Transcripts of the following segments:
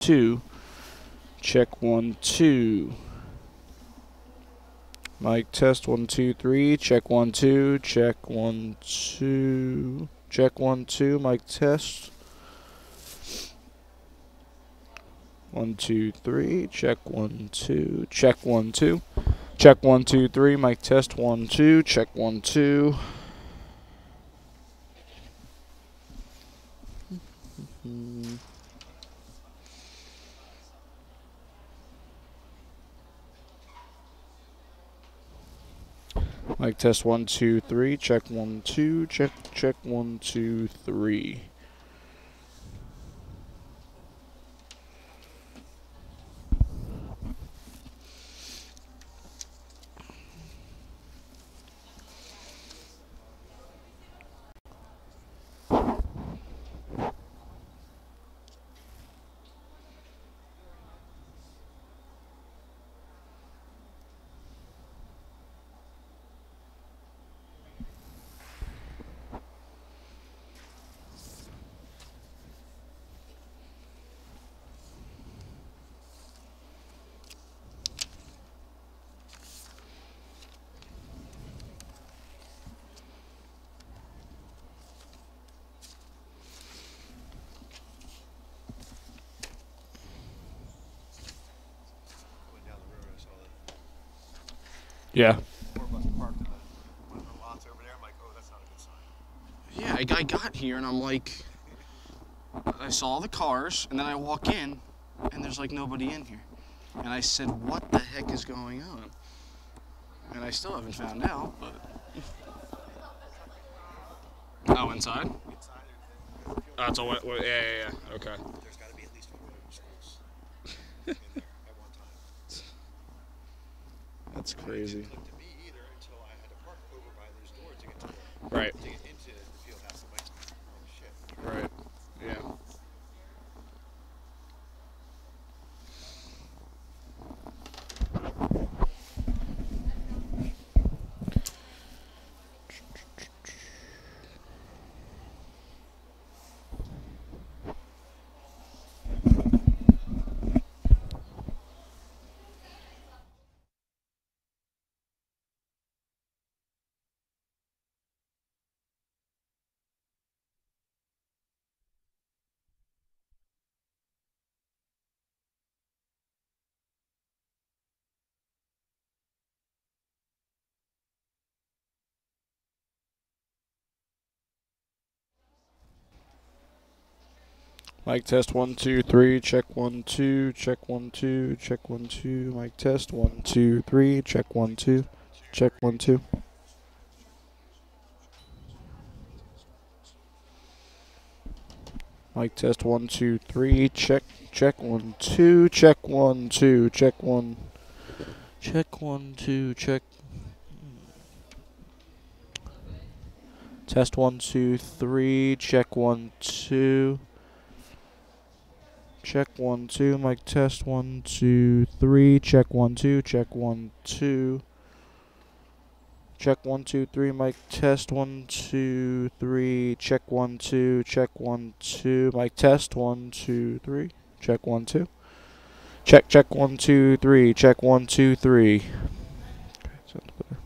2. Check 1 2. Mic test 1 2 3. Check 1 2. Check 1 2. Check 1 2. Mic test 1 2 3. Check 1 2. Check 1 2. Check 1 2 3. Mic test 1 2. Check 1 2. Mic test 1 2 3. Check 1 2. Check 1 2 3. Yeah. Yeah, I got here and I'm like, I saw the cars and then I walk in and there's like nobody in here. And I said, what the heck is going on? And I still haven't found out, but. Oh, inside? Oh, it's all, yeah, okay. There's got to be at least 4 other schools in there at one time. That's crazy. It didn't click to me either until I had to park over by those doors to get to Right. to get into the field house. I'm like, oh shit. Right. Yeah. Mic test 1 2 3. Check 1 2. Check 1 2. Check 1 2. Mic test 1 2 3. Check 1 2. Check 1 2. Mic test 1 2 3. Check 1 2. Check 1 2. Check 1. Check 1 2. Check. Test 1 2 3. Check 1 2. Check 1 2. Mic test 1 2 3. Check 1 2. Check 1 2. Check 1 2 3. Mic test 1 2 3. Check 1 2. Check 1 2. Mic test 1 2 3. Check 1 2. Check 1 2 3. Check 1 2 3. Okay, sounds better.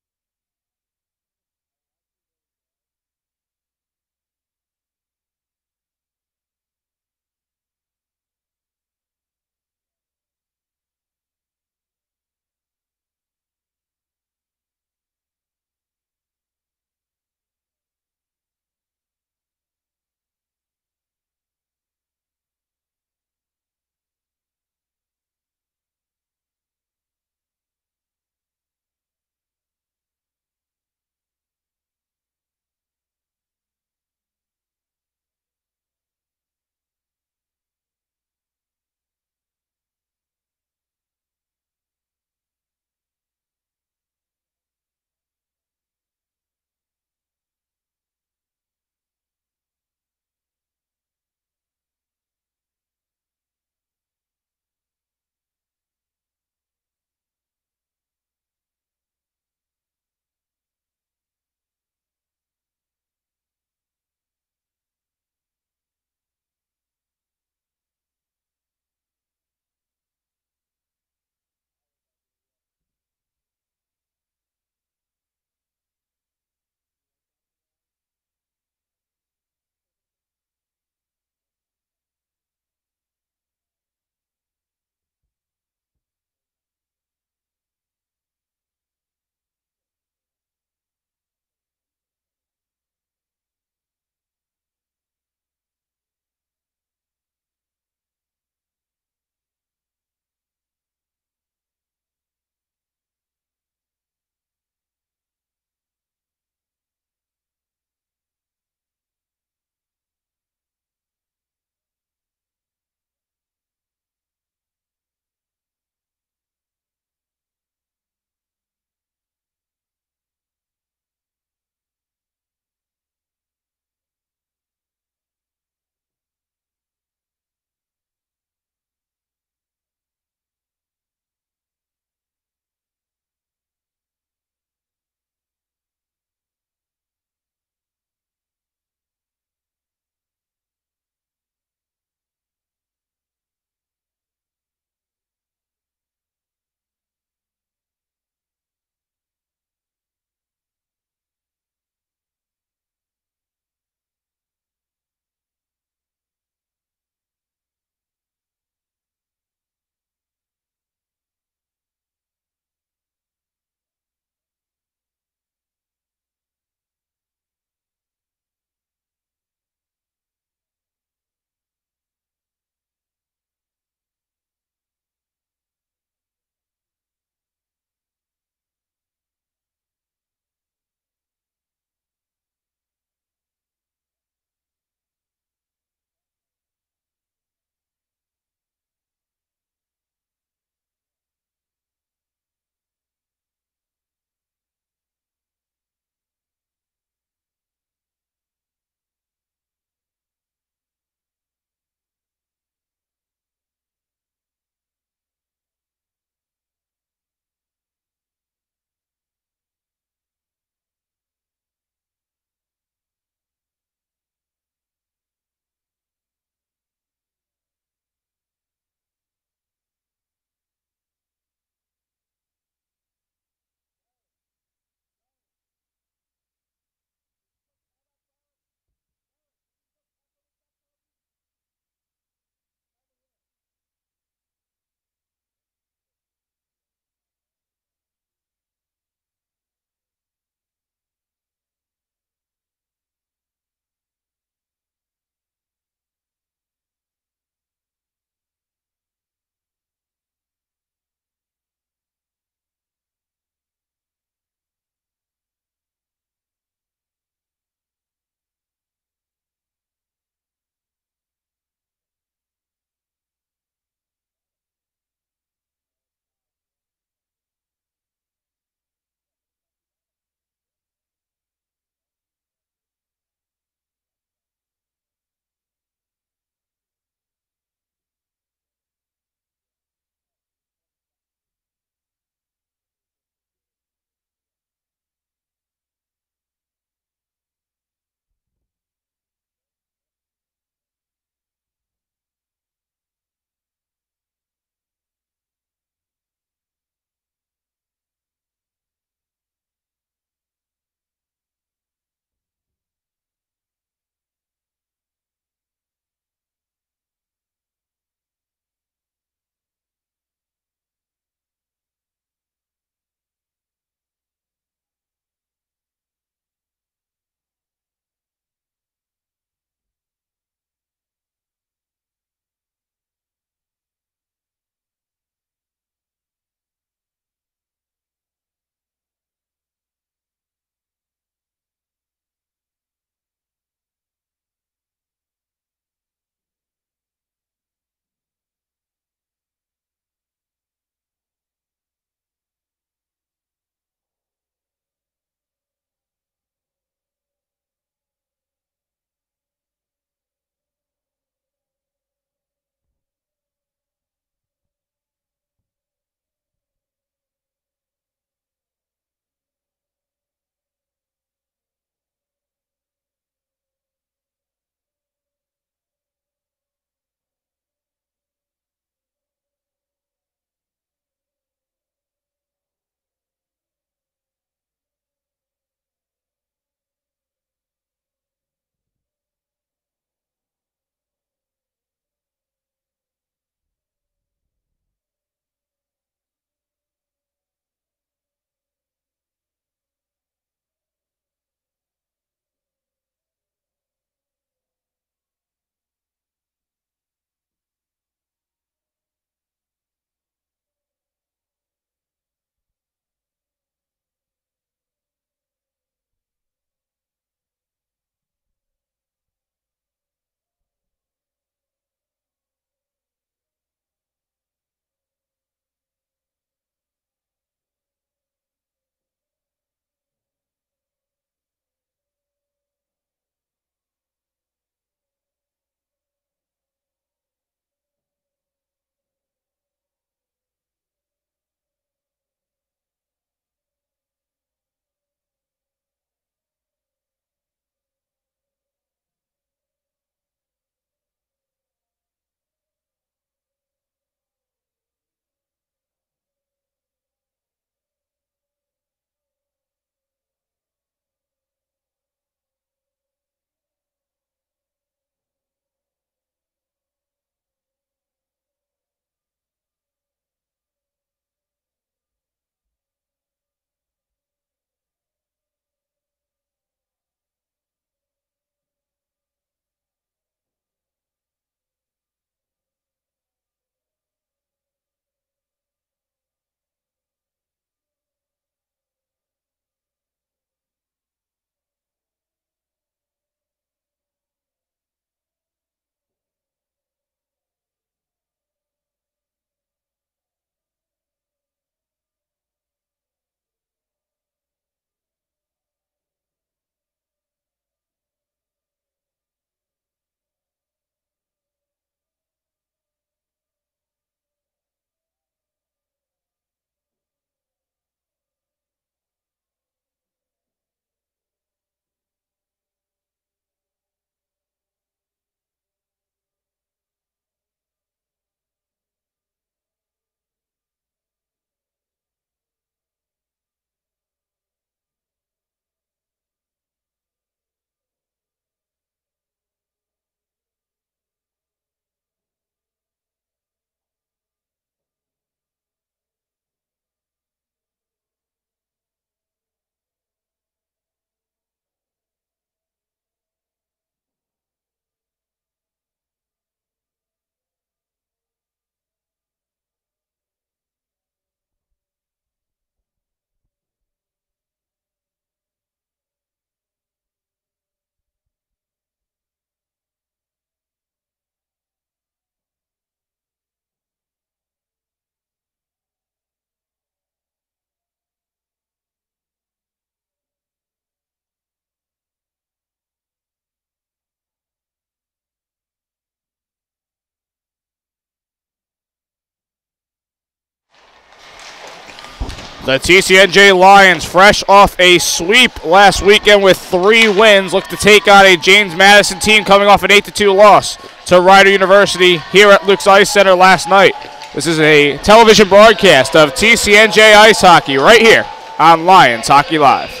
The TCNJ Lions, fresh off a sweep last weekend with 3 wins, look to take on a James Madison team coming off an 8-2 loss to Rider University here at Luke's Ice Center last night. This is a television broadcast of TCNJ Ice Hockey right here on Lions Hockey Live.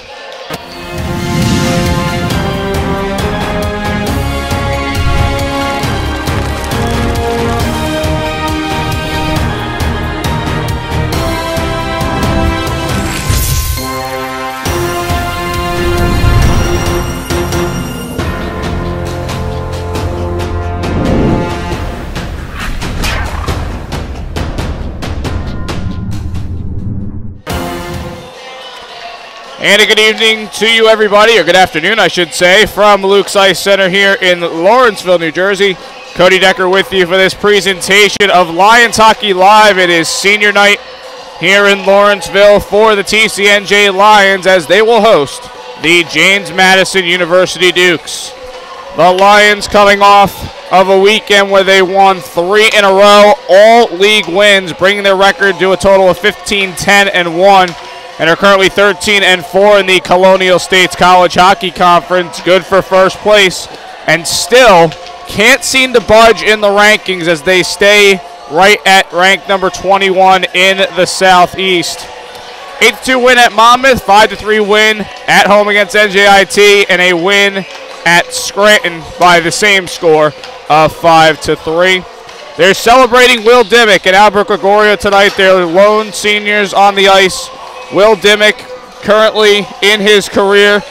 And a good evening to you, everybody, or good afternoon, I should say, from Luke's Ice Center here in Lawrenceville, New Jersey. Cody Decker with you for this presentation of Lions Hockey Live. It is senior night here in Lawrenceville for the TCNJ Lions as they will host the James Madison University Dukes. The Lions coming off of a weekend where they won 3 in a row, all league wins, bringing their record to a total of 15-10-1. And are currently 13-4 in the Colonial States College Hockey Conference. Good for first place. And still can't seem to budge in the rankings as they stay right at rank number 21 in the Southeast. 8-2 win at Monmouth, 5-3 win at home against NJIT, and a win at Scranton by the same score of 5-3. They're celebrating Will Dimmick and Albert Gregorio tonight. They're lone seniors on the ice. Will Dimmick currently in his career.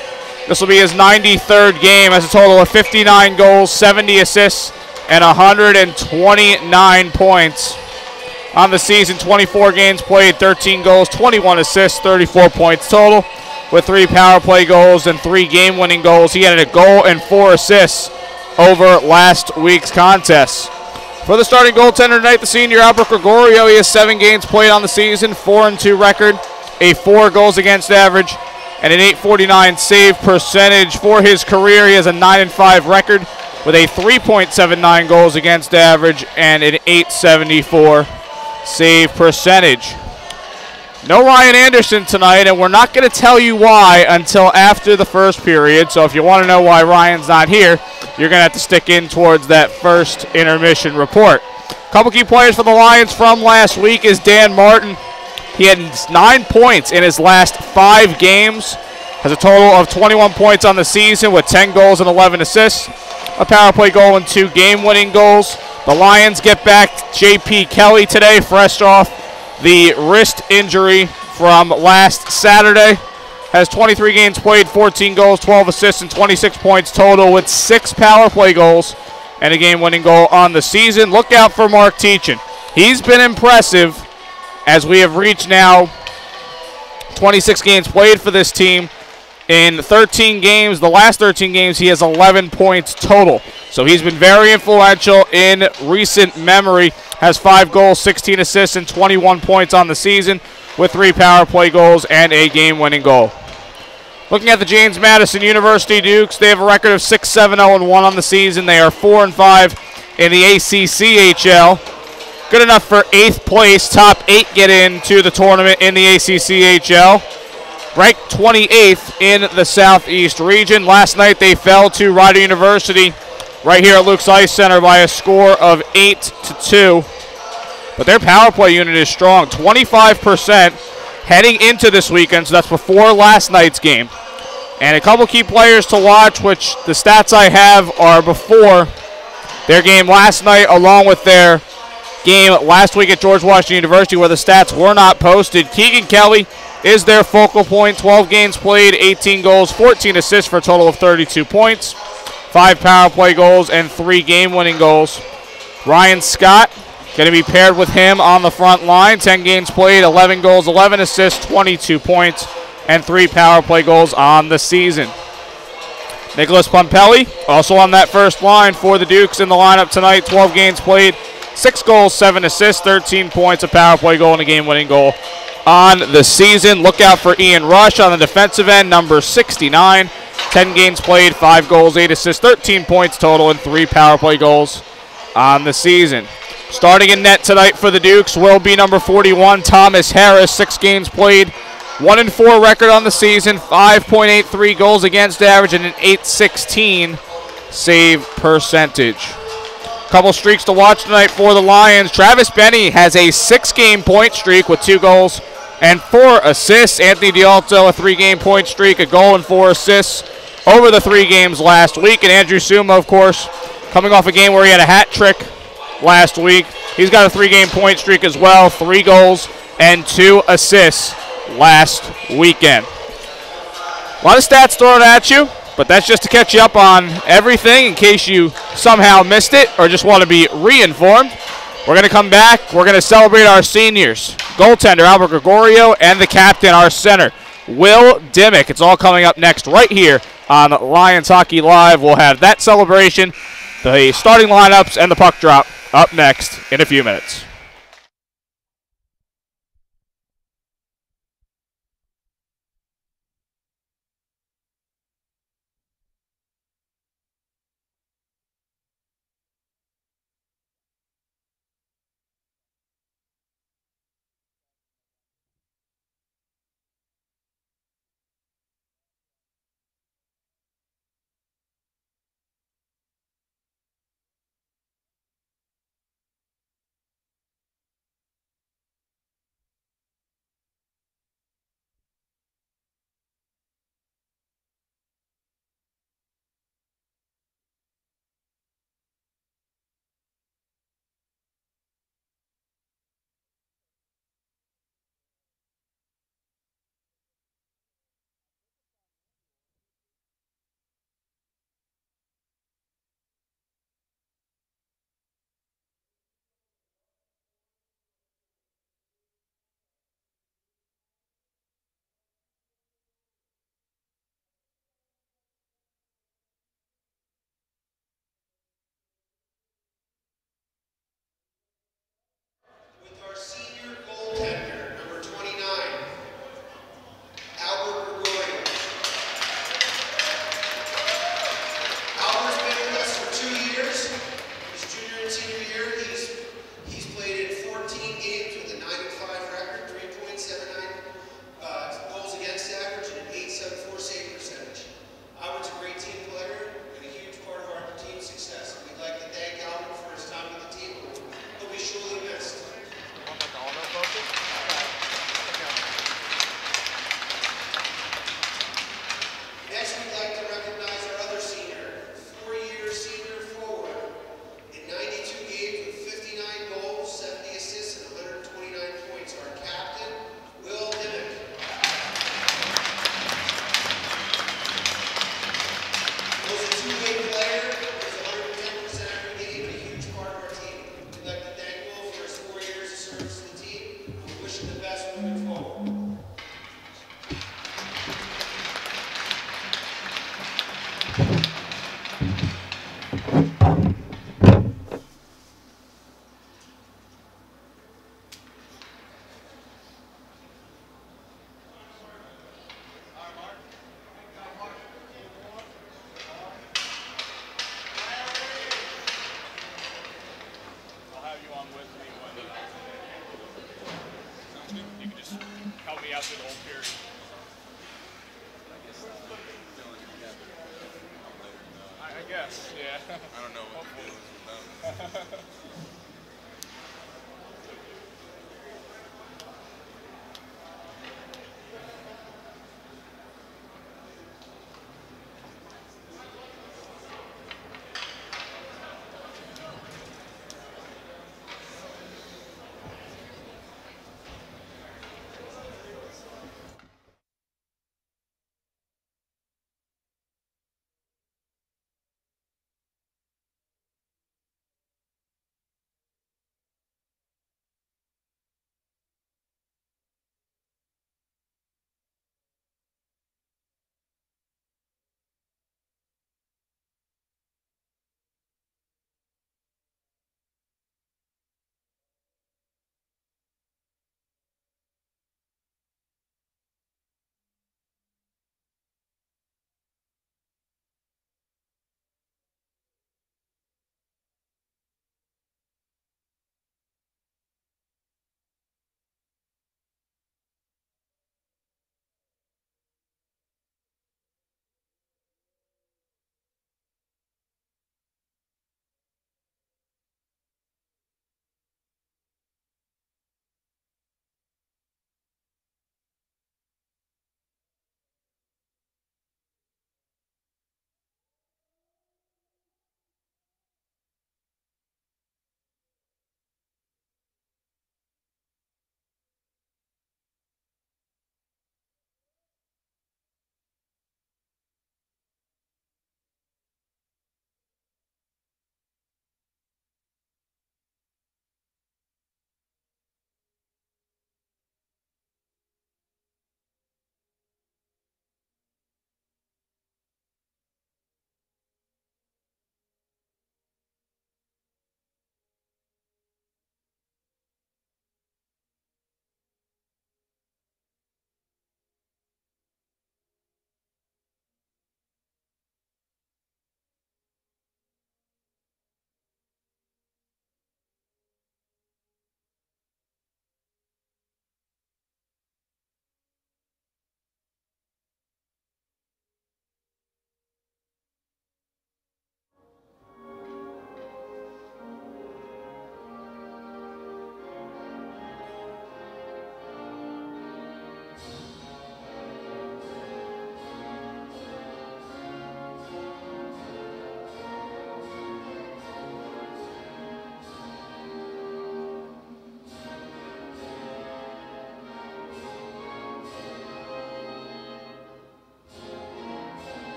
This will be his 93rd game, has a total of 59 goals, 70 assists, and 129 points. On the season, 24 games played, 13 goals, 21 assists, 34 points total, with 3 power play goals and 3 game-winning goals. He had a goal and 4 assists over last week's contest. For the starting goaltender tonight, the senior Albert Gregorio, he has 7 games played on the season, 4-2 record, a 4 goals against average, and an .849 save percentage for his career. He has a 9-5 record with a 3.79 goals against average and an .874 save percentage. No Ryan Anderson tonight, and we're not going to tell you why until after the first period. So if you want to know why Ryan's not here, you're going to have to stick in towards that first intermission report. A couple key players for the Lions from last week is Dan Martin. He had 9 points in his last 5 games, has a total of 21 points on the season with 10 goals and 11 assists, a power play goal and 2 game-winning goals. The Lions get back J.P. Kelly today, fresh off the wrist injury from last Saturday. Has 23 games played, 14 goals, 12 assists, and 26 points total with 6 power play goals and a game-winning goal on the season. Look out for Mark Teachin. He's been impressive as we have reached now 26 games played for this team. In 13 games, the last 13 games, he has 11 points total. So he's been very influential in recent memory. Has 5 goals, 16 assists, and 21 points on the season with 3 power play goals and a game-winning goal. Looking at the James Madison University Dukes, they have a record of 6-7-0-1 on the season. They are 4-5 in the ACCHL. Good enough for 8th place. Top 8 get into the tournament in the ACCHL. Ranked 28th in the Southeast region. Last night they fell to Rider University right here at Luke's Ice Center by a score of 8-2. But their power play unit is strong, 25% heading into this weekend, so that's before last night's game. And a couple key players to watch, which the stats I have are before their game last night along with their game last week at George Washington University where the stats were not posted. Keegan Kelly is their focal point. 12 games played, 18 goals, 14 assists for a total of 32 points. 5 power play goals and 3 game-winning goals. Ryan Scott going to be paired with him on the front line. 10 games played, 11 goals, 11 assists, 22 points, and 3 power play goals on the season. Nicholas Pompelli also on that first line for the Dukes in the lineup tonight. 12 games played, 6 goals, 7 assists, 13 points, a power play goal, and a game-winning goal on the season. Look out for Ian Rush on the defensive end, number 69. 10 games played, 5 goals, 8 assists, 13 points total, and 3 power play goals on the season. Starting in net tonight for the Dukes will be number 41, Thomas Harris. 6 games played, 1-4 record on the season, 5.83 goals against average, and an .816 save percentage. Couple streaks to watch tonight for the Lions. Travis Benny has a 6-game point streak with 2 goals and 4 assists. Anthony Dialto, a 3-game point streak, a goal and 4 assists over the 3 games last week. And Andrew Suma, of course, coming off a game where he had a hat trick last week. He's got a 3-game point streak as well, 3 goals and 2 assists last weekend. A lot of stats thrown at you, but that's just to catch you up on everything in case you somehow missed it or just want to be re-informed. We're going to come back. We're going to celebrate our seniors. Goaltender Albert Gregorio and the captain, our center, Will Dimmick. It's all coming up next right here on Lions Hockey Live. We'll have that celebration, the starting lineups, and the puck drop up next in a few minutes. With our senior goaltender, number 29, Albert Gregorio. Albert's been with us for 2 years. His junior and senior year, he's played in 14 games with a 9-5 record, 3.79 goals against average, and an .874 save percentage. Albert's a great team player and a huge part of our team's success. We'd like to thank Albert for his time with the team. He'll be surely missed. Next, we'd like to recognize our other senior, 4-year senior forward, in 92 games with 59 goals, 70 assists, and 129 points, our captain, Will Dimmick. Will's a 2-way player, he's 110% every game, and a huge part of our team. We'd like to thank Will for his 4 years of service to the team, and we wish him the best moving forward. I'll have you on with me when you can just help me out through the whole period. I guess, yeah. I don't know what to do with them.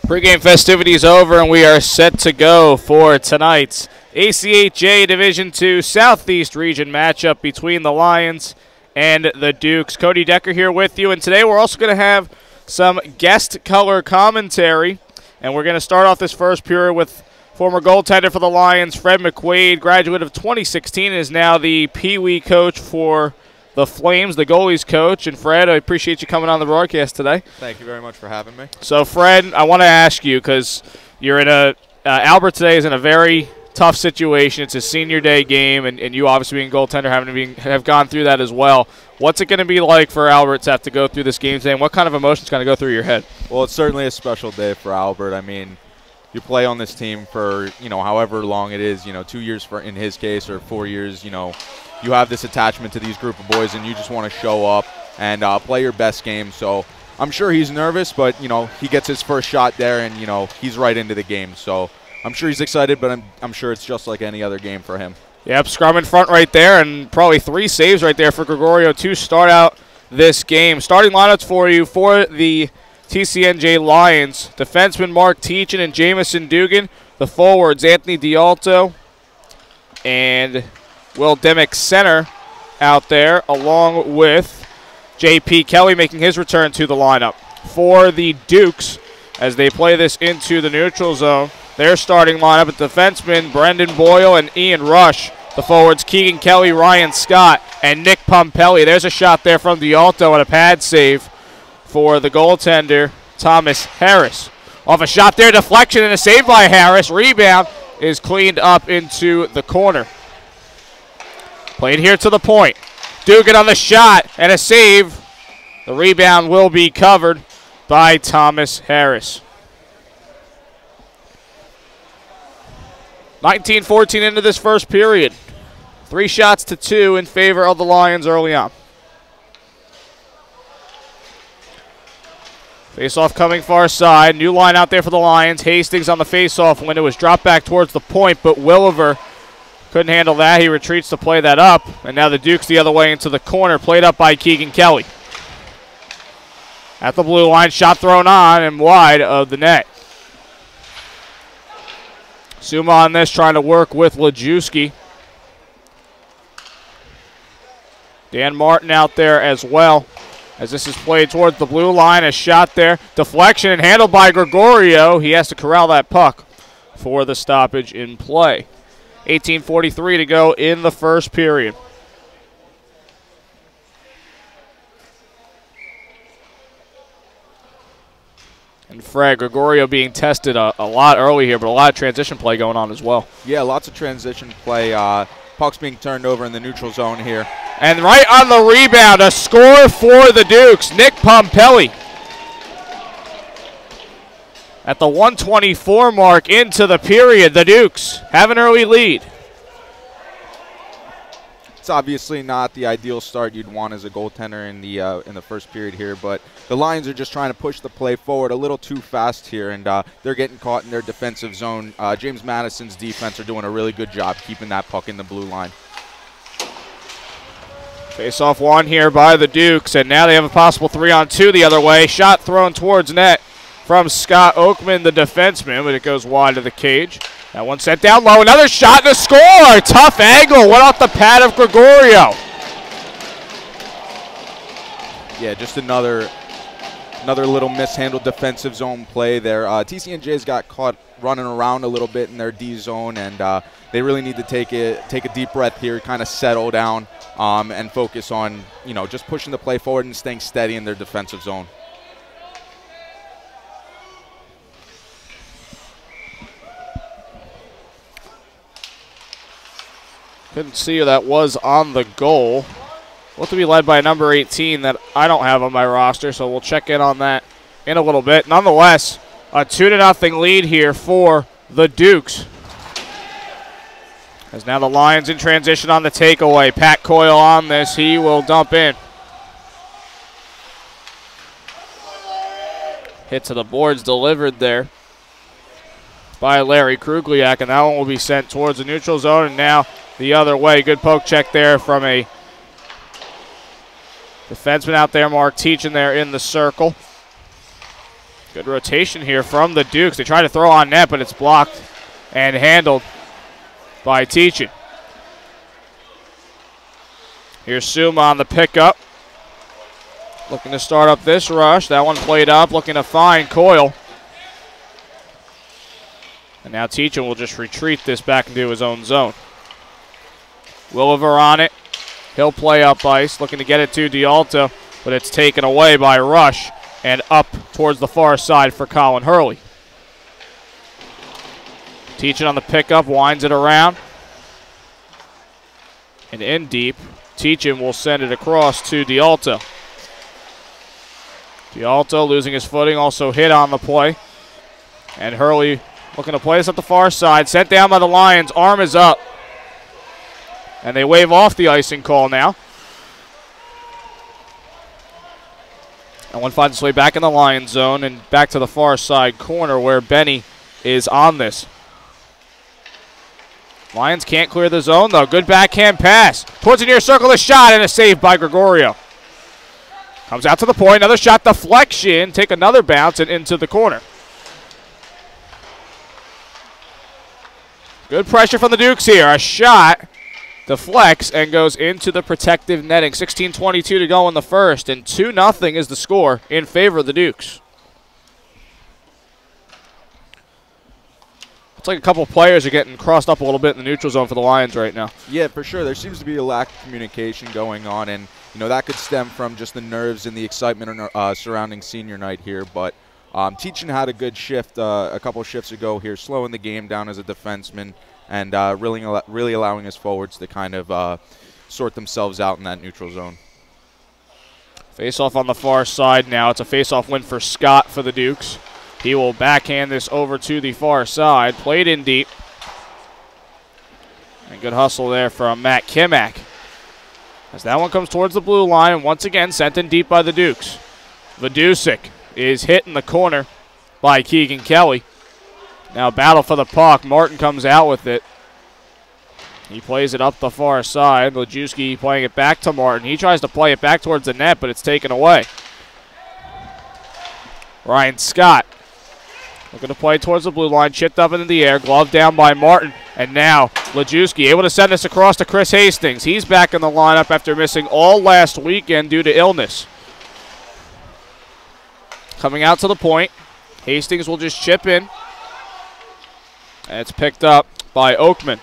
Pre-game festivities over, and we are set to go for tonight's ACHA Division II Southeast Region matchup between the Lions and the Dukes. Cody Decker here with you, and today we're also going to have some guest color commentary, and we're going to start off this first period with former goaltender for the Lions, Fred McQuaid, graduate of 2016, is now the Pee Wee coach for the Flames, the goalies coach. And Fred, I appreciate you coming on the broadcast today. Thank you very much for having me. So Fred, I want to ask you, because you're in Albert today is in a very tough situation. It's a senior day game, and you obviously being goaltender have gone through that as well. What's it going to be like for Albert to have to go through this game today, and what kind of emotions going to go through your head? Well, it's certainly a special day for Albert. I mean, you play on this team for, however long it is, 2 years for in his case, or 4 years, you have this attachment to these group of boys, and you just want to show up and play your best game. So I'm sure he's nervous, but, he gets his first shot there, and, he's right into the game. So I'm sure he's excited, but I'm sure it's just like any other game for him. Yep, scrum in front right there, and probably 3 saves right there for Gregorio to start out this game. Starting lineups for you for the TCNJ Lions: defenseman Mark Teachin and Jamison Dugan. The forwards Anthony Dialto and Will Demick center out there, along with J.P. Kelly making his return to the lineup. For the Dukes, as they play this into the neutral zone, their starting lineup: defensemen Brendan Boyle and Ian Rush. The forwards Keegan Kelly, Ryan Scott, and Nick Pompelli. There's a shot there from Dialto and a pad save for the goaltender, Thomas Harris. Off a shot there, deflection, and a save by Harris. Rebound is cleaned up into the corner. Played here to the point. Dugan on the shot and a save. The rebound will be covered by Thomas Harris. 19-14 into this first period. 3 shots to 2 in favor of the Lions early on. Face-off coming far side. New line out there for the Lions. Hastings on the face-off window was dropped back towards the point, but Williver couldn't handle that. He retreats to play that up, and now the Dukes the other way into the corner, played up by Keegan Kelly. At the blue line, shot thrown on and wide of the net. Suma on this, trying to work with Lajewski. Dan Martin out there as well, as this is played towards the blue line. A shot there, deflection, and handled by Gregorio. He has to corral that puck for the stoppage in play. 18:43 to go in the first period. And Fred, Gregorio being tested a lot early here, but a lot of transition play going on as well. Yeah, lots of transition play. Puck's being turned over in the neutral zone here. And right on the rebound, a score for the Dukes, Nick Pompelli. At the 1:24 mark into the period, the Dukes have an early lead. It's obviously not the ideal start you'd want as a goaltender in the first period here, but the Lions are just trying to push the play forward a little too fast here, and they're getting caught in their defensive zone. James Madison's defense are doing a really good job keeping that puck in the blue line. Face-off one here by the Dukes, and now they have a possible 3-on-2 the other way. Shot thrown towards net from Scott Oakman, the defenseman, but it goes wide of the cage. That one set down low. Another shot and a score. Tough angle. Went off the pad of Gregorio. Yeah, just another little mishandled defensive zone play there. TCNJ's got caught running around a little bit in their D zone, and they really need to take a deep breath here, kind of settle down, and focus on just pushing the play forward and staying steady in their defensive zone. Couldn't see who that was on the goal. We'll have to be led by number 18 that I don't have on my roster, so we'll check in on that in a little bit. Nonetheless, a 2-0 lead here for the Dukes. As now the Lions in transition on the takeaway. Pat Coyle on this. He will dump in. Hit to the boards delivered there by Larry Krugliak, and that one will be sent towards the neutral zone, and now the other way. Good poke check there from a defenseman out there, Mark Teachin there in the circle. Good rotation here from the Dukes. They try to throw on net, but it's blocked and handled by Teachin. Here's Suma on the pickup. Looking to start up this rush. That one played up, looking to find Coyle. And now Teachin will just retreat this back into his own zone. Williver on it. He'll play up ice, looking to get it to D'Alto, but it's taken away by Rush and up towards the far side for Colin Hurley. Teachin on the pickup, winds it around. And in deep, Teachin will send it across to D'Alto. D'Alto losing his footing, also hit on the play. And Hurley looking to play this up the far side. Sent down by the Lions. Arm is up. And they wave off the icing call now. And one finds its way back in the Lions zone and back to the far side corner where Benny is on this. Lions can't clear the zone, though. Good backhand pass. Towards the near circle, a shot, and a save by Gregorio. Comes out to the point. Another shot deflection. Take another bounce and into the corner. Good pressure from the Dukes here. A shot deflects and goes into the protective netting. 16:22 to go in the first, and 2-0 is the score in favor of the Dukes. It's like a couple players are getting crossed up a little bit in the neutral zone for the Lions right now. Yeah, for sure. There seems to be a lack of communication going on, and that could stem from just the nerves and the excitement surrounding senior night here. But Teachin had a good shift a couple shifts ago here, slowing the game down as a defenseman and really allowing his forwards to kind of sort themselves out in that neutral zone. Face-off on the far side now. It's a face-off win for Scott for the Dukes. He will backhand this over to the far side. Played in deep. And good hustle there from Matt Kimak. As that one comes towards the blue line, and once again sent in deep by the Dukes. Vidusik is hit in the corner by Keegan Kelly. Now battle for the puck. Martin comes out with it. He plays it up the far side. Lajewski playing it back to Martin. He tries to play it back towards the net, but it's taken away. Ryan Scott looking to play towards the blue line. Chipped up into the air. Glove down by Martin. And now Lajewski able to send this across to Chris Hastings. He's back in the lineup after missing all last weekend due to illness. Coming out to the point. Hastings will just chip in. And it's picked up by Oakman.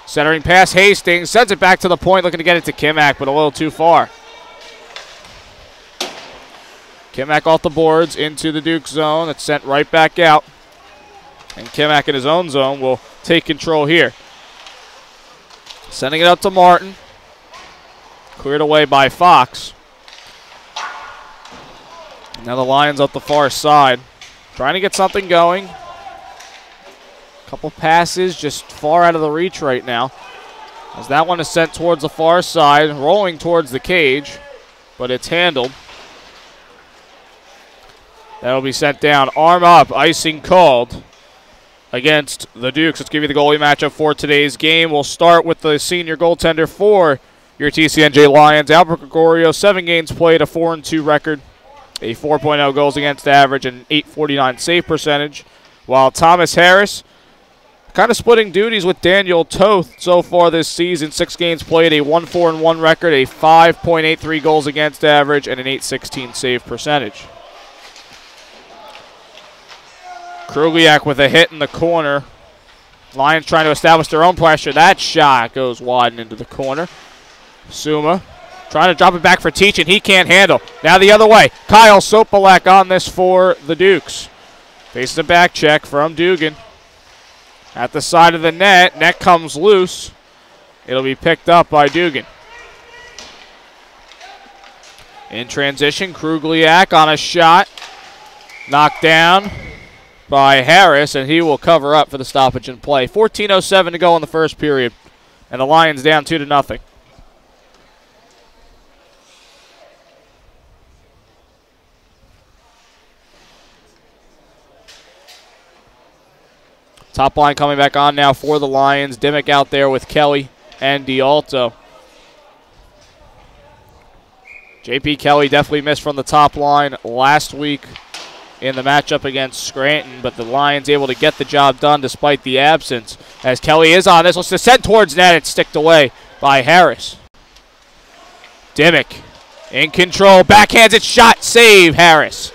Centering pass Hastings. Sends it back to the point. Looking to get it to Kimak, but a little too far. Kimak off the boards into the Duke zone. It's sent right back out. And Kimak in his own zone will take control here. Sending it up to Martin. Cleared away by Fox. And now the Lions up the far side. Trying to get something going. Couple passes just far out of the reach right now. As that one is sent towards the far side. Rolling towards the cage. But it's handled. That'll be sent down. Arm up. Icing called against the Dukes. Let's give you the goalie matchup for today's game. We'll start with the senior goaltender for your TCNJ Lions. Albert Gregorio, 7 games played, a 4-2 record, a 4.0 goals against average, and an .849 save percentage. While Thomas Harris, kind of splitting duties with Daniel Toth so far this season. 6 games played, a 1-4-1 record, a 5.83 goals against average, and an .816 save percentage. Krugliak with a hit in the corner. Lions trying to establish their own pressure. That shot goes wide and into the corner. Suma trying to drop it back for Teachin. He can't handle. Now the other way. Kyle Sopalak on this for the Dukes. Faces a back check from Dugan. At the side of the net. Net comes loose. It'll be picked up by Dugan. In transition, Krugliak on a shot. Knocked down by Harris, and he will cover up for the stoppage in play. 14:07 to go in the first period, and the Lions down 2-0. Top line coming back on now for the Lions. Dimmick out there with Kelly and D'Alto. J.P. Kelly definitely missed from the top line last week in the matchup against Scranton, but the Lions able to get the job done despite the absence. As Kelly is on this, looks to send towards net. It's sticked away by Harris. Dimmick in control, backhands it, shot, save, Harris.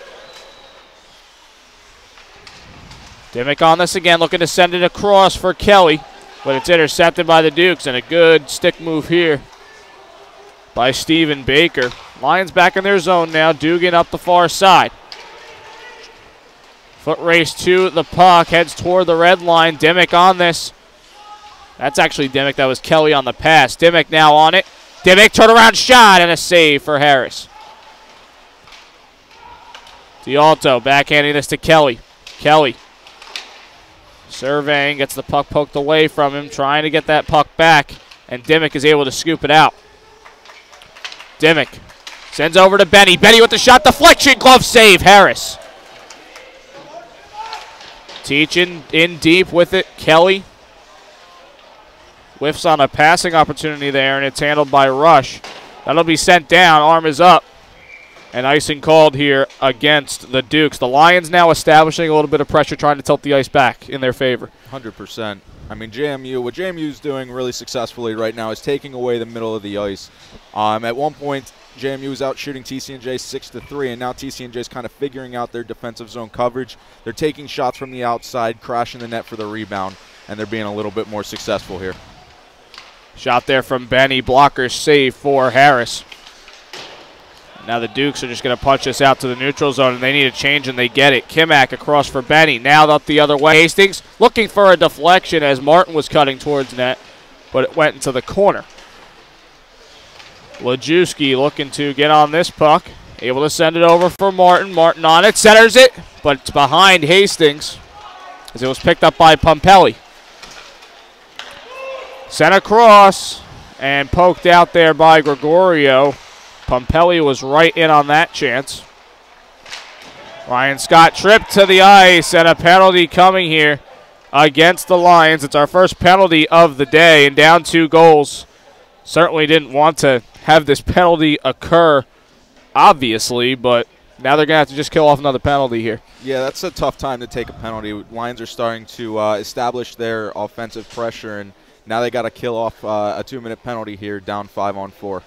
Dimmick on this again, looking to send it across for Kelly, but it's intercepted by the Dukes, and a good stick move here by Stephen Baker. Lions back in their zone now. Dugan up the far side. Foot race to the puck, heads toward the red line. Dimmick on this. That's actually Dimmick. That was Kelly on the pass. Dimmick now on it. Dimmick turnaround shot and a save for Harris. D'Alto backhanding this to Kelly. Kelly surveying, gets the puck poked away from him, trying to get that puck back, and Dimmick is able to scoop it out. Dimmick sends over to Benny. Benny with the shot, deflection, glove save, Harris. Teaching in deep with it, Kelly. Whiffs on a passing opportunity there, and it's handled by Rush. That'll be sent down, arm is up. And icing called here against the Dukes. The Lions now establishing a little bit of pressure, trying to tilt the ice back in their favor. 100%. I mean, what JMU's doing really successfully right now is taking away the middle of the ice. At one point, JMU was out shooting TCNJ 6-3, and now TCNJ is kind of figuring out their defensive zone coverage. They're taking shots from the outside, crashing the net for the rebound, and they're being a little bit more successful here. Shot there from Benny. Blocker save for Harris. Now the Dukes are just going to punch this out to the neutral zone, and they need a change, and they get it. Kimak across for Benny. Now up the other way. Hastings looking for a deflection as Martin was cutting towards net, but it went into the corner. Lajewski looking to get on this puck. Able to send it over for Martin. Martin on it. Centers it, but it's behind Hastings as it was picked up by Pompelli. Sent across and poked out there by Gregorio. Pompelli was right in on that chance. Ryan Scott tripped to the ice, and a penalty coming here against the Lions. It's our first penalty of the day, and down 2 goals. Certainly didn't want to have this penalty occur, obviously, but now they're going to have to just kill off another penalty here. Yeah, that's a tough time to take a penalty. Lions are starting to establish their offensive pressure, and now they got to kill off a 2-minute penalty here, down 5-on-4.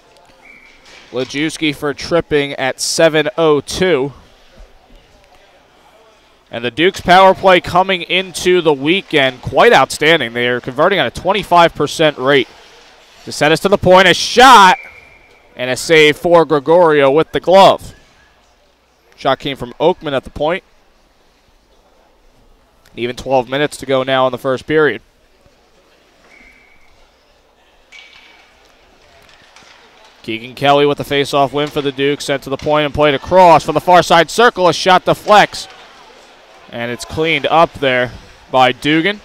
Lajewski for tripping at 7:02. And the Dukes power play coming into the weekend, quite outstanding. They are converting on a 25% rate. To set us to the point, a shot and a save for Gregorio with the glove. Shot came from Oakman at the point. Even 12 minutes to go now in the first period. Keegan Kelly with the face-off win for the Dukes, sent to the point and played across from the far side circle. A shot deflects, and it's cleaned up there by Dugan.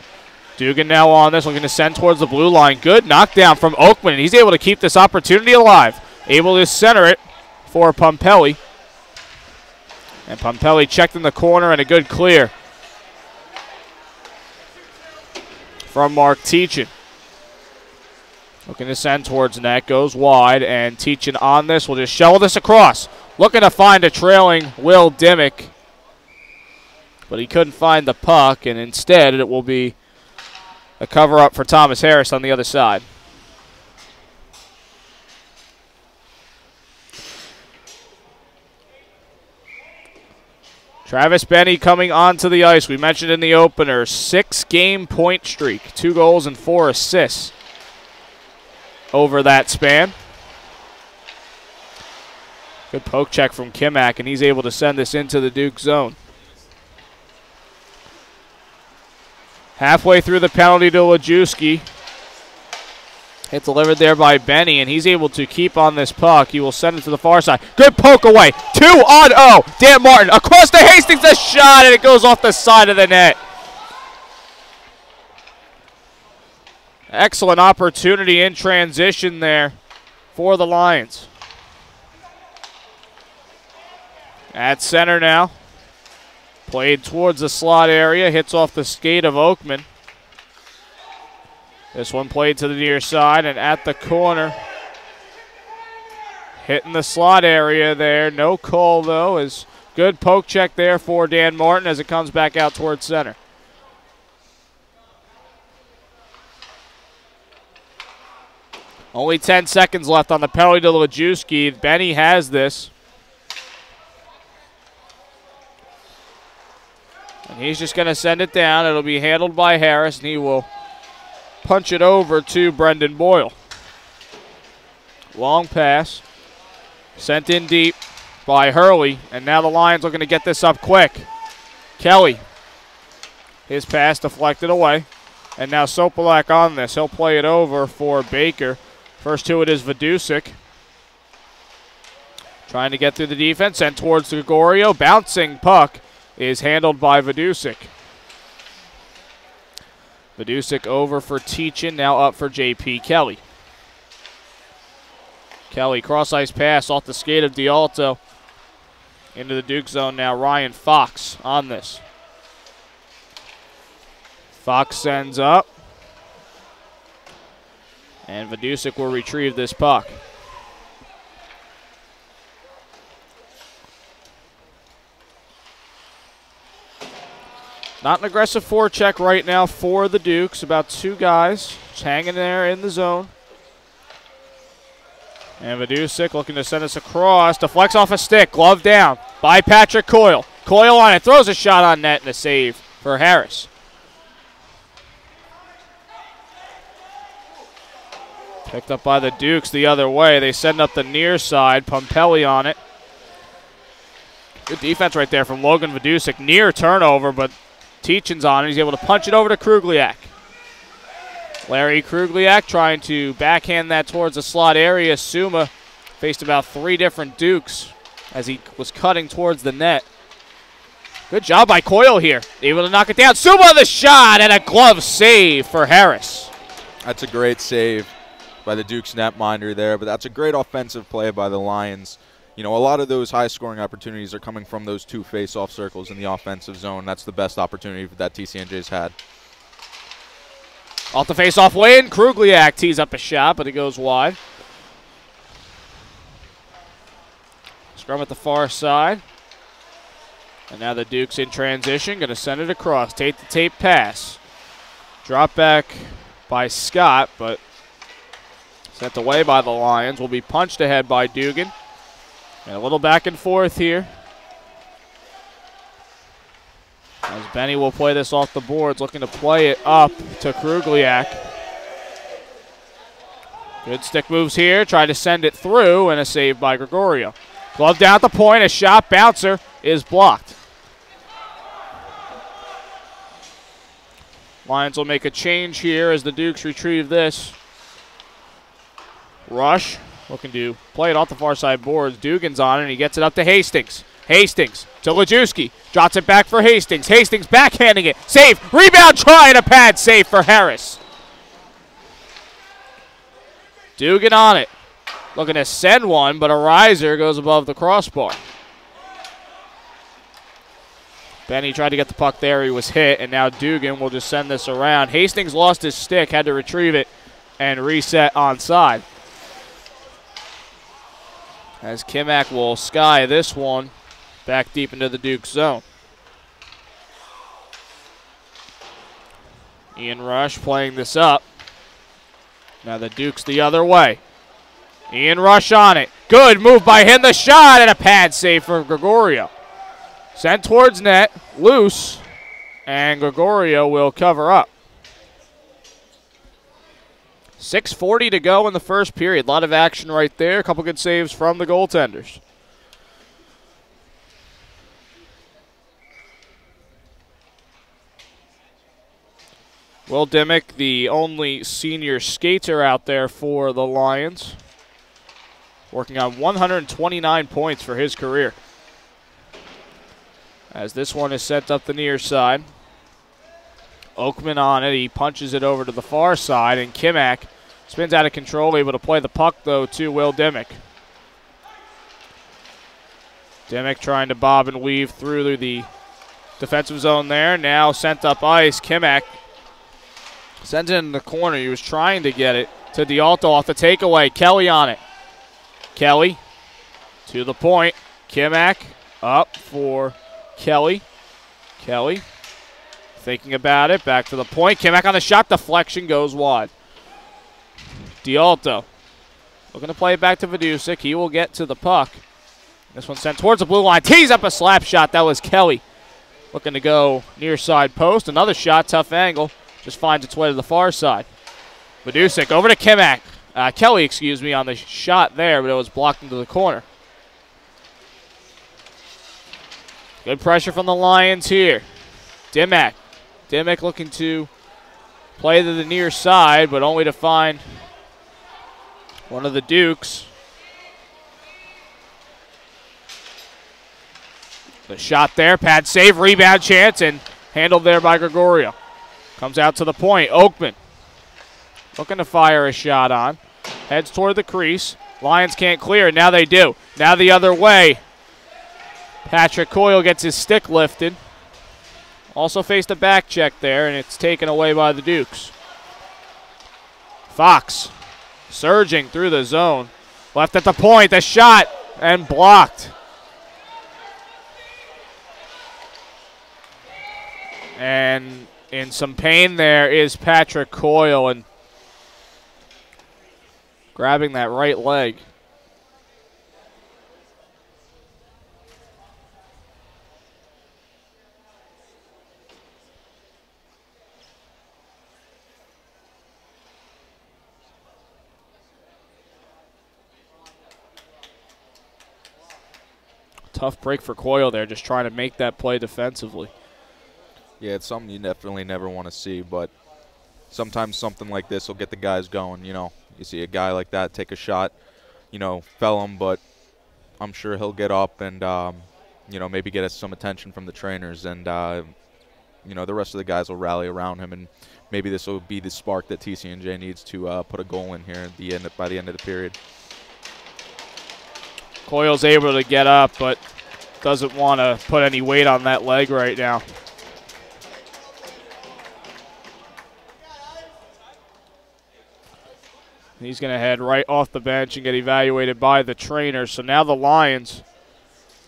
Dugan now on this, looking to send towards the blue line. Good knockdown from Oakman, and he's able to keep this opportunity alive. Able to center it for Pompelli. And Pompelli checked in the corner, and a good clear from Mark Teachin. Looking to send towards net, goes wide, and Teachin on this will just shovel this across. Looking to find a trailing Will Dimmick, but he couldn't find the puck, and instead it will be a cover-up for Thomas Harris on the other side. Travis Benny coming onto the ice. We mentioned in the opener, 6-game point streak, 2 goals and 4 assists over that span. Good poke check from Kimak, and he's able to send this into the Duke zone. Halfway through the penalty to Lajewski. Hit delivered there by Benny, and he's able to keep on this puck. He will send it to the far side. Good poke away. 2-on-0. Dan Martin across the Hastings, a shot, and it goes off the side of the net. Excellent opportunity in transition there for the Lions. At center now. Played towards the slot area. Hits off the skate of Oakman. This one played to the near side and at the corner. Hitting the slot area there. No call, though. Is good poke check there for Dan Martin as it comes back out towards center. Only 10 seconds left on the penalty to Lajewski. Benny has this. And he's just going to send it down. It'll be handled by Harris, and he will punch it over to Brendan Boyle. Long pass. Sent in deep by Hurley, and now the Lions looking to get this up quick. Kelly. His pass deflected away. And now Sopolak on this. He'll play it over for Baker. First to it is Vidusik. Trying to get through the defense, sent towards Gregorio. Bouncing puck is handled by Vidusik. Vidusik over for Teachin, now up for J.P. Kelly. Kelly, cross-ice pass off the skate of D'Alto. Into the Duke zone now, Ryan Fox on this. Fox sends up. And Vidusik will retrieve this puck. Not an aggressive forecheck right now for the Dukes. About two guys just hanging there in the zone. And Vidusik looking to send us across. Deflects off a stick. Glove down by Patrick Coyle. Coyle on it. Throws a shot on net and a save for Harris. Picked up by the Dukes the other way. They send up the near side. Pompelli on it. Good defense right there from Logan Vidusik. Near turnover, but Teachin's on it. He's able to punch it over to Krugliak. Larry Krugliak trying to backhand that towards the slot area. Suma faced about three different Dukes as he was cutting towards the net. Good job by Coyle here. Able to knock it down. Suma the shot and a glove save for Harris. That's a great save by the Dukes netminder there, but that's a great offensive play by the Lions. You know, a lot of those high-scoring opportunities are coming from those two face-off circles in the offensive zone. That's the best opportunity that TCNJ's had. Off the face-off win, Krugliak tees up a shot, but it goes wide. Scrum at the far side. And now the Dukes in transition, going to send it across. Tape-to-tape pass. Drop back by Scott, but sent away by the Lions. Will be punched ahead by Dugan. And a little back and forth here. As Benny will play this off the boards, looking to play it up to Krugliak. Good stick moves here. Try to send it through, and a save by Gregorio. Glove down at the point. A shot bouncer is blocked. Lions will make a change here as the Dukes retrieve this. Rush looking to play it off the far side boards. Dugan's on it, and he gets it up to Hastings. Hastings to Lajewski. Drops it back for Hastings. Hastings backhanding it. Save. Rebound try and a pad save for Harris. Dugan on it. Looking to send one, but a riser goes above the crossbar. Benny tried to get the puck there. He was hit, and now Dugan will just send this around. Hastings lost his stick, had to retrieve it, and reset onside. As Kimak will sky this one back deep into the Duke zone. Ian Rush playing this up. Now the Dukes the other way. Ian Rush on it. Good move by him. The shot and a pad save for Gregorio. Sent towards net. Loose. And Gregorio will cover up. 6:40 to go in the first period. A lot of action right there. A couple good saves from the goaltenders. Will Dimmick, the only senior skater out there for the Lions, working on 129 points for his career. As this one is sent up the near side. Oakman on it. He punches it over to the far side, and Kimack spins out of control, able to play the puck, though, to Will Dimmick. Dimmick trying to bob and weave through the defensive zone there. Now sent up ice. Kimack sends it in the corner. He was trying to get it to D'Alto off the takeaway. Kelly on it. Kelly to the point. Kimack up for Kelly. Kelly thinking about it. Back to the point. Kimack on the shot. Deflection goes wide. D'Alto looking to play it back to Vidusik. He will get to the puck. This one sent towards the blue line. Tees up a slap shot. That was Kelly. Looking to go near side post. Another shot. Tough angle. Just finds its way to the far side. Vidusik over to Kimack. Kelly, excuse me, on the shot there, but it was blocked into the corner. Good pressure from the Lions here. Dimmick. Dimmick looking to play to the near side, but only to find one of the Dukes. The shot there, pad save, rebound chance, and handled there by Gregorio. Comes out to the point. Oakman looking to fire a shot on. Heads toward the crease. Lions can't clear it. Now they do. Now the other way. Patrick Coyle gets his stick lifted. Also faced a back check there, and it's taken away by the Dukes. Fox surging through the zone. Left at the point. The shot, and blocked. And in some pain there is Patrick Coyle, and grabbing that right leg. Tough break for Coyle there, just trying to make that play defensively. Yeah, it's something you definitely never want to see, but sometimes something like this will get the guys going. You know, you see a guy like that take a shot, you know, fell him, but I'm sure he'll get up and, you know, maybe get us some attention from the trainers, and, you know, the rest of the guys will rally around him, and maybe this will be the spark that TCNJ needs to put a goal in here at the end, by the end of the period. Coyle's able to get up, but doesn't want to put any weight on that leg right now. He's going to head right off the bench and get evaluated by the trainer. So now the Lions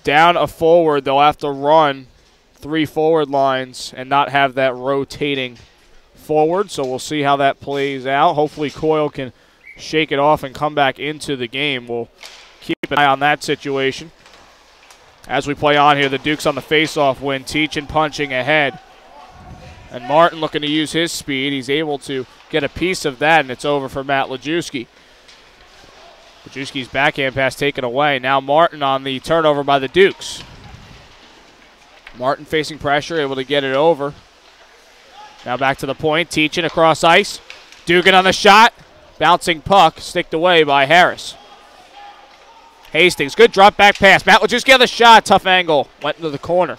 down a forward. They'll have to run 3 forward lines and not have that rotating forward. So we'll see how that plays out. Hopefully Coyle can shake it off and come back into the game. We'll keep an eye on that situation. As we play on here, the Dukes on the faceoff win. Teachin punching ahead. And Martin looking to use his speed. He's able to get a piece of that, and it's over for Matt Lajewski. Lajewski's backhand pass taken away. Now Martin on the turnover by the Dukes. Martin facing pressure, able to get it over. Now back to the point. Teachin across ice. Dugan on the shot. Bouncing puck, sticked away by Harris. Hastings, good drop back pass. Matt Lajewski on the shot. Tough angle. Went into the corner.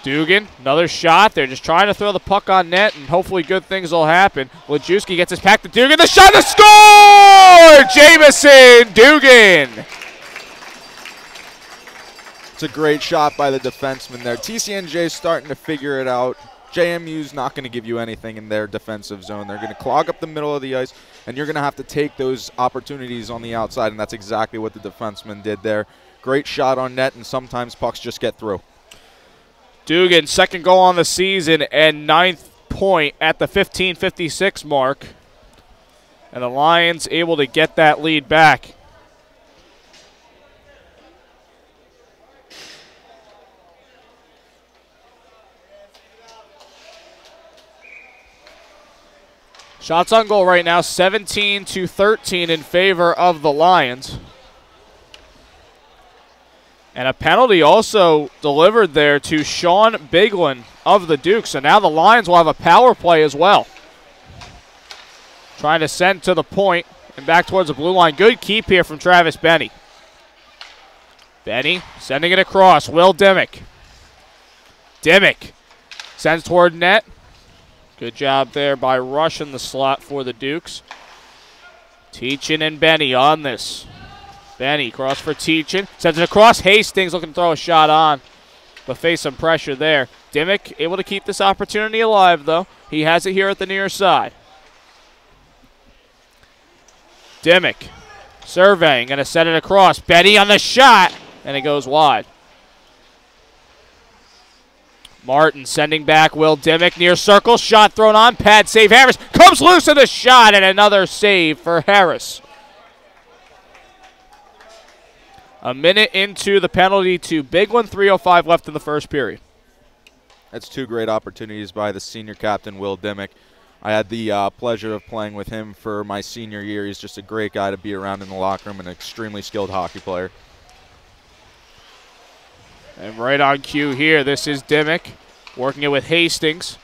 Dugan, another shot. They're just trying to throw the puck on net, and hopefully good things will happen. Lajewski gets his pack to Dugan. The shot, the score! Jamison Dugan. It's a great shot by the defenseman there. TCNJ starting to figure it out. JMU's not going to give you anything in their defensive zone. They're going to clog up the middle of the ice, and you're going to have to take those opportunities on the outside, and that's exactly what the defenseman did there. Great shot on net, and sometimes pucks just get through. Dugan, second goal on the season and 9th point at the 15:56 mark. And the Lions able to get that lead back. Shots on goal right now, 17-13 in favor of the Lions. And a penalty also delivered there to Sean Biglin of the Dukes. So now the Lions will have a power play as well. Trying to send to the point and back towards the blue line. Good keep here from Travis Benny. Benny sending it across. Will Dimmick. Dimmick sends toward net. Good job there by rushing the slot for the Dukes. Teachin and Benny on this. Benny cross for Teachin. Sends it across. Hastings looking to throw a shot on, but face some pressure there. Dimmick able to keep this opportunity alive, though. He has it here at the near side. Dimmick surveying, going to set it across. Benny on the shot, and it goes wide. Martin sending back. Will Dimmick near circle. Shot thrown on. Pad save. Harris comes loose in the shot, and another save for Harris. A minute into the penalty to big one. 3:05 left in the first period. That's two great opportunities by the senior captain, Will Dimmick. I had the pleasure of playing with him for my senior year. He's just a great guy to be around in the locker room and an extremely skilled hockey player. And right on cue here, this is Dimmick working it with Hastings.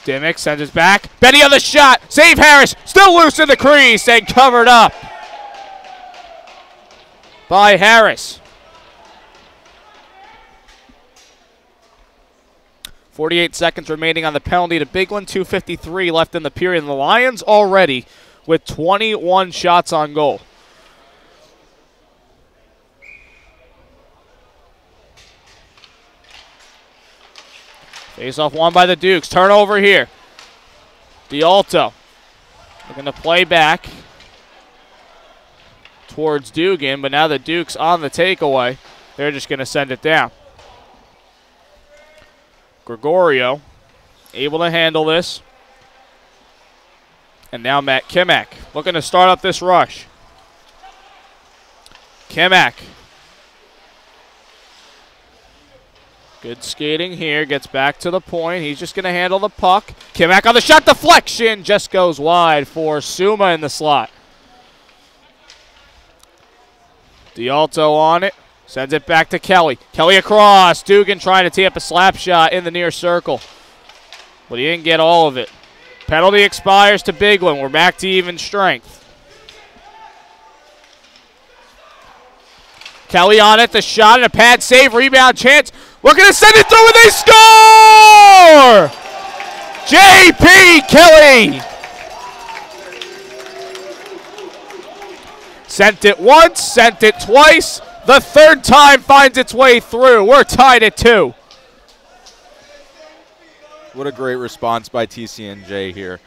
Dimmick sends it back. Benny on the shot. Save Harris. Still loose in the crease and covered up by Harris. 48 seconds remaining on the penalty to big one. 2:53 left in the period. And the Lions already with 21 shots on goal. Face-off won by the Dukes. Turnover here. D'Alto looking to play back towards Dugan, but now the Dukes on the takeaway. They're just going to send it down. Gregorio able to handle this. And now Matt Kimak looking to start up this rush. Kimak. Good skating here. Gets back to the point. He's just going to handle the puck. Kimak on the shot. Deflection just goes wide for Suma in the slot. D'Alto on it. Sends it back to Kelly. Kelly across. Dugan trying to tee up a slap shot in the near circle, but he didn't get all of it. Penalty expires to big one. We're back to even strength. Kelly on it. The shot and a pad save. Rebound chance. We're going to send it through and they score! J.P. Kelly. Sent it once. Sent it twice. The third time finds its way through. We're tied at 2. What a great response by TCNJ here.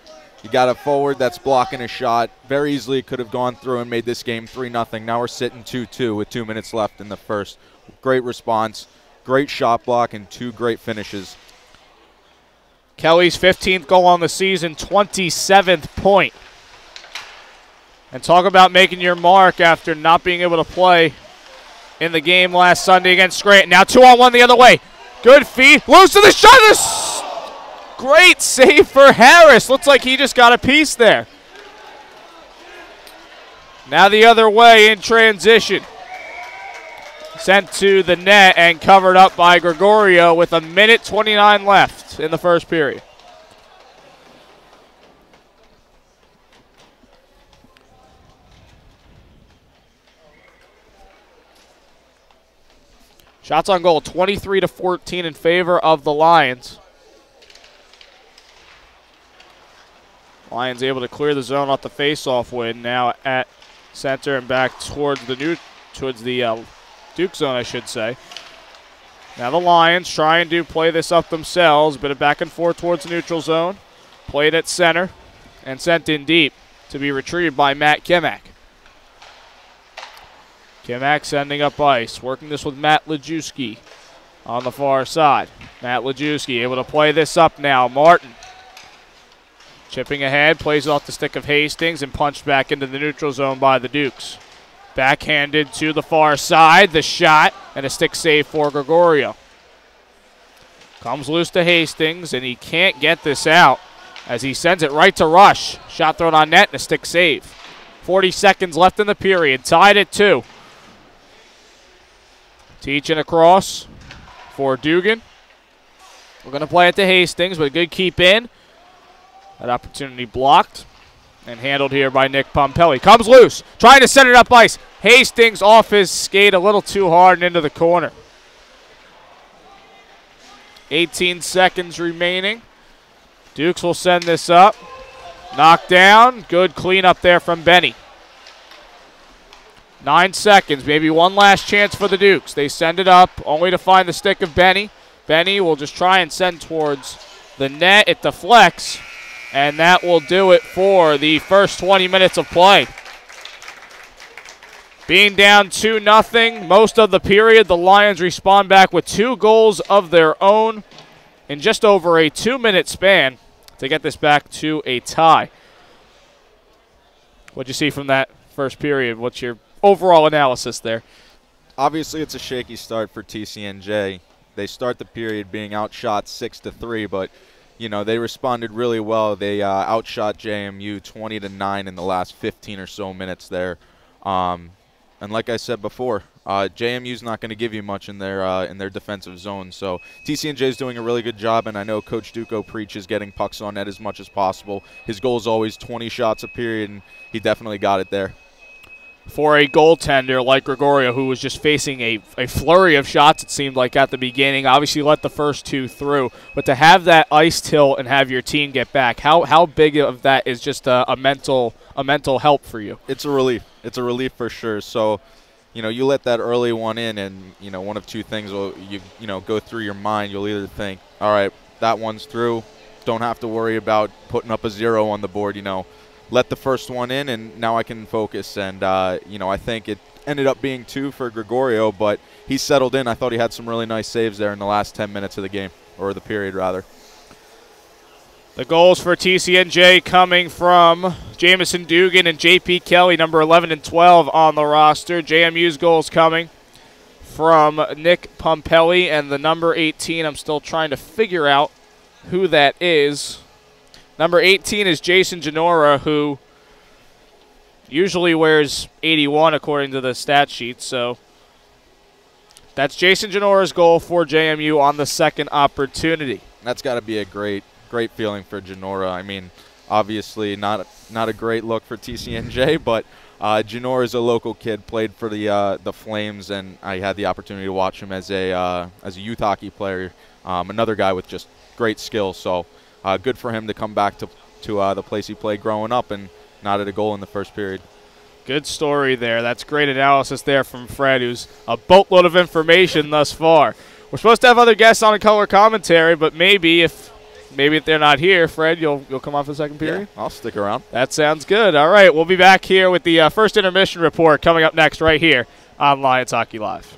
You got a forward that's blocking a shot. Very easily could have gone through and made this game 3-0. Now we're sitting 2-2 with 2 minutes left in the first. Great response, great shot block, and 2 great finishes. Kelly's 15th goal on the season, 27th point. And talk about making your mark after not being able to play in the game last Sunday against Scranton. Now 2-on-1 the other way. Good feed. Loose to the shot. Great save for Harris. Looks like he just got a piece there. Now the other way in transition. Sent to the net and covered up by Gregorio with 1:29 left in the first period. Shots on goal, 23-14 in favor of the Lions. Lions able to clear the zone off the face-off win. Now at center and back towards the Duke zone, I should say. Now the Lions trying to play this up themselves. Bit of back and forth towards the neutral zone. Played at center and sent in deep to be retrieved by Matt Kimak. Kimak sending up ice, working this with Matt Lejewski on the far side. Matt Lejewski able to play this up now. Martin chipping ahead, plays it off the stick of Hastings and punched back into the neutral zone by the Dukes. Backhanded to the far side, the shot, and a stick save for Gregorio. Comes loose to Hastings, and he can't get this out as he sends it right to Rush. Shot thrown on net and a stick save. 40 seconds left in the period, tied at 2. Teaching across for Dugan. We're going to play it to Hastings, but a good keep in. That opportunity blocked. and handled here by Nick Pompelli. Comes loose, trying to send it up ice. Hastings off his skate a little too hard and into the corner. 18 seconds remaining. Dukes will send this up. Knocked down. Good cleanup there from Benny. 9 seconds, maybe one last chance for the Dukes. They send it up, only to find the stick of Benny. Benny will just try and send towards the net. It deflects, and that will do it for the first 20 minutes of play. Being down 2-0 most of the period, the Lions respond back with 2 goals of their own in just over a 2-minute span to get this back to a tie. What'd you see from that first period? What's your overall analysis there? Obviously, it's a shaky start for TCNJ. They start the period being outshot 6-3, but you know they responded really well. They outshot JMU 20-9 in the last 15 or so minutes there. And like I said before, JMU's not going to give you much in their defensive zone. So TCNJ is doing a really good job, and I know Coach Duco preaches getting pucks on net as much as possible. His goal is always 20 shots a period, and he definitely got it there. For a goaltender like Gregorio, who was just facing a flurry of shots, it seemed like at the beginning, obviously let the first 2 through, but to have that ice tilt and have your team get back, how big of that is just a mental help for you? It's a relief. It's a relief for sure. So, you know, you let that early one in, and you know one of 2 things will go through your mind. You'll either think, all right, that one's through, don't have to worry about putting up a 0 on the board. You know, let the first one in, and now I can focus. And, I think it ended up being 2 for Gregorio, but he settled in. I thought he had some really nice saves there in the last 10 minutes of the game, or the period, rather. The goals for TCNJ coming from Jamison Dugan and J.P. Kelly, number 11 and 12 on the roster. JMU's goals coming from Nick Pompelli and the number 18. I'm still trying to figure out who that is. Number 18 is Jason Genora, who usually wears 81 according to the stat sheet. So that's Jason Genora's goal for JMU on the second opportunity. That's got to be a great feeling for Genora. I mean, obviously not a great look for TCNJ, but Genora is a local kid, played for the Flames, and I had the opportunity to watch him as a youth hockey player. Another guy with just great skills. So. Good for him to come back to the place he played growing up and not at a goal in the first period. Good story there. That's great analysis there from Fred, who's a boatload of information thus far. We're supposed to have other guests on a color commentary, but maybe if they're not here, Fred, you'll come on for the second period? Yeah, I'll stick around. That sounds good. All right, we'll be back here with the first intermission report coming up next right here on Lions Hockey Live.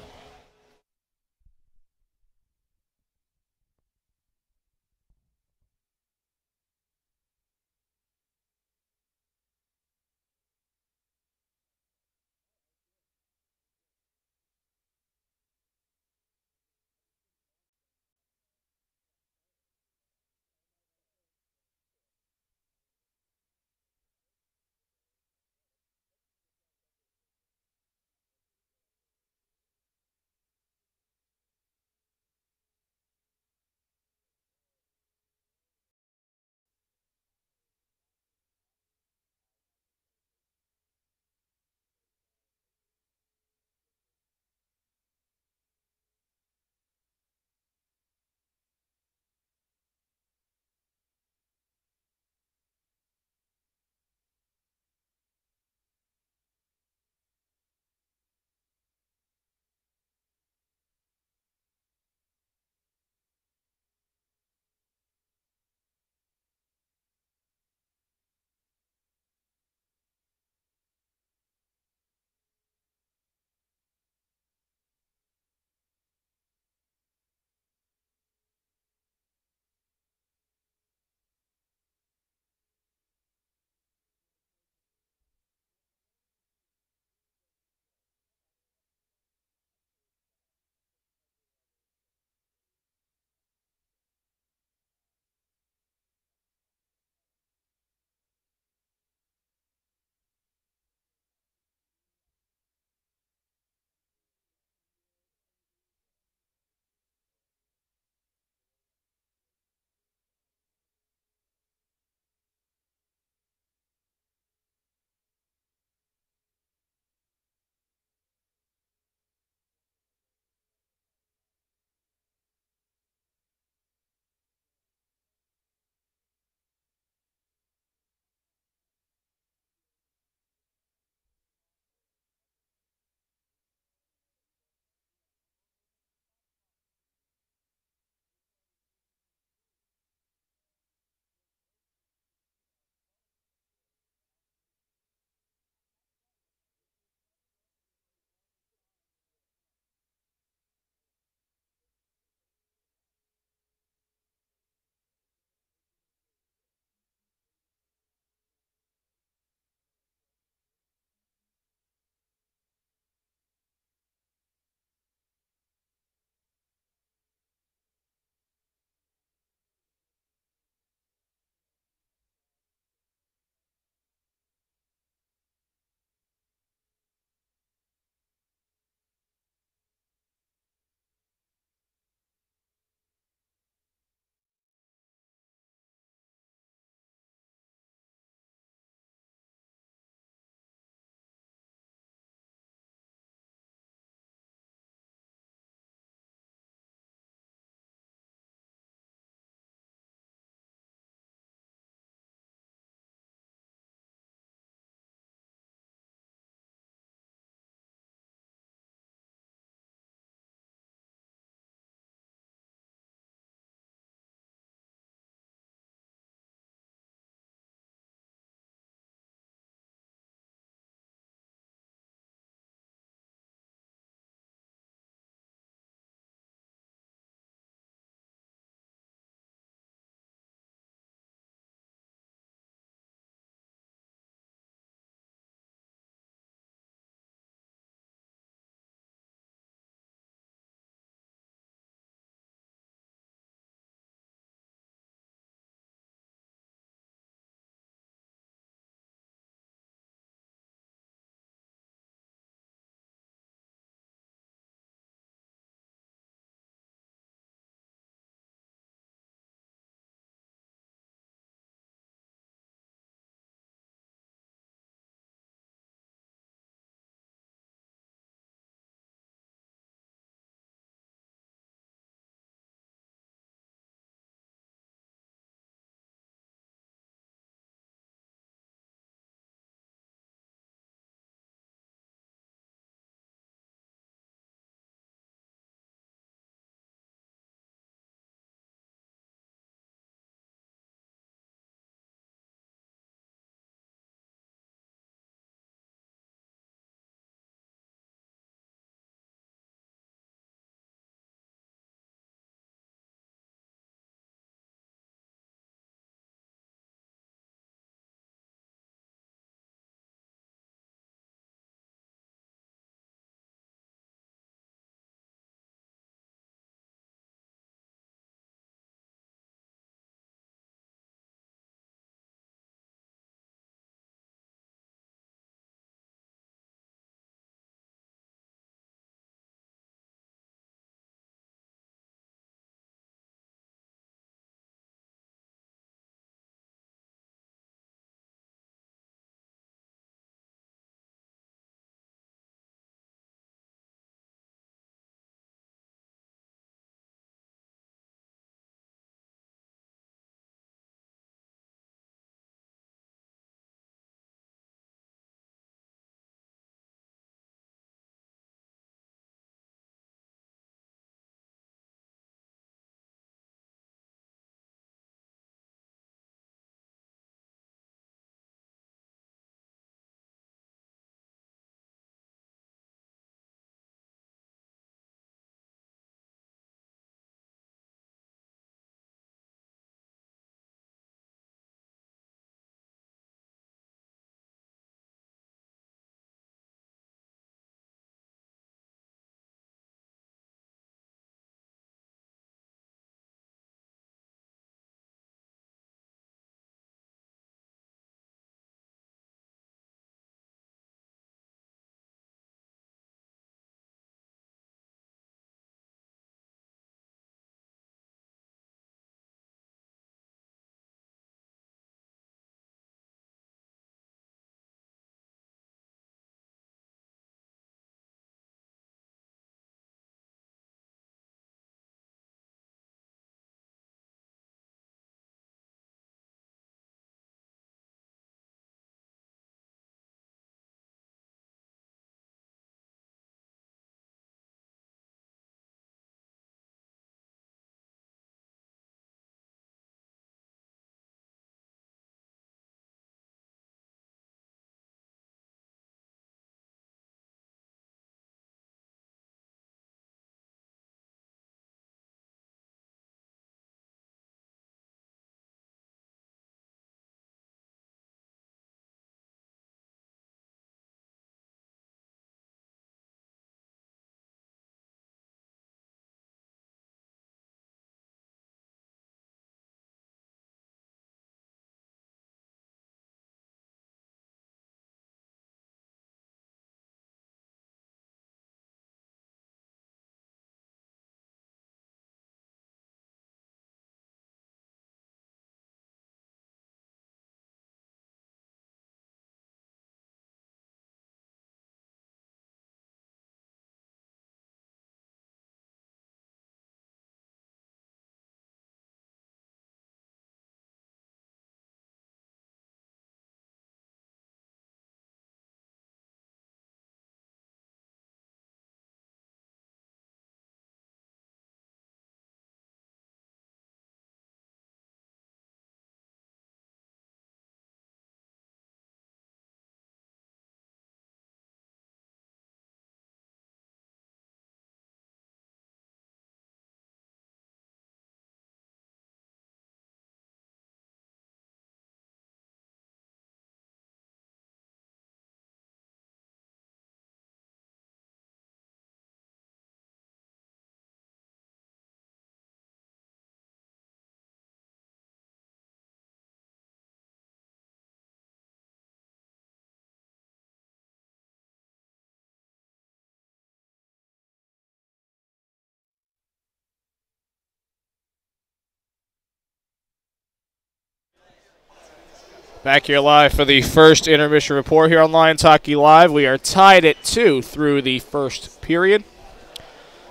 Back here live for the first intermission report here on Lions Hockey Live. We are tied at 2 through the first period.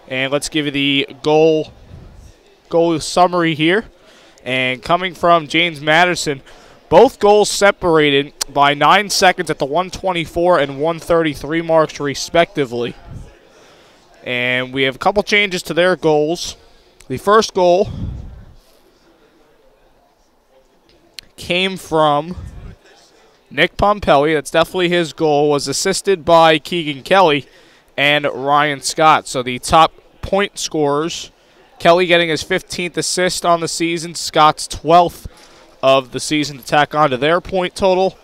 And let's give you the goal summary here. And coming from James Madison, both goals separated by 9 seconds at the 124 and 133 marks respectively. And we have a couple changes to their goals. The first goal came from Nick Pompelli. That's definitely his goal. Was assisted by Keegan Kelly and Ryan Scott. So the top point scorers, Kelly getting his 15th assist on the season, Scott's 12th of the season to tack on to their point total.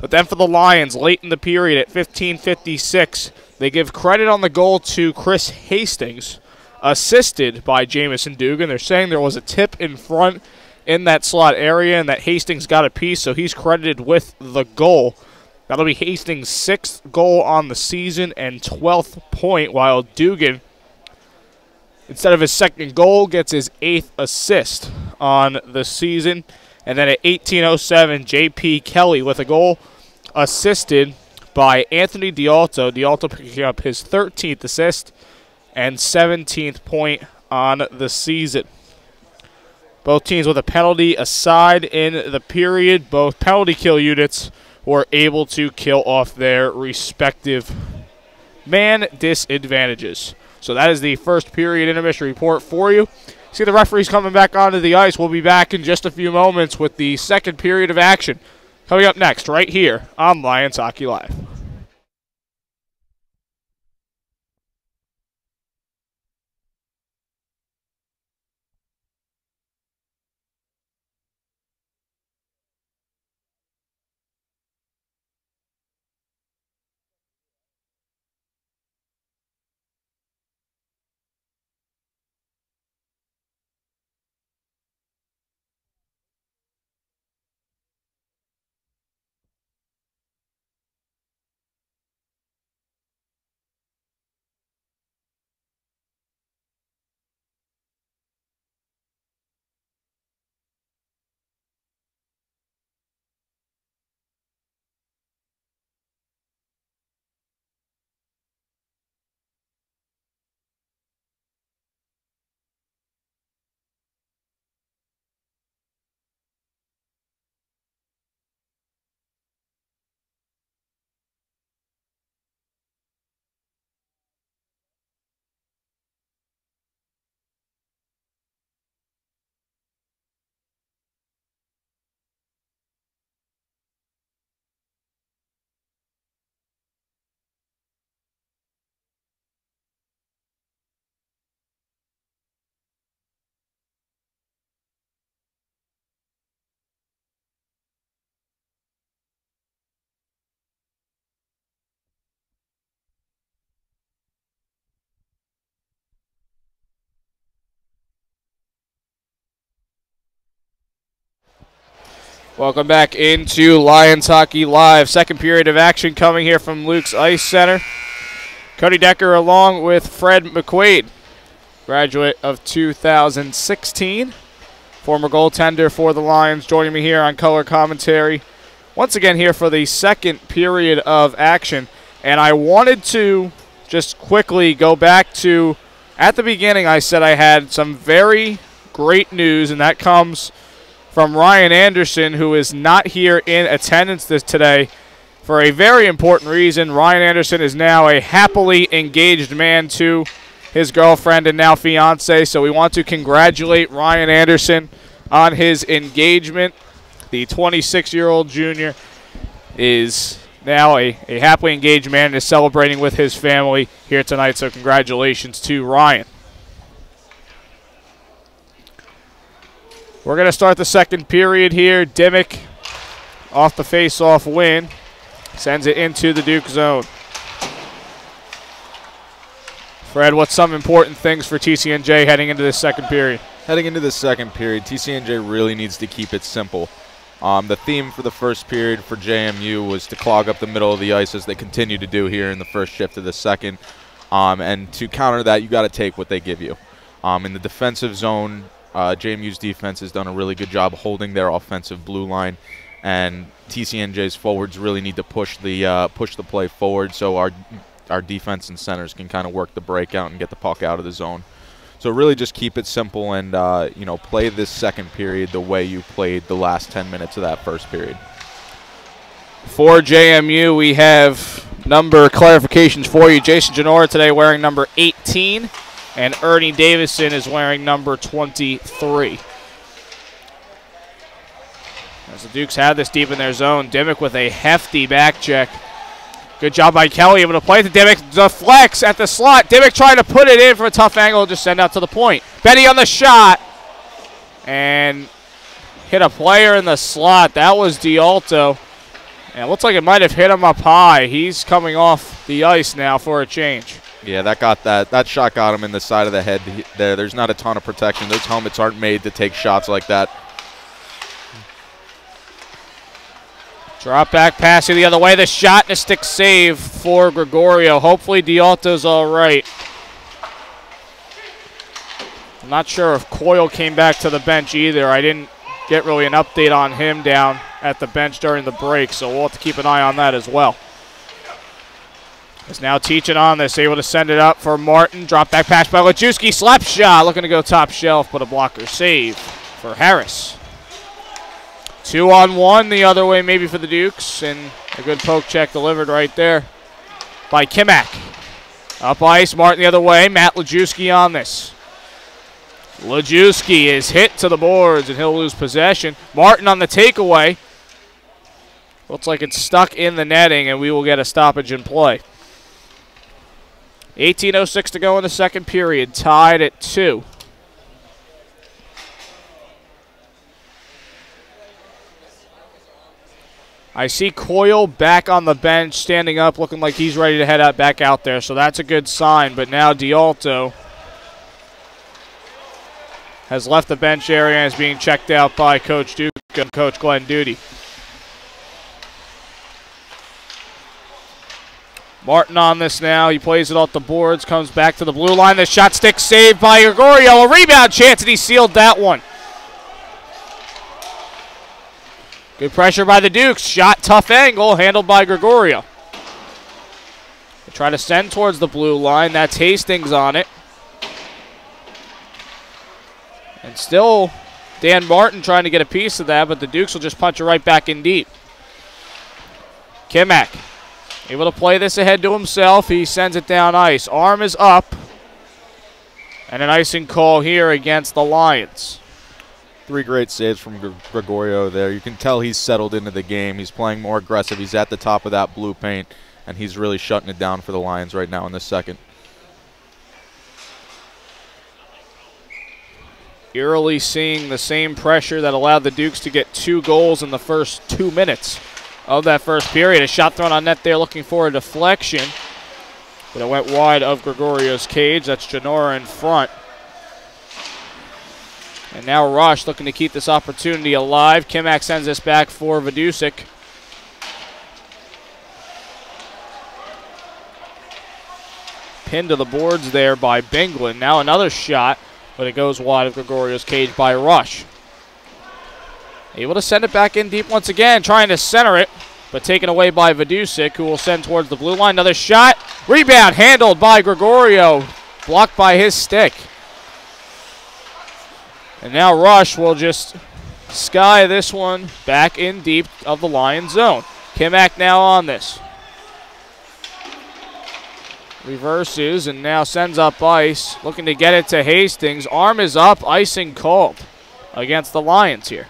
But then for the Lions, late in the period at 15:56, they give credit on the goal to Chris Hastings, assisted by Jamison Dugan. They're saying there was a tip in front in that slot area and that Hastings got a piece, so he's credited with the goal. That'll be Hastings' 6th goal on the season and 12th point, while Dugan, instead of his 2nd goal, gets his 8th assist on the season. And then at 18:07, J.P. Kelly with a goal assisted by Anthony D'Alto. D'Alto picking up his 13th assist and 17th point on the season. Both teams with a penalty aside in the period. Both penalty kill units were able to kill off their respective man disadvantages. So that is the first period intermission report for you. See the referees coming back onto the ice. We'll be back in just a few moments with the second period of action. Coming up next right here on Lions Hockey Live. Welcome back into Lions Hockey Live. Second period of action coming here from Luke's Ice Center. Cody Decker along with Fred McQuaid, graduate of 2016. Former goaltender for the Lions, joining me here on color commentary. Once again here for the second period of action. And I wanted to just quickly go back to, at the beginning I said I had some very great news, and that comes from Ryan Anderson, who is not here in attendance today for a very important reason. Ryan Anderson is now a happily engaged man to his girlfriend and now fiance, so we want to congratulate Ryan Anderson on his engagement. The 26-year-old junior is now a happily engaged man and is celebrating with his family here tonight, so congratulations to Ryan. We're going to start the second period here. Dimmick off the face-off win. Sends it into the Duke zone. Fred, what's some important things for TCNJ heading into this second period? Heading into the second period, TCNJ really needs to keep it simple. The theme for the first period for JMU was to clog up the middle of the ice, as they continue to do here in the first shift of the second. And to counter that, you got to take what they give you. In the defensive zone, JMU's defense has done a really good job holding their offensive blue line and TCNJ's forwards really need to push the play forward so our defense and centers can kind of work the breakout and get the puck out of the zone. So really just keep it simple and, play this second period the way you played the last 10 minutes of that first period. For JMU, we have number clarifications for you. Jason Genora today wearing number 18, and Ernie Davison is wearing number 23. As the Dukes have this deep in their zone, Dimmick with a hefty back check. Good job by Kelly, able to play it to Dimmick. Deflects at the slot. Dimmick trying to put it in for a tough angle, just send out to the point. Benny on the shot. And hit a player in the slot. That was D'Alto. And it looks like it might have hit him up high. He's coming off the ice now for a change. Yeah, that shot got him in the side of the head there. There's not a ton of protection. Those helmets aren't made to take shots like that. Drop back pass the other way. The shot and a stick save for Gregorio. Hopefully D'Alto's all right. I'm not sure if Coyle came back to the bench either. I didn't get really an update on him down at the bench during the break, so we'll have to keep an eye on that as well. Is now teaching on this, able to send it up for Martin. Drop back pass by Lajewski. Slap shot, looking to go top shelf, but a blocker save for Harris. 2-on-1 the other way maybe for the Dukes, and a good poke check delivered right there by Kimak. Up ice, Martin the other way. Matt Lajewski on this. Lajewski is hit to the boards, and he'll lose possession. Martin on the takeaway. Looks like it's stuck in the netting, and we will get a stoppage in play. 18:06 to go in the second period, tied at 2. I see Coyle back on the bench, standing up, looking like he's ready to head back out there, so that's a good sign. But now D'Alto has left the bench area and is being checked out by Coach Duke and Coach Glenn Duty. Martin on this now. He plays it off the boards, comes back to the blue line. The shot stick saved by Gregorio. A rebound chance, and he sealed that one. Good pressure by the Dukes. Shot, tough angle, handled by Gregorio. They try to send towards the blue line. That's Hastings on it. And still Dan Martin trying to get a piece of that, but the Dukes will just punch it right back in deep. Kimak able to play this ahead to himself. He sends it down ice. Arm is up. And an icing call here against the Lions. 3 great saves from Gregorio there. You can tell he's settled into the game. He's playing more aggressive. He's at the top of that blue paint, and he's really shutting it down for the Lions right now in this second. Eerily seeing the same pressure that allowed the Dukes to get 2 goals in the first 2 minutes of that first period. A shot thrown on net there looking for a deflection, but it went wide of Gregorio's cage. That's Genora in front. And now Rush looking to keep this opportunity alive. Kimak sends this back for Vidusik. Pinned to the boards there by Binglin. Now another shot, but it goes wide of Gregorio's cage by Rush. Able to send it back in deep once again, trying to center it, but taken away by Vidusik, who will send towards the blue line. Another shot. Rebound handled by Gregorio, blocked by his stick. And now Rush will just sky this one back in deep of the Lions zone. Kimak now on this. Reverses and now sends up ice. Looking to get it to Hastings. Arm is up. Icing called against the Lions here.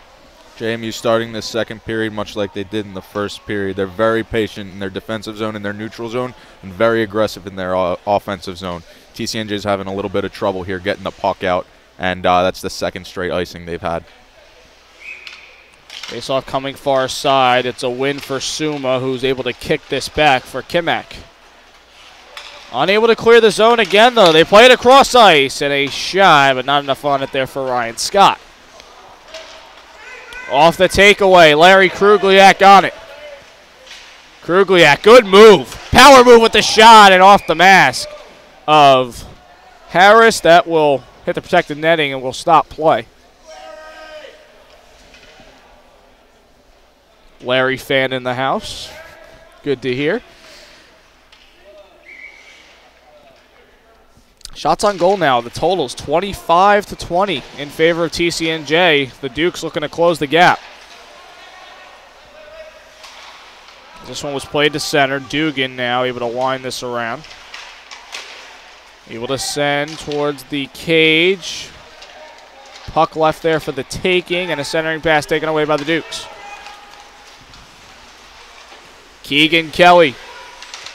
JMU starting this second period much like they did in the first period. They're very patient in their defensive zone and their neutral zone and very aggressive in their offensive zone. TCNJ is having a little bit of trouble here getting the puck out. And that's the second straight icing they've had. Face-off coming far side. It's a win for Suma, who's able to kick this back for Kimak. Unable to clear the zone again, though. They play it across ice, and a shot, but not enough on it there for Ryan Scott. Off the takeaway, Larry Krugliak on it. Krugliak, good move. Power move with the shot, and off the mask of Harris. That will hit the protected netting and will stop play. Larry fan in the house. Good to hear. Shots on goal now. The total's 25-20 in favor of TCNJ. The Dukes looking to close the gap. This one was played to center. Dugan now able to wind this around. Able to send towards the cage. Puck left there for the taking, and a centering pass taken away by the Dukes. Keegan Kelly,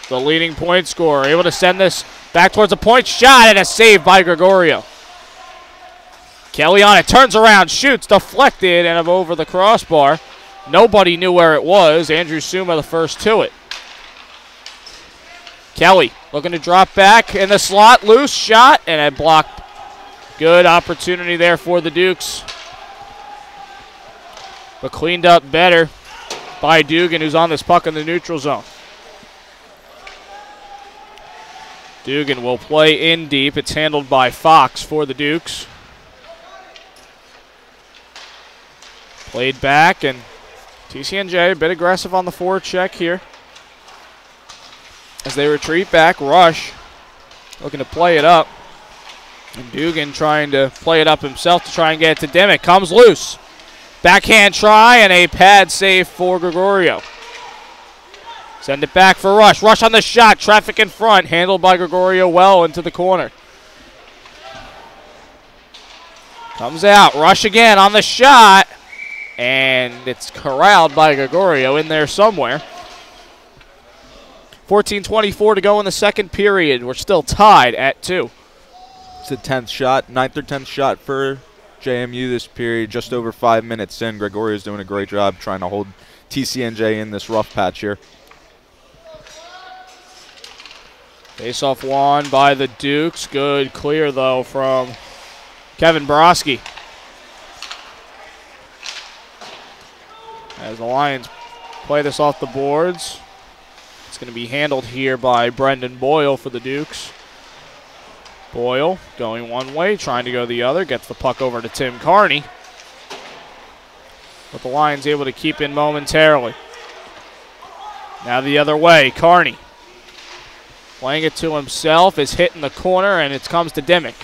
the leading point scorer, able to send this back towards the point. Shot and a save by Gregorio. Kelly on it, turns around, shoots, deflected, and over the crossbar. Nobody knew where it was. Andrew Suma the first to it. Kelly looking to drop back in the slot, loose shot, and a block. Good opportunity there for the Dukes. But cleaned up better by Dugan, who's on this puck in the neutral zone. Dugan will play in deep. It's handled by Fox for the Dukes. Played back, and TCNJ a bit aggressive on the forward check here. As they retreat back, Rush looking to play it up. And Dugan trying to play it up himself to try and get it to Dimmick. Comes loose. Backhand try and a pad save for Gregorio. Send it back for Rush. Rush on the shot. Traffic in front. Handled by Gregorio well into the corner. Comes out. Rush again on the shot. And it's corralled by Gregorio in there somewhere. 14:24 to go in the second period. We're still tied at 2. It's the 10th shot, 9th or 10th shot for JMU this period. Just over 5 minutes in. Gregorio's doing a great job trying to hold TCNJ in this rough patch here. Face-off won by the Dukes. Good clear, though, from Kevin Borowski. As the Lions play this off the boards. It's going to be handled here by Brendan Boyle for the Dukes. Boyle going one way, trying to go the other. Gets the puck over to Tim Carney. But the Lions able to keep in momentarily. Now the other way, Carney. Playing it to himself, is hit in the corner, and it comes to Dimmick.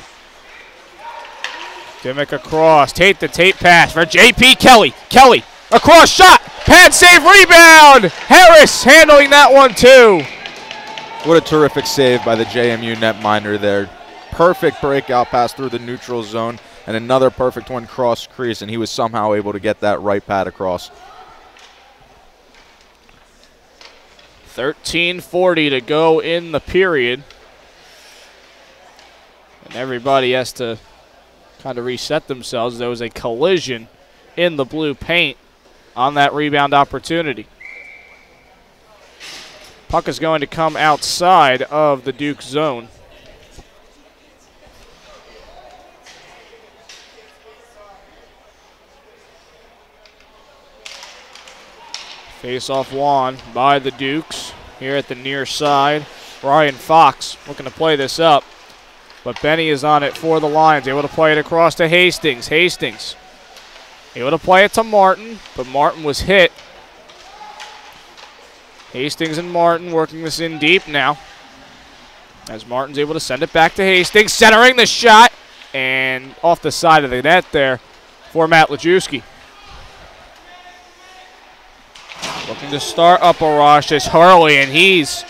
Dimmick across, tape to tape pass for J.P. Kelly. Kelly, across shot, pad save, rebound. Harris handling that one too. What a terrific save by the JMU netminder there. Perfect breakout pass through the neutral zone, and another perfect one cross crease, and he was somehow able to get that right pad across. 13:40 to go in the period. And everybody has to kind of reset themselves. There was a collision in the blue paint on that rebound opportunity. Puck is going to come outside of the Duke zone. Face-off won by the Dukes here at the near side. Ryan Fox looking to play this up, but Benny is on it for the Lions. Able to play it across to Hastings. Hastings able to play it to Martin, but Martin was hit. Hastings and Martin working this in deep now. As Martin's able to send it back to Hastings, centering the shot, and off the side of the net there for Matt Lajewski. Looking to start up a rush is Hurley, and he's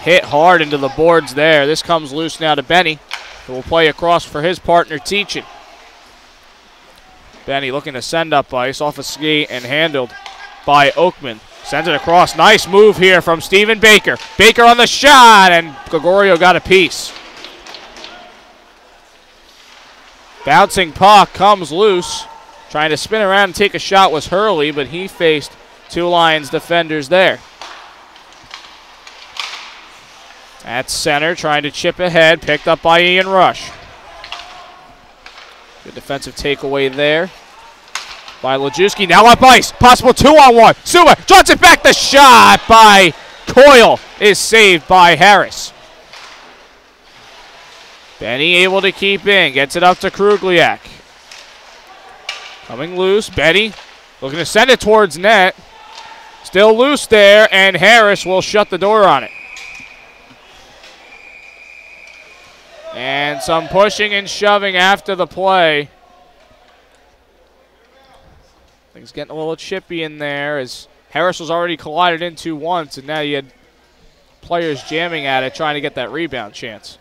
hit hard into the boards there. This comes loose now to Benny, who will play across for his partner, Teachin. Benny looking to send up ice off a skate and handled by Oakman. Sends it across. Nice move here from Stephen Baker. Baker on the shot, and Gregorio got a piece. Bouncing puck comes loose. Trying to spin around and take a shot was Hurley, but he faced two Lions defenders there. At center, trying to chip ahead, picked up by Ian Rush. Good defensive takeaway there by Lajewski. Now up ice, possible 2-on-1. Suma drops it back, the shot by Coyle is saved by Harris. Benny able to keep in, gets it up to Krugliak. Coming loose, Benny Looking to send it towards net. Still loose there, and Harris will shut the door on it. And some pushing and shoving after the play. Things getting a little chippy in there as Harris was already collided into once, and now you had players jamming at it trying to get that rebound chance.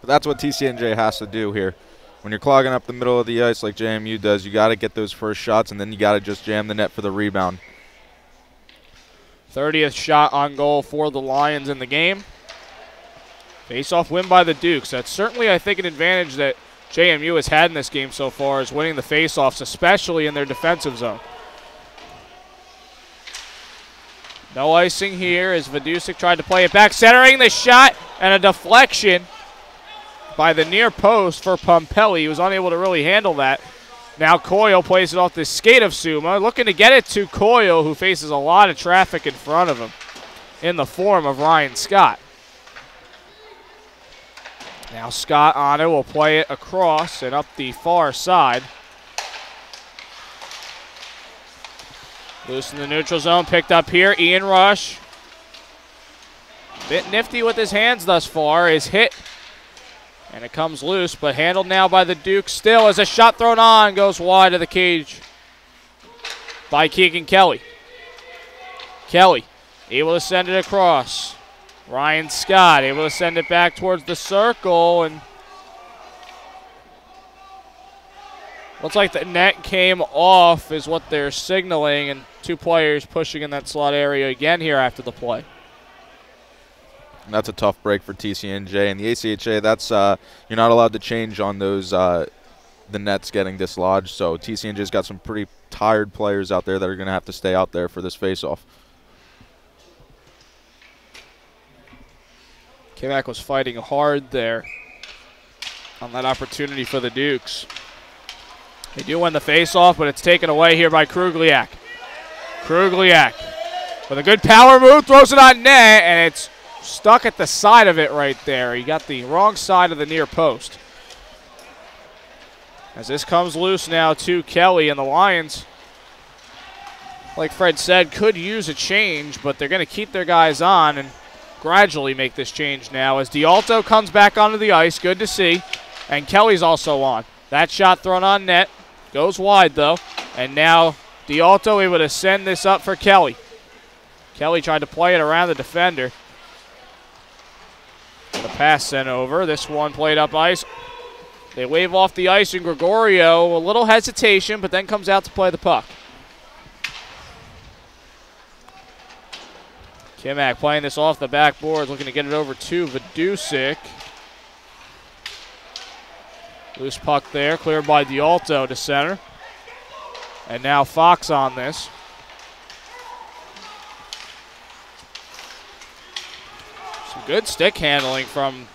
But that's what TCNJ has to do here. When you're clogging up the middle of the ice like JMU does, you got to get those first shots, and then you got to just jam the net for the rebound. 30th shot on goal for the Lions in the game. Face-off win by the Dukes. That's certainly, I think, an advantage that JMU has had in this game so far, is winning the face-offs, especially in their defensive zone. No icing here as Vidusik tried to play it back, centering the shot, and a deflection by the near post for Pompelli. He was unable to really handle that. Now Coyle plays it off the skate of Suma, looking to get it to Coyle, who faces a lot of traffic in front of him in the form of Ryan Scott. Now Scott on it will play it across and up the far side. Loose in the neutral zone, picked up here. Ian Rush. Bit nifty with his hands thus far. Is hit. And it comes loose, but handled now by the Dukes still as a shot thrown on goes wide of the cage by Keegan Kelly. Kelly able to send it across. Ryan Scott able to send it back towards the circle, and looks like the net came off is what they're signaling, and two players pushing in that slot area again here after the play. And that's a tough break for TCNJ. And the ACHA, that's you're not allowed to change on those the nets getting dislodged. So TCNJ's got some pretty tired players out there that are going to have to stay out there for this face-off. K-Mac was fighting hard there on that opportunity for the Dukes. They do win the face-off, but it's taken away here by Krugliak. Krugliak with a good power move, throws it on net, and it's stuck at the side of it right there. He got the wrong side of the near post. As this comes loose now to Kelly, and the Lions, like Fred said, could use a change, but they're going to keep their guys on and gradually make this change now as D'Alto comes back onto the ice. Good to see. And Kelly's also on. That shot thrown on net. Goes wide, though. And now D'Alto able to send this up for Kelly. Kelly tried to play it around the defender. The pass sent over. This one played up ice. They wave off the ice, and Gregorio, a little hesitation, but then comes out to play the puck. Kimak playing this off the backboard, looking to get it over to Vidusik. Loose puck there, cleared by D'Alto to center. And now Fox on this. Some good stick handling from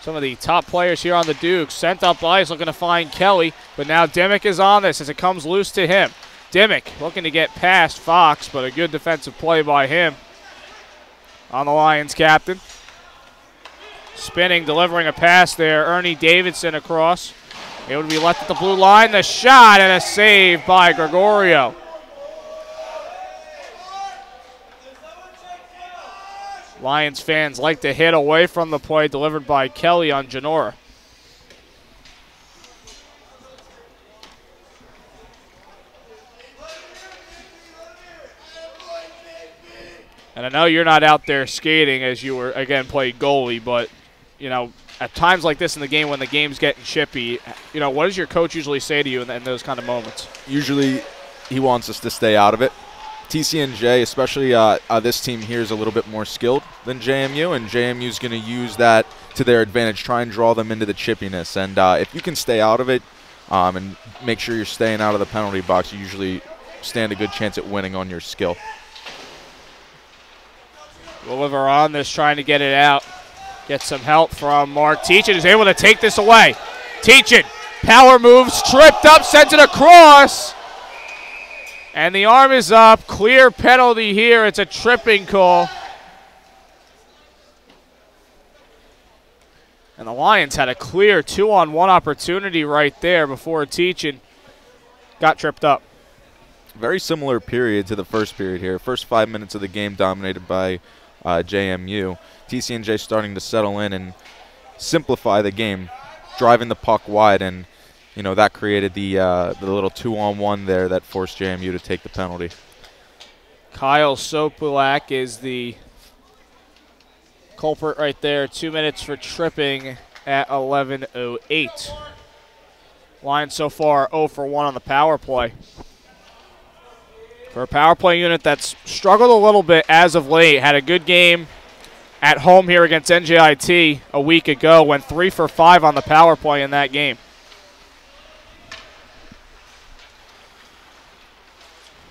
some of the top players here on the Dukes. Sent up ice, looking to find Kelly, but now Dimmick is on this as it comes loose to him. Dimmick looking to get past Fox, but a good defensive play by him on the Lions captain. Spinning, delivering a pass there. Ernie Davidson across. Able to be left at the blue line. The shot and a save by Gregorio. Lions fans like to hit away from the play delivered by Kelly on Janora. And I know you're not out there skating as you were, again, played goalie, but, you know, at times like this in the game when the game's getting chippy, you know, what does your coach usually say to you in those kind of moments? Usually he wants us to stay out of it. TCNJ, especially this team here, is a little bit more skilled than JMU, and JMU is going to use that to their advantage, try and draw them into the chippiness. And if you can stay out of it and make sure you're staying out of the penalty box, you usually stand a good chance at winning on your skill. Oliver on this, trying to get it out. Get some help from Mark Teachin, who's able to take this away. Teachin, power moves, tripped up, sends it across. And the arm is up. Clear penalty here. It's a tripping call. And the Lions had a clear 2-on-1 opportunity right there before Teachin got tripped up. very similar period to the first period here. First 5 minutes of the game dominated by JMU. TCNJ starting to settle in and simplify the game, driving the puck wide, and that created the little 2-on-1 there that forced JMU to take the penalty. Kyle Sopulak is the culprit right there. 2 minutes for tripping at 11:08. Lions so far 0 for 1 on the power play. For a power play unit that's struggled a little bit as of late, had a good game at home here against NJIT a week ago, went 3 for 5 on the power play in that game.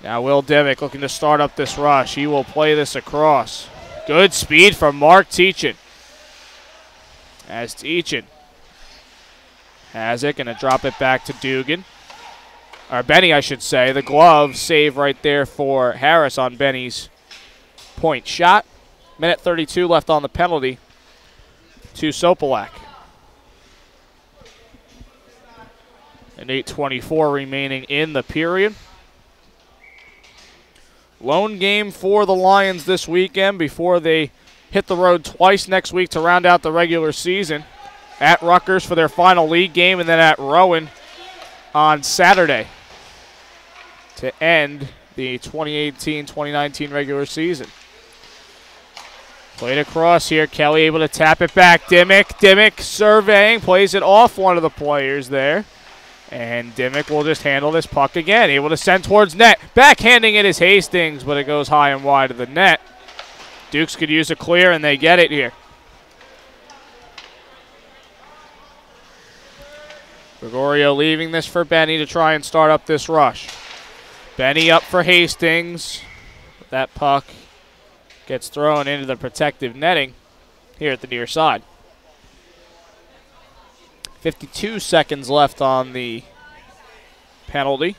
Now Will Dimick looking to start up this rush. He will play this across. Good speed from Mark Teachin. As Teachin has it, gonna drop it back to Dugan. Or Benny, I should say. The glove save right there for Harris on Benny's point shot. Minute 32 left on the penalty to Sopelak. And 8:24 remaining in the period. Lone game for the Lions this weekend before they hit the road twice next week to round out the regular season. At Rutgers for their final league game, and then at Rowan on Saturday to end the 2018-2019 regular season. Played across here. Kelly able to tap it back. Dimick surveying, plays it off one of the players there. And Dimick will just handle this puck again. Able to send towards net. Backhanding it is Hastings, but it goes high and wide of the net. Dukes could use a clear, and they get it here. Gregorio leaving this for Benny to try and start up this rush. Benny up for Hastings. That puck gets thrown into the protective netting here at the near side. 52 seconds left on the penalty.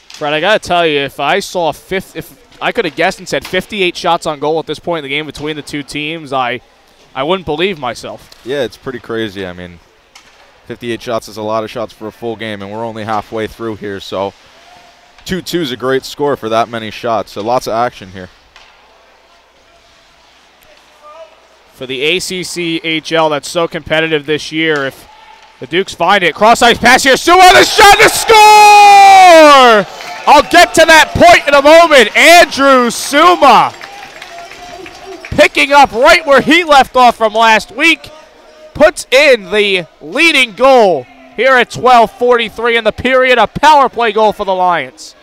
Fred, I got to tell you, if I could have guessed and said 58 shots on goal at this point in the game between the two teams, I wouldn't believe myself. Yeah, it's pretty crazy. I mean, 58 shots is a lot of shots for a full game, and we're only halfway through here, so 2-2 is a great score for that many shots, so lots of action here. For the ACCHL that's so competitive this year, if the Dukes find it, cross-ice pass here, Suma, the shot to score! I'll get to that point in a moment. Andrew Suma picking up right where he left off from last week, puts in the leading goal here at 12:43 in the period, a power play goal for the Lions.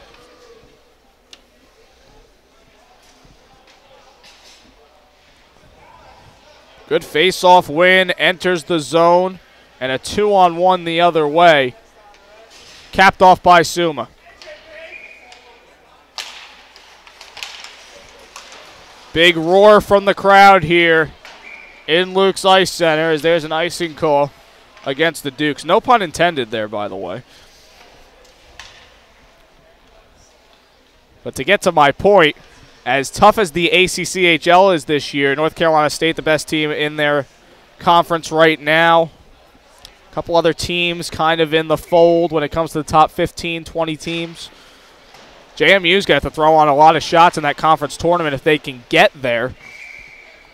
Good face-off win, enters the zone, and a 2-on-1 the other way, capped off by Suma. Big roar from the crowd here in Luke's Ice Center as there's an icing call against the Dukes. No pun intended there, by the way. But to get to my point, as tough as the ACCHL is this year, North Carolina State, the best team in their conference right now. A couple other teams kind of in the fold when it comes to the top 15, 20 teams. JMU's going to have to throw on a lot of shots in that conference tournament if they can get there.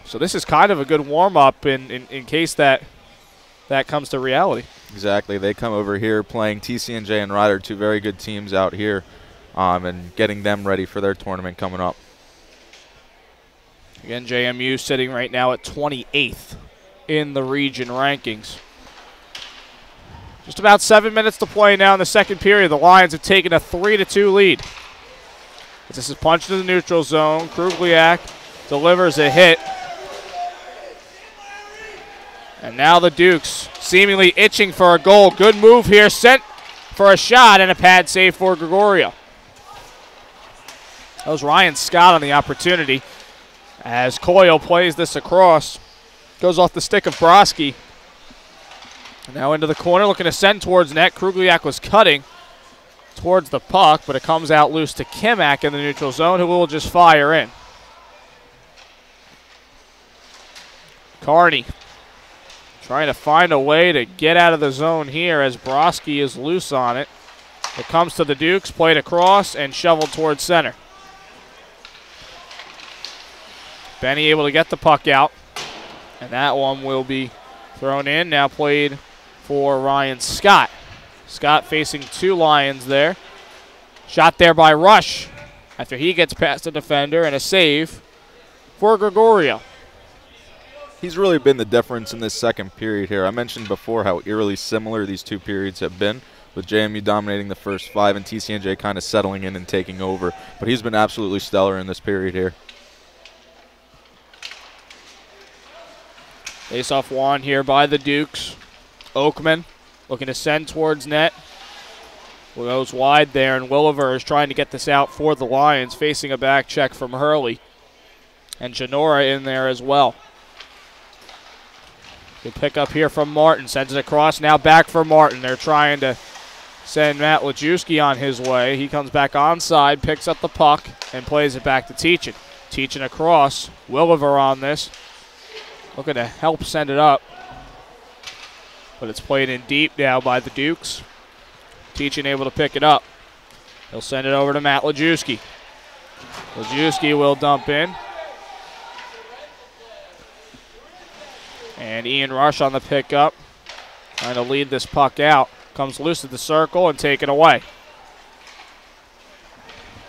So this is kind of a good warm-up in case that comes to reality. Exactly. They come over here playing TCNJ and Ryder, two very good teams out here, and getting them ready for their tournament coming up. Again, JMU sitting right now at 28th in the region rankings. Just about 7 minutes to play now in the second period. The Lions have taken a 3-2 lead. This is punched to the neutral zone. Krugliak delivers a hit. And now the Dukes seemingly itching for a goal. Good move here, sent for a shot and a pad save for Gregorio. That was Ryan Scott on the opportunity as Coyle plays this across. Goes off the stick of Broski. Now into the corner, looking to send towards net. Krugliak was cutting towards the puck, but it comes out loose to Kimak in the neutral zone, who will just fire in. Carney Trying to find a way to get out of the zone here as Broski is loose on it. It comes to the Dukes, played across and shoveled towards center. Benny able to get the puck out, and that one will be thrown in. Now played for Ryan Scott. Scott facing 2 Lions there. Shot there by Rush after he gets past the defender, and a save for Gregorio. He's really been the difference in this second period here. I mentioned before how eerily similar these 2 periods have been, with JMU dominating the first 5 and TCNJ kind of settling in and taking over. But he's been absolutely stellar in this period here. Face-off won here by the Dukes. Oakman looking to send towards net. Goes wide there, and Williver is trying to get this out for the Lions, facing a back check from Hurley. And Janora in there as well. Good pick up here from Martin. Sends it across, now back for Martin. They're trying to send Matt Lajewski on his way. He comes back onside, picks up the puck, and plays it back to Teachin. Teachin across. Williver on this. Looking to help send it up. But it's played in deep now by the Dukes. Teachin able to pick it up. He'll send it over to Matt Lajewski. Lajewski will dump in. And Ian Rush on the pickup. Trying to lead this puck out. Comes loose at the circle and taken away.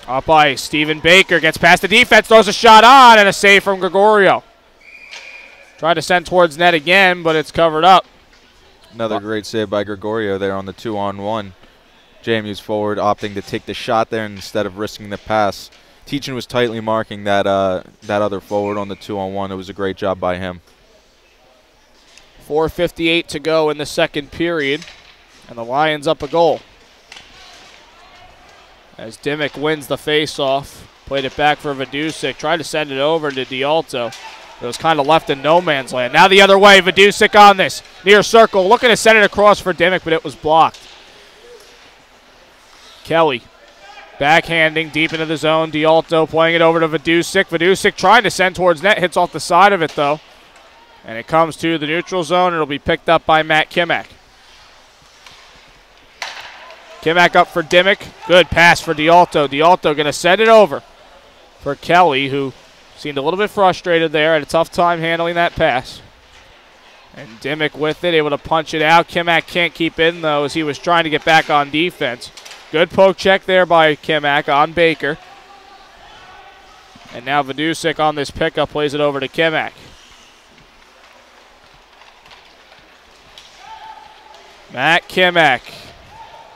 Up ice, Stephen Baker gets past the defense, throws a shot on, and a save from Gregorio. Tried to send towards net again, but it's covered up. Another great save by Gregorio there on the 2-on-1. JMU's forward opting to take the shot there instead of risking the pass. Teachin was tightly marking that other forward on the 2-on-1. It was a great job by him. 4:58 to go in the second period, and the Lions up a goal. As Dimmick wins the face-off, played it back for Vidusik, tried to send it over to Dialto. It was kind of left in no man's land. Now the other way, Vidusik on this, near circle, looking to send it across for Dimmick, but it was blocked. Kelly backhanding deep into the zone. Dialto playing it over to Vidusik. Vidusik trying to send towards net, hits off the side of it though. And it comes to the neutral zone. It'll be picked up by Matt Kimak. Kimak up for Dimmick. Good pass for Dialto. Dialto going to send it over for Kelly, who seemed a little bit frustrated there. Had a tough time handling that pass. And Dimmick with it, able to punch it out. Kimak can't keep in, though, as he was trying to get back on defense. Good poke check there by Kimak on Baker. And now Vidusik on this pickup plays it over to Kimak. Matt Kimak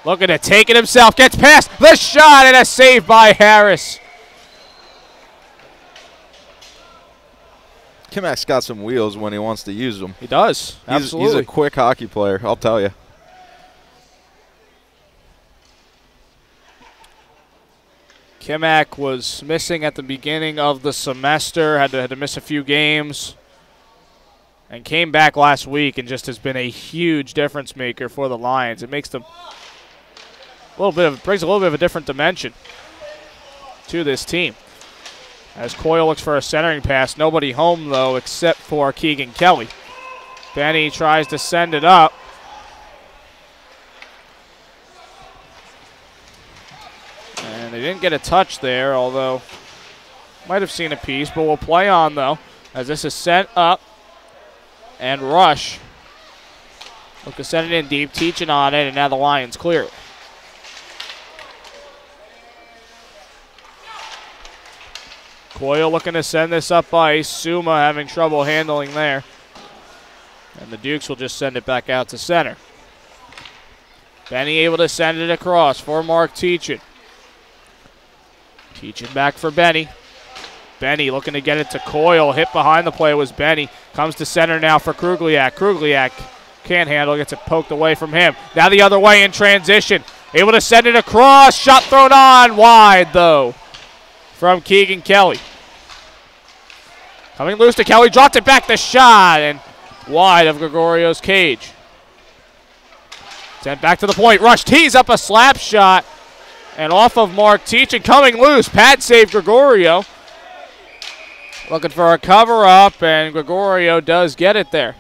looking to take it himself. Gets past the shot and a save by Harris. Kimak's got some wheels when he wants to use them. He does, absolutely. He's a quick hockey player, I'll tell you. Kimak was missing at the beginning of the semester, had to miss a few games, and came back last week and just has been a huge difference maker for the Lions. It makes them brings a little bit of a different dimension to this team. As Coyle looks for a centering pass, nobody home though except for Keegan Kelly. Benny tries to send it up. And they didn't get a touch there, although might have seen a piece, but we'll play on though, as this is sent up. And Rush look to send it in deep, Teachin on it, and now the Lions clear it. Coyle looking to send this up ice. Suma having trouble handling there. And the Dukes will just send it back out to center. Benny able to send it across for Mark Teachin. Teachin back for Benny. Benny looking to get it to Coyle. Hit behind the play was Benny. Comes to center now for Krugliak. Krugliak can't handle, gets it poked away from him. Now the other way in transition. Able to send it across. Shot thrown on. Wide though from Keegan Kelly. Coming loose to Kelly. Dropped it back. The shot and wide of Gregorio's cage. Sent back to the point. Rush tees up a slap shot. And off of Mark Teachin. Coming loose. Pad save Gregorio. Looking for a cover-up, and Gregorio does get it there.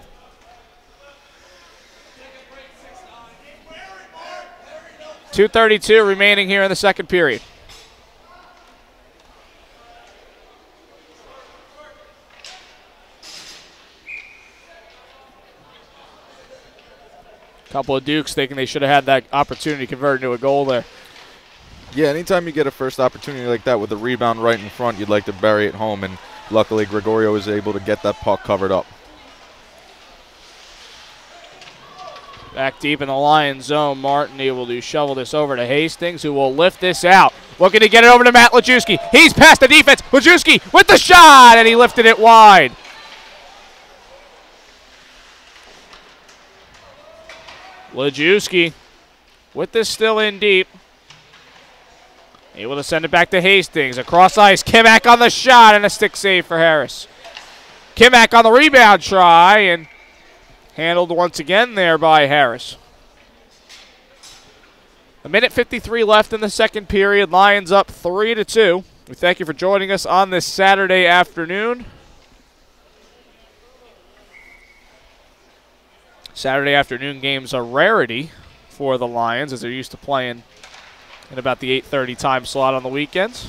2:32 remaining here in the second period. Couple of Dukes thinking they should have had that opportunity to convert into a goal there. Yeah, anytime you get a first opportunity like that with a rebound right in front, you'd like to bury it home, and luckily Gregorio was able to get that puck covered up. Back deep in the Lions zone, Martin able to shovel this over to Hastings, who will lift this out. Looking to get it over to Matt Lajewski. He's past the defense. Lajewski with the shot, and he lifted it wide. Lajewski with this still in deep. Able to send it back to Hastings. Across ice, Kimak on the shot, and a stick save for Harris. Kimak on the rebound try, and handled once again there by Harris. 1:53 left in the second period. Lions up 3-2. We thank you for joining us on this Saturday afternoon. Saturday afternoon games are rarity for the Lions, as they're used to playing in about the 8:30 time slot on the weekends.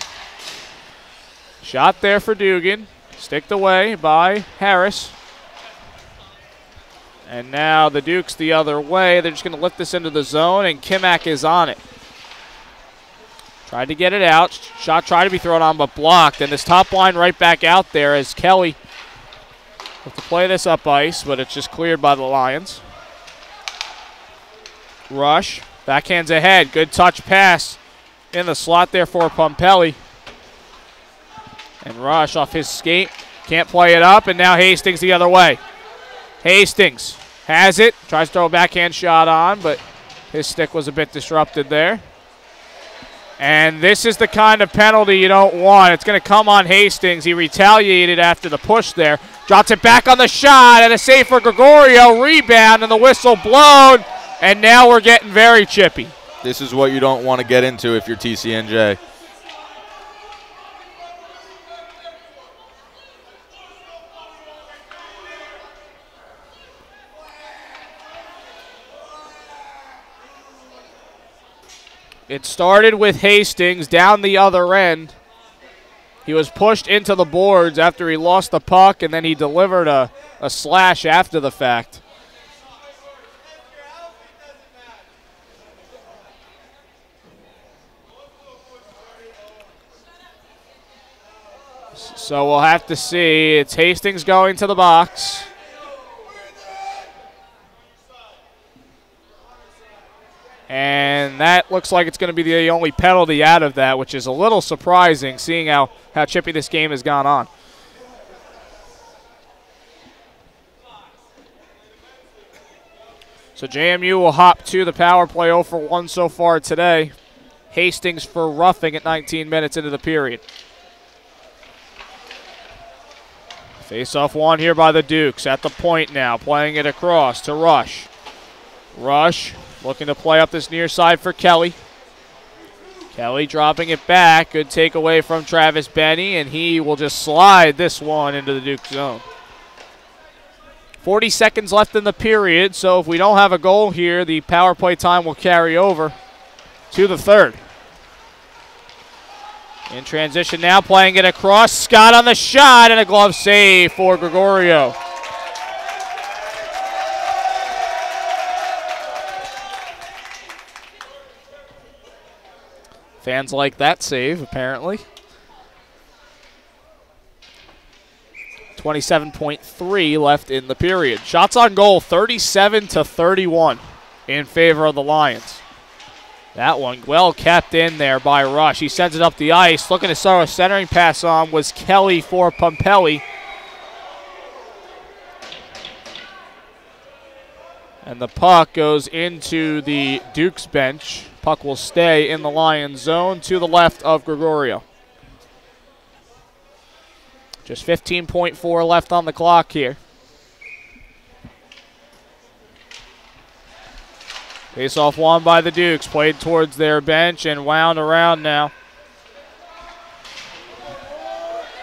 Shot there for Dugan. Sticked away by Harris. And now the Dukes the other way. They're just going to lift this into the zone, and Kimak is on it. Tried to get it out. Shot tried to be thrown on, but blocked. And this top line right back out there as Kelly have to play this up ice, but it's just cleared by the Lions. Rush. Backhands ahead. Good touch pass in the slot there for Pompelli. And Rush off his skate. Can't play it up, and now Hastings the other way. Hastings has it. Tries to throw a backhand shot on, but his stick was a bit disrupted there. And this is the kind of penalty you don't want. It's going to come on Hastings. He retaliated after the push there. Drops it back on the shot, and a save for Gregorio. Rebound, and the whistle blown. And now we're getting very chippy. This is what you don't want to get into if you're TCNJ. It started with Hastings down the other end. He was pushed into the boards after he lost the puck, and then he delivered a slash after the fact. So we'll have to see. It's Hastings going to the box. And that looks like it's going to be the only penalty out of that, which is a little surprising, seeing how chippy this game has gone on. So JMU will hop to the power play 0 for 1 so far today. Hastings for roughing at 19 minutes into the period. Face-off one here by the Dukes at the point now, playing it across to Rush. Rush looking to play up this near side for Kelly. Kelly dropping it back. Good takeaway from Travis Benny, and he will just slide this one into the Duke zone. 40 seconds left in the period, so if we don't have a goal here, the power play time will carry over to the third. In transition now, playing it across. Scott on the shot, and a glove save for Gregorio. Fans like that save, apparently. 27.3 left in the period. Shots on goal, 37-31 in favor of the Lions. That one well kept in there by Rush. He sends it up the ice. Looking to start a centering pass on was Kelly for Pompelli. And the puck goes into the Dukes bench. Puck will stay in the Lions zone to the left of Gregorio. Just 15.4 left on the clock here. Face-off won by the Dukes. Played towards their bench and wound around now.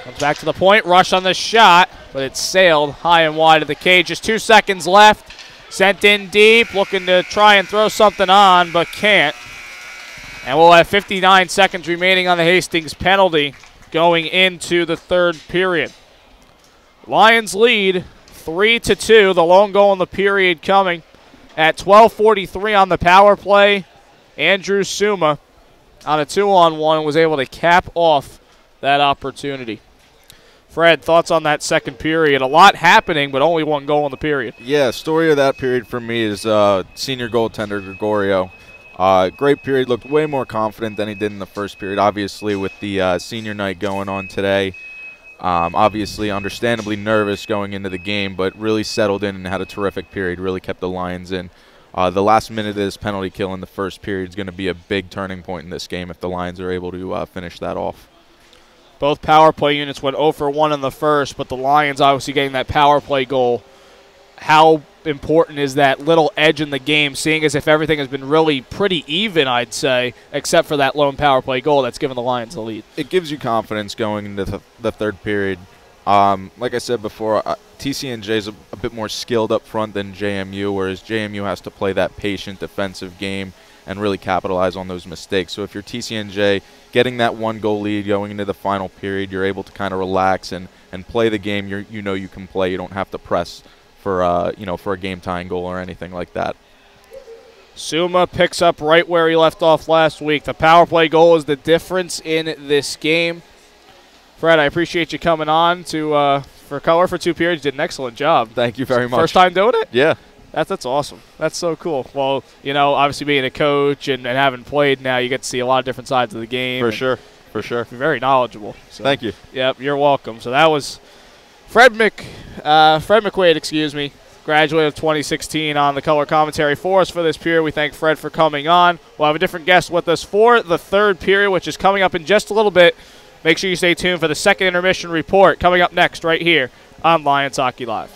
Comes back to the point. Rush on the shot, but it sailed high and wide of the cage. Just 2 seconds left. Sent in deep. Looking to try and throw something on, but can't. And we'll have 59 seconds remaining on the Hastings penalty going into the third period. Lions lead 3-2. The lone goal in the period coming at 12:43 on the power play. Andrew Suma on a 2-on-1 was able to cap off that opportunity. Fred, thoughts on that second period? A lot happening, but only one goal in the period. Yeah, story of that period for me is senior goaltender Gregorio. Great period, looked way more confident than he did in the first period, obviously with the senior night going on today. Obviously, understandably nervous going into the game, but really settled in and had a terrific period, really kept the Lions in. The last minute of this penalty kill in the first period is going to be a big turning point in this game if the Lions are able to finish that off. Both power play units went 0 for 1 in the first, but the Lions obviously getting that power play goal. How important is that little edge in the game, seeing as if everything has been really pretty even, I'd say, except for that lone power play goal that's given the Lions the lead? It gives you confidence going into the third period. Like I said before, TCNJ is a bit more skilled up front than JMU, whereas JMU has to play that patient defensive game and really capitalize on those mistakes. So if you're TCNJ getting that one goal lead going into the final period, you're able to kind of relax and play the game you know you can play. You don't have to press for for a game tying goal or anything like that. Suma picks up right where he left off last week. The power play goal is the difference in this game. Fred, I appreciate you coming on to for color for 2 periods. You did an excellent job. Thank you very much. First time doing it? Yeah. That's awesome. That's so cool. Well, obviously being a coach and having played now, you get to see a lot of different sides of the game. For sure. You're very knowledgeable. So, thank you. Yep, you're welcome. So that was Fred McQuaid, graduate of 2016 on the color commentary for us for this period. We thank Fred for coming on. We'll have a different guest with us for the third period, which is coming up in just a little bit. Make sure you stay tuned for the second intermission report coming up next right here on Lions Hockey Live.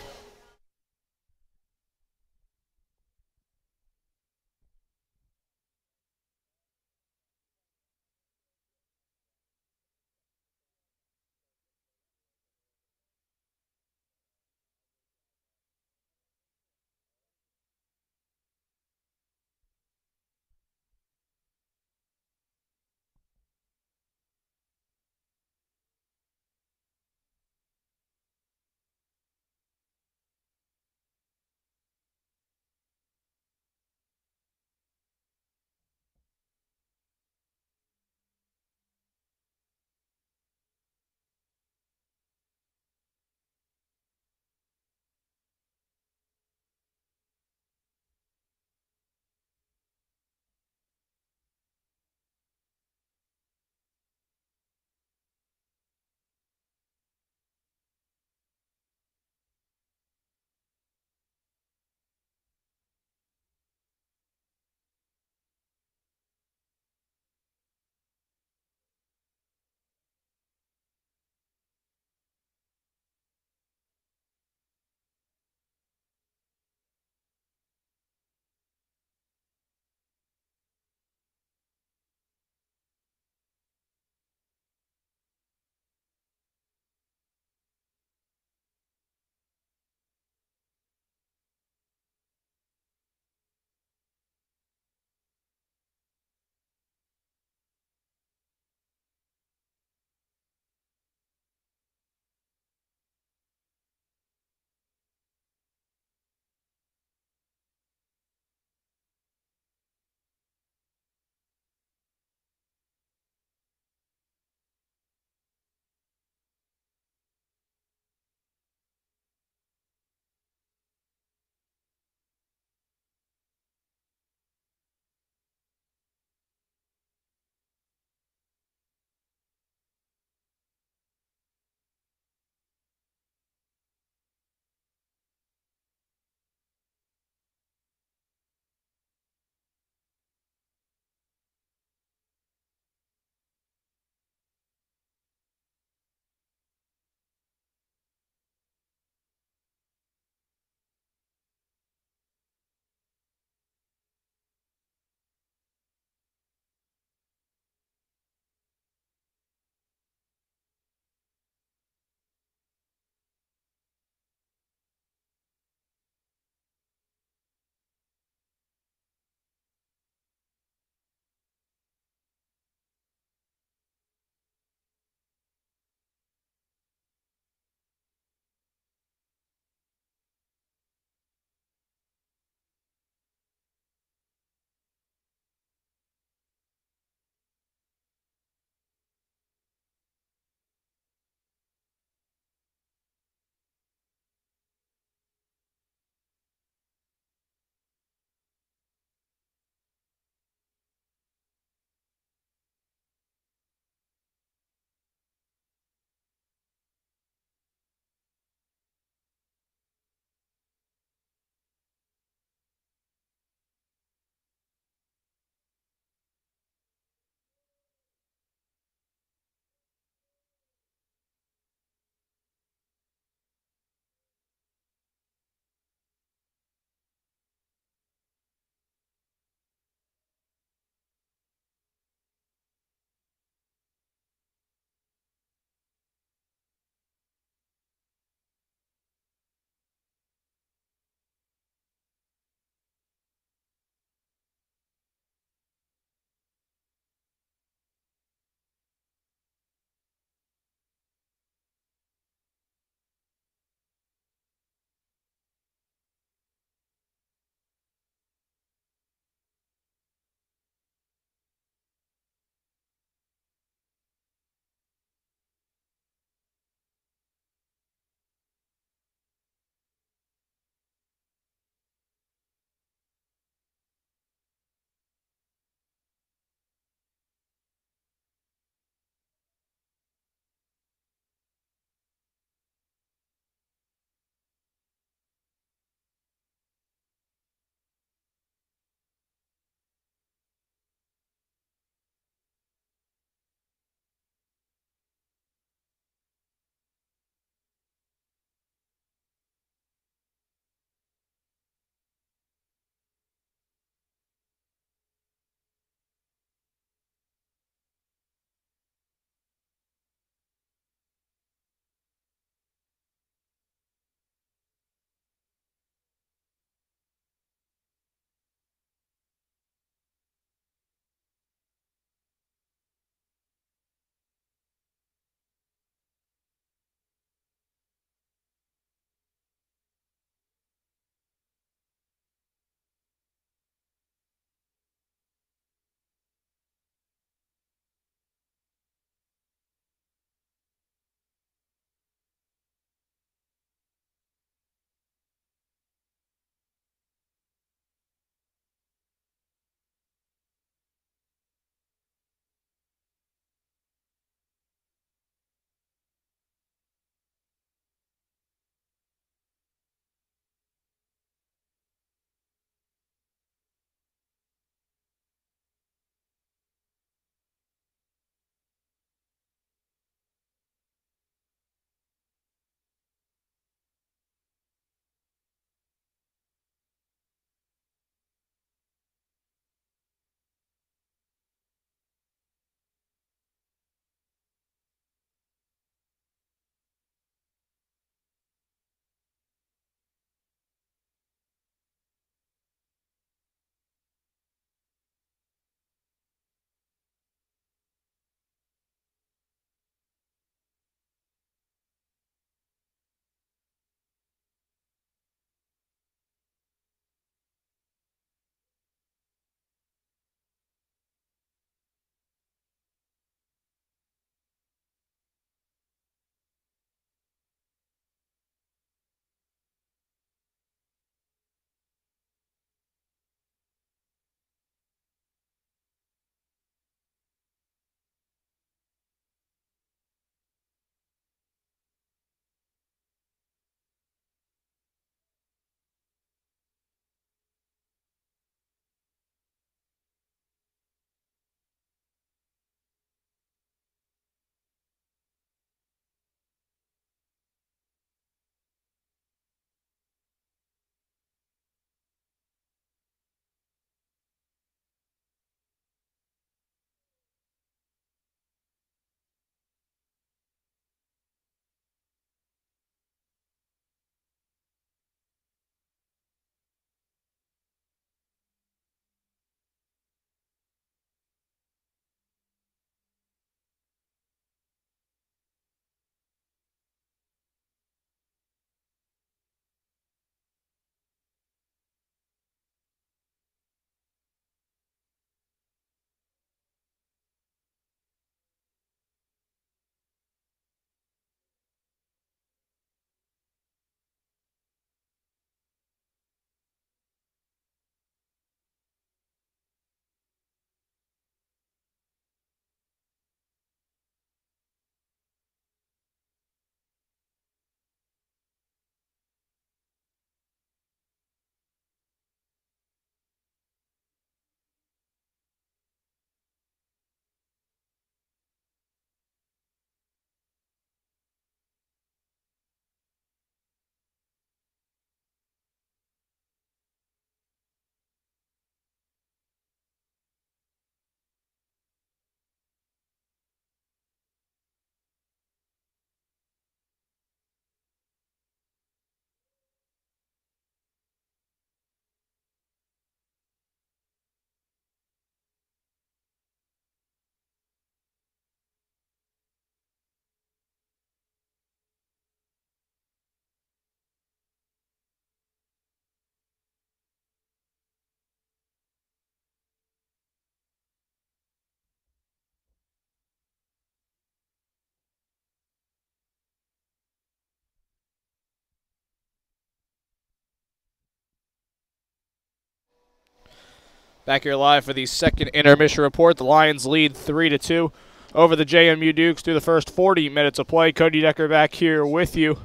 Back here live for the second intermission report. The Lions lead 3-2 over the JMU Dukes through the first 40 minutes of play. Cody Decker back here with you.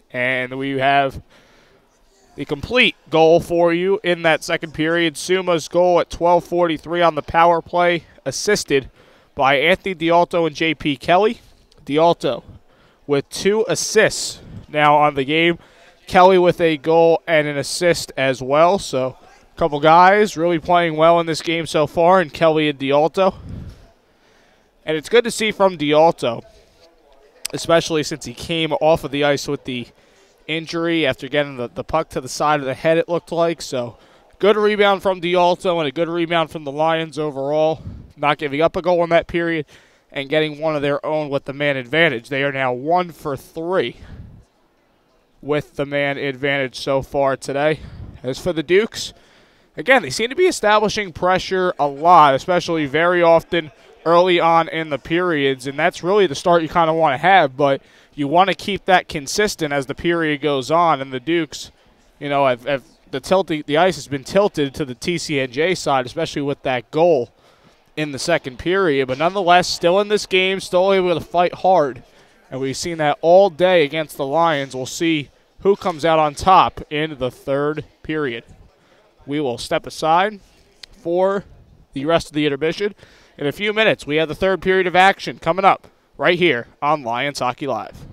And we have the complete goal for you in that second period. Suma's goal at 12:43 on the power play, assisted by Anthony D'Alto and J.P. Kelly. D'Alto with 2 assists now on the game. Kelly with a goal and an assist as well. So a couple guys really playing well in this game so far, and Kelly and D'Alto. And it's good to see from D'Alto, especially since he came off of the ice with the injury after getting the puck to the side of the head, it looked like. So good rebound from D'Alto and a good rebound from the Lions overall. Not giving up a goal in that period and getting one of their own with the man advantage. They are now 1 for 3 with the man advantage so far today. As for the Dukes, again, they seem to be establishing pressure a lot, especially very often early on in the periods, and that's really the start you kind of want to have, but you want to keep that consistent as the period goes on, and the Dukes, you know, the ice has been tilted to the TCNJ side, especially with that goal in the second period, but nonetheless, still in this game, still able to fight hard, and we've seen that all day against the Lions. We'll see who comes out on top in the third period. We will step aside for the rest of the intermission. In a few minutes, we have the third period of action coming up right here on Lions Hockey Live.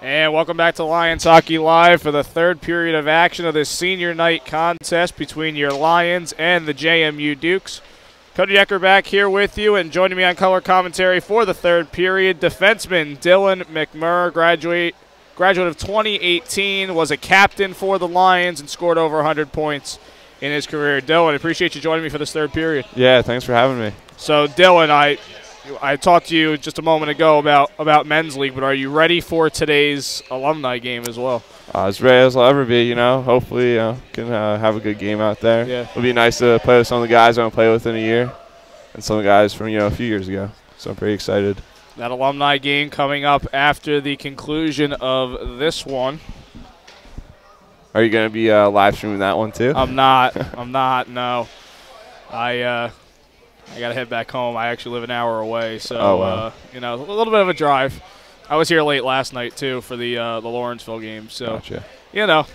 And welcome back to Lions Hockey Live for the third period of action of this senior night contest between your Lions and the JMU Dukes. Cody Decker back here with you, and joining me on color commentary for the third period, defenseman Dylan McMurr, graduate of 2018, was a captain for the Lions and scored over 100 points in his career. Dylan, I appreciate you joining me for this third period. Yeah, thanks for having me. So Dylan, I talked to you just a moment ago about men's league, but are you ready for today's alumni game as well? As ready as I'll ever be, you know. Hopefully, can have a good game out there. Yeah. It'll be nice to play with some of the guys I don't play with in a year, and some of the guys from a few years ago. So I'm pretty excited. That alumni game coming up after the conclusion of this one. Are you going to be live streaming that one too? I'm not. I'm not. No. I got to head back home. I actually live an hour away, so wow. a little bit of a drive. I was here late last night too for the Lawrenceville game, so Gotcha.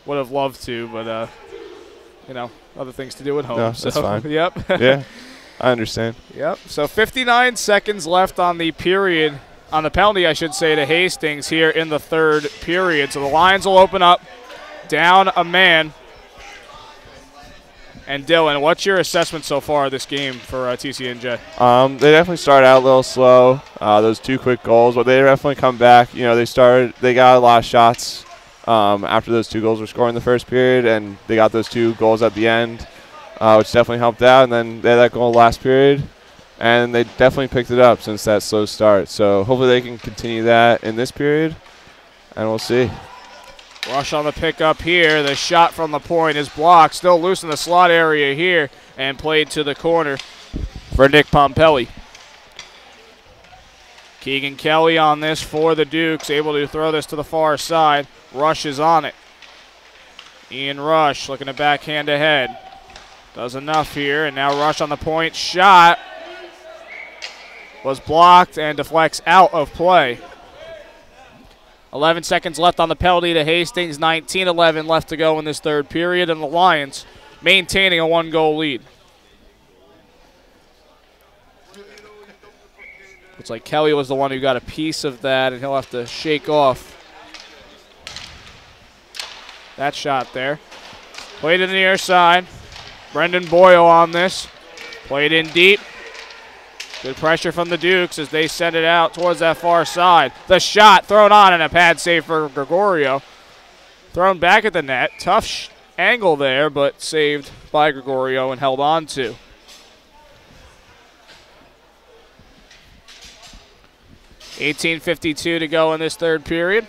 Would have loved to, but other things to do at home. No, so that's fine. Yep. Yeah, I understand. Yep. So 59 seconds left on the period, on the penalty, I should say, to Hastings here in the third period. So the Lions will open up, down a man. And Dylan, what's your assessment so far of this game for TCNJ? They definitely started out a little slow. Those 2 quick goals, but they definitely come back. They got a lot of shots after those 2 goals were scored in the first period, and they got those 2 goals at the end, which definitely helped out. And then they had that goal last period, and they definitely picked it up since that slow start. So hopefully they can continue that in this period, and we'll see. Rush on the pickup here. The shot from the point is blocked. Still loose in the slot area here and played to the corner for Nick Pompelli. Keegan Kelly on this for the Dukes, able to throw this to the far side. Rush is on it. Ian Rush looking to backhand ahead. Does enough here, and now Rush on the point. Shot was blocked and deflects out of play. 11 seconds left on the penalty to Hastings. 19-11 left to go in this third period, and the Lions maintaining a 1-goal lead. Looks like Kelly was the one who got a piece of that, and he'll have to shake off that shot there. Played to the near side. Brendan Boyle on this. Played in deep. Good pressure from the Dukes as they send it out towards that far side. The shot thrown on and a pad save for Gregorio. Thrown back at the net. Tough angle there, but saved by Gregorio and held on to. $18:52 to go in this third period.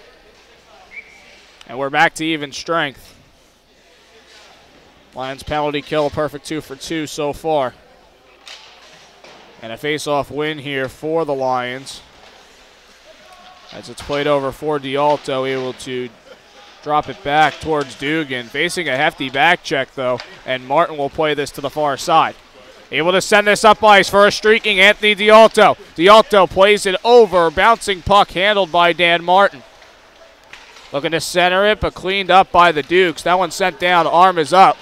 And we're back to even strength. Lions penalty kill, perfect 2 for 2 so far. And a face-off win here for the Lions. As it's played over for D'Alto, able to drop it back towards Dugan. Facing a hefty back check, though, and Martin will play this to the far side. Able to send this up ice for a streaking Anthony D'Alto. D'Alto plays it over. Bouncing puck handled by Dan Martin. Looking to center it, but cleaned up by the Dukes. That one sent down. Arm is up.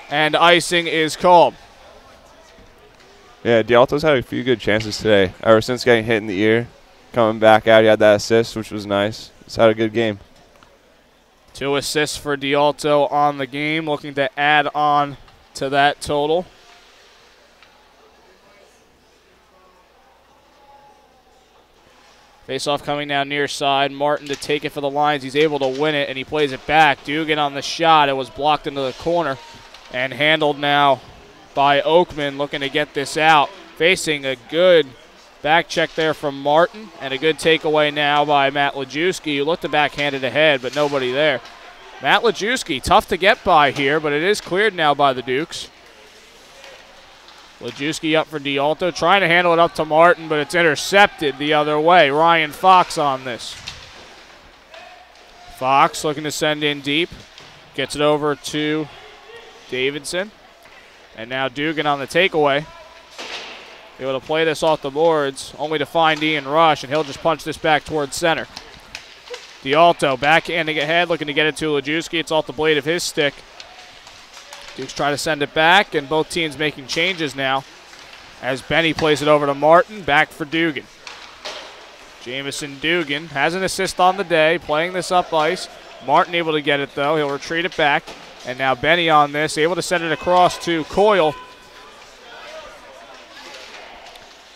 And icing is called. Yeah, D'Alto's had a few good chances today. Ever since getting hit in the ear, coming back out, he had that assist, which was nice. He's had a good game. 2 assists for D'Alto on the game, looking to add on to that total. Face-off coming down near side. Martin to take it for the Lions. He's able to win it, and he plays it back. Dugan on the shot. It was blocked into the corner and handled now by Oakman, looking to get this out. Facing a good back check there from Martin, and a good takeaway now by Matt Lajewski, who looked to backhand it ahead, but nobody there. Matt Lajewski, tough to get by here, but it is cleared now by the Dukes. Lajewski up for D'Alto, trying to handle it up to Martin, but it's intercepted the other way. Ryan Fox on this. Fox looking to send in deep. Gets it over to Davidson. And now Dugan on the takeaway. Able to play this off the boards, only to find Ian Rush, and he'll just punch this back towards center. D'Alto backhanding ahead, looking to get it to Lajewski. It's off the blade of his stick. Dukes try to send it back, and both teams making changes now as Benny plays it over to Martin, back for Dugan. Jamison Dugan has an assist on the day, playing this up ice. Martin able to get it, though. He'll retreat it back, and now Benny on this, able to send it across to Coyle.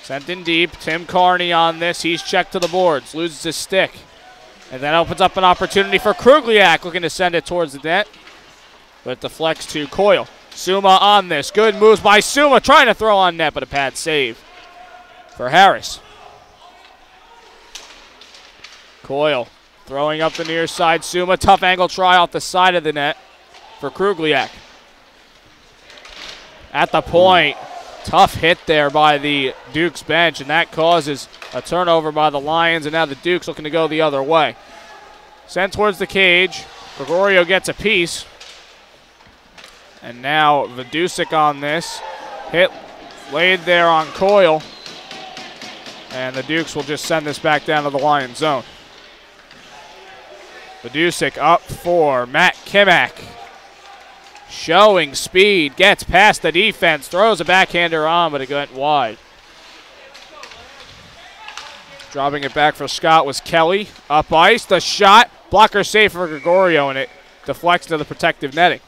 Sent in deep. Tim Carney on this. He's checked to the boards, loses his stick. And that opens up an opportunity for Krugliak, looking to send it towards the net. But it deflects to Coyle. Suma on this. Good moves by Suma, trying to throw on net, but a pad save for Harris. Coyle throwing up the near side. Suma, tough angle try off the side of the net for Krugliak. At the point, tough hit there by the Dukes bench, and that causes a turnover by the Lions, and now the Dukes looking to go the other way. Sent towards the cage. Gregorio gets a piece. And now Vidusik on this. Hit laid there on Coyle. And the Dukes will just send this back down to the Lions zone. Vidusik up for Matt Kimak. Showing speed, gets past the defense, throws a backhander on, but it went wide. Dropping it back for Scott was Kelly. Up ice, the shot. Blocker safe for Gregorio, and it deflects to the protective netting.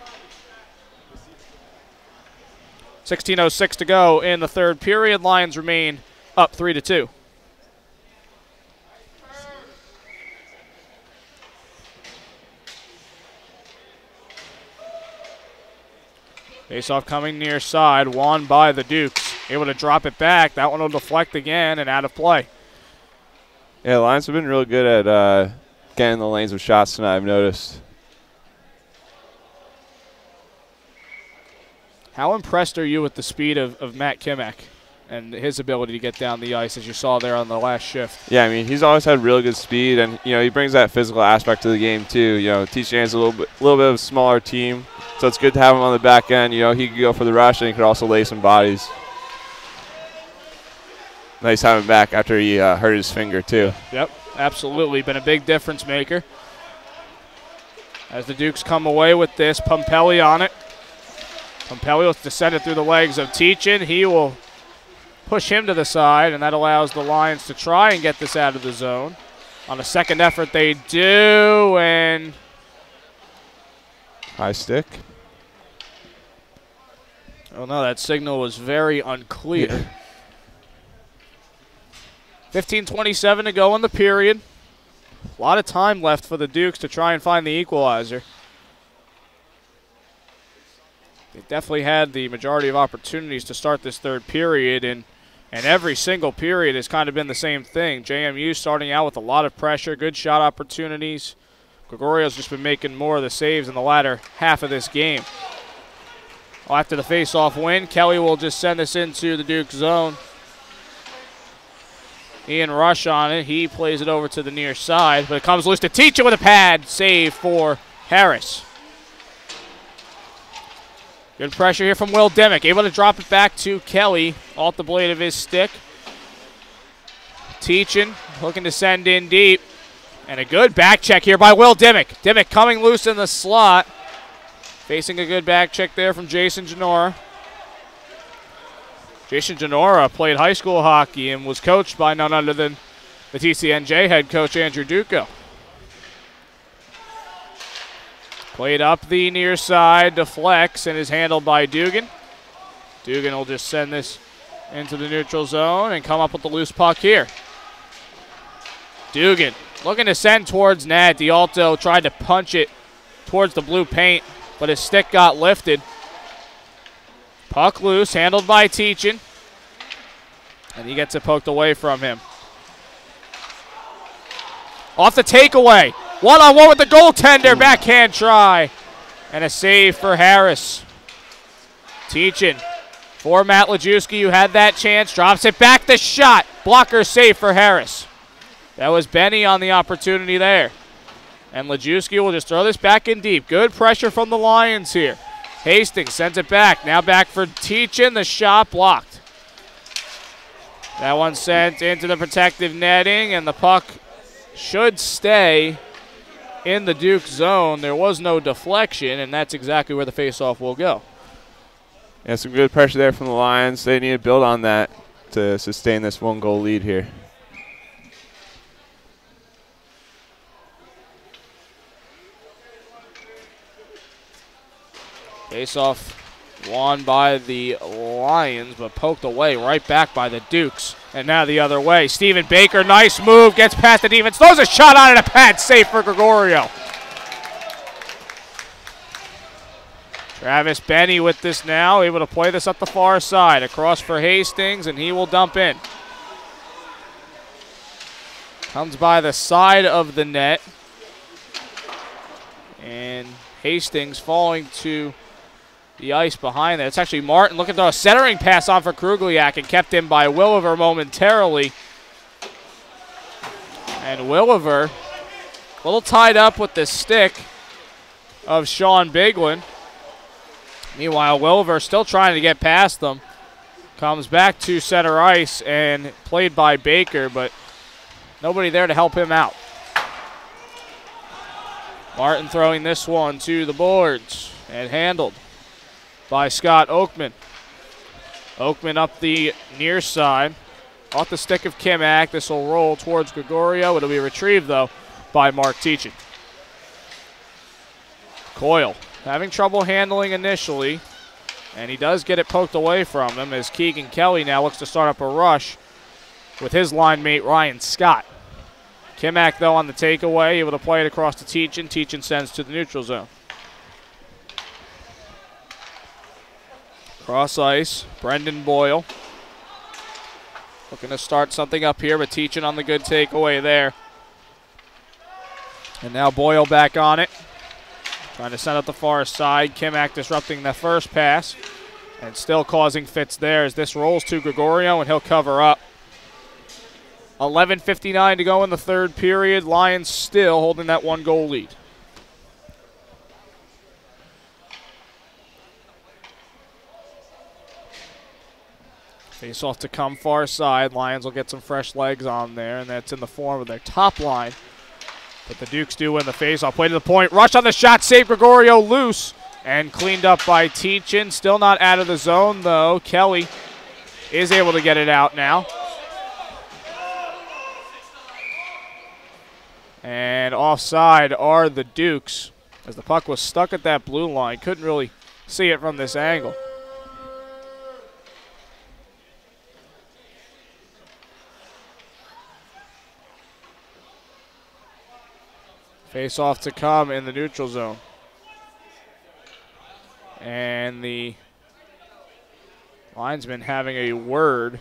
16:06 to go in the third period. Lions remain up 3-2. Face-off coming near side, won by the Dukes. Able to drop it back. That one will deflect again and out of play. Yeah, the Lions have been really good at getting in the lanes of shots tonight, I've noticed. How impressed are you with the speed of Matt Kimak and his ability to get down the ice, as you saw there on the last shift? Yeah, I mean, he's always had really good speed, and he brings that physical aspect to the game too. TCNJ is a little bit of a smaller team, so it's good to have him on the back end. He could go for the rush, and he could also lay some bodies. Nice having him back after he hurt his finger too. Yep, absolutely, been a big difference maker. As the Dukes come away with this, Pumpelli on it. Pumpelli will descend it through the legs of Teachin. He will push him to the side, and that allows the Lions to try and get this out of the zone. On a second effort, they do, and high stick. Oh no, that signal was very unclear. Yeah. 15:27 to go in the period. A lot of time left for the Dukes to try and find the equalizer. They definitely had the majority of opportunities to start this third period, and every single period has kind of been the same thing. JMU starting out with a lot of pressure, good shot opportunities. Gregorio's just been making more of the saves in the latter half of this game. Well, after the face-off win, Kelly will just send this into the Duke zone. Ian Rush on it. He plays it over to the near side, but it comes loose to Teachin with a pad. Save for Harris. Good pressure here from Will Dimick. Able to drop it back to Kelly off the blade of his stick. Teachin looking to send in deep. And a good back check here by Will Dimick. Dimick coming loose in the slot. Facing a good back check there from Jason Genora. Jason Genora played high school hockey and was coached by none other than the TCNJ head coach Andrew Duco. Played up the near side, deflects, and is handled by Dugan. Dugan will just send this into the neutral zone and come up with the loose puck here. Dugan looking to send towards net. D'Alto tried to punch it towards the blue paint, but his stick got lifted. Puck loose, handled by Teachin. And he gets it poked away from him. Off the takeaway. One-on-one with the goaltender. Backhand try. And a save for Harris. Teachin for Matt Lajewski, who had that chance. Drops it back. The shot. Blocker save for Harris. That was Benny on the opportunity there. And Lajewski will just throw this back in deep. Good pressure from the Lions here. Hastings sends it back. Now back for Teachin. The shot blocked. That one sent into the protective netting, and the puck should stay in the Duke zone. There was no deflection, and that's exactly where the faceoff will go. Yeah, some good pressure there from the Lions. They need to build on that to sustain this one-goal lead here. Faceoff won by the Lions, but poked away right back by the Dukes. And now the other way. Stephen Baker, nice move, gets past the defense, throws a shot on it, a pad save for Gregorio. Travis Benny with this now, able to play this up the far side. Across for Hastings, and he will dump in. Comes by the side of the net. And Hastings falling to the ice behind that. It's actually Martin looking to a centering pass on for Krugliak and kept in by Williver momentarily. And Williver, a little tied up with the stick of Sean Bigwin. Meanwhile, Williver still trying to get past them. Comes back to center ice and played by Baker, but nobody there to help him out. Martin throwing this one to the boards and handled by Scott Oakman. Oakman up the near side. Off the stick of Kimack. This will roll towards Gregorio. It'll be retrieved, though, by Mark Teachin. Coyle having trouble handling initially, and he does get it poked away from him as Keegan Kelly now looks to start up a rush with his line mate Ryan Scott. Kimack, though, on the takeaway, able to play it across to Teachin. Teachin sends to the neutral zone. Cross ice, Brendan Boyle. Looking to start something up here, but Teachin on the good takeaway there. And now Boyle back on it. Trying to send out the far side. Kimack disrupting the first pass. And still causing fits there as this rolls to Gregorio, and he'll cover up. 11:59 to go in the third period. Lions still holding that 1-goal lead. Face off to come far side. Lions will get some fresh legs on there, and that's in the form of their top line. But the Dukes do win the face-off. Play to the point. Rush on the shot. Save Gregorio loose. And cleaned up by Teachin. Still not out of the zone, though. Kelly is able to get it out now. And offside are the Dukes as the puck was stuck at that blue line. Couldn't really see it from this angle. Face off to come in the neutral zone. And the linesman having a word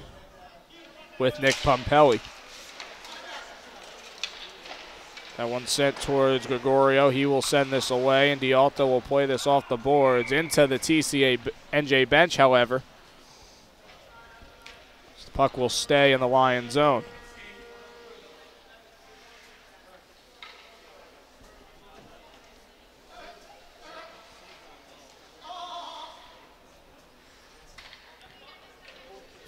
with Nick Pompelli. That one sent towards Gregorio. He will send this away, and D'Alto will play this off the boards into the TCNJ bench, however. The puck will stay in the Lion zone.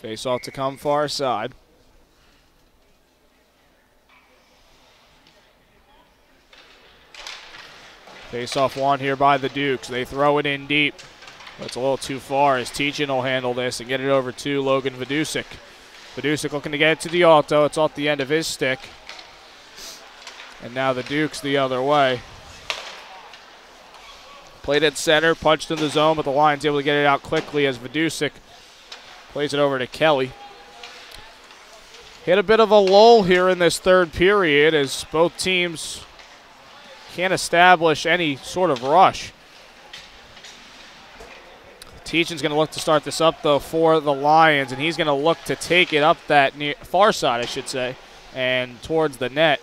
Face off to come far side. Face off one here by the Dukes. They throw it in deep. That's a little too far as Teachin will handle this and get it over to Logan Vidusik. Vidusik looking to get it to D'Alto. It's off the end of his stick. And now the Dukes the other way. Played at center, punched in the zone, but the Lions able to get it out quickly as Vidusik plays it over to Kelly. Hit a bit of a lull here in this third period as both teams can't establish any sort of rush. Teachin's going to look to start this up, though, for the Lions, and he's going to look to take it up that far side, I should say, and towards the net.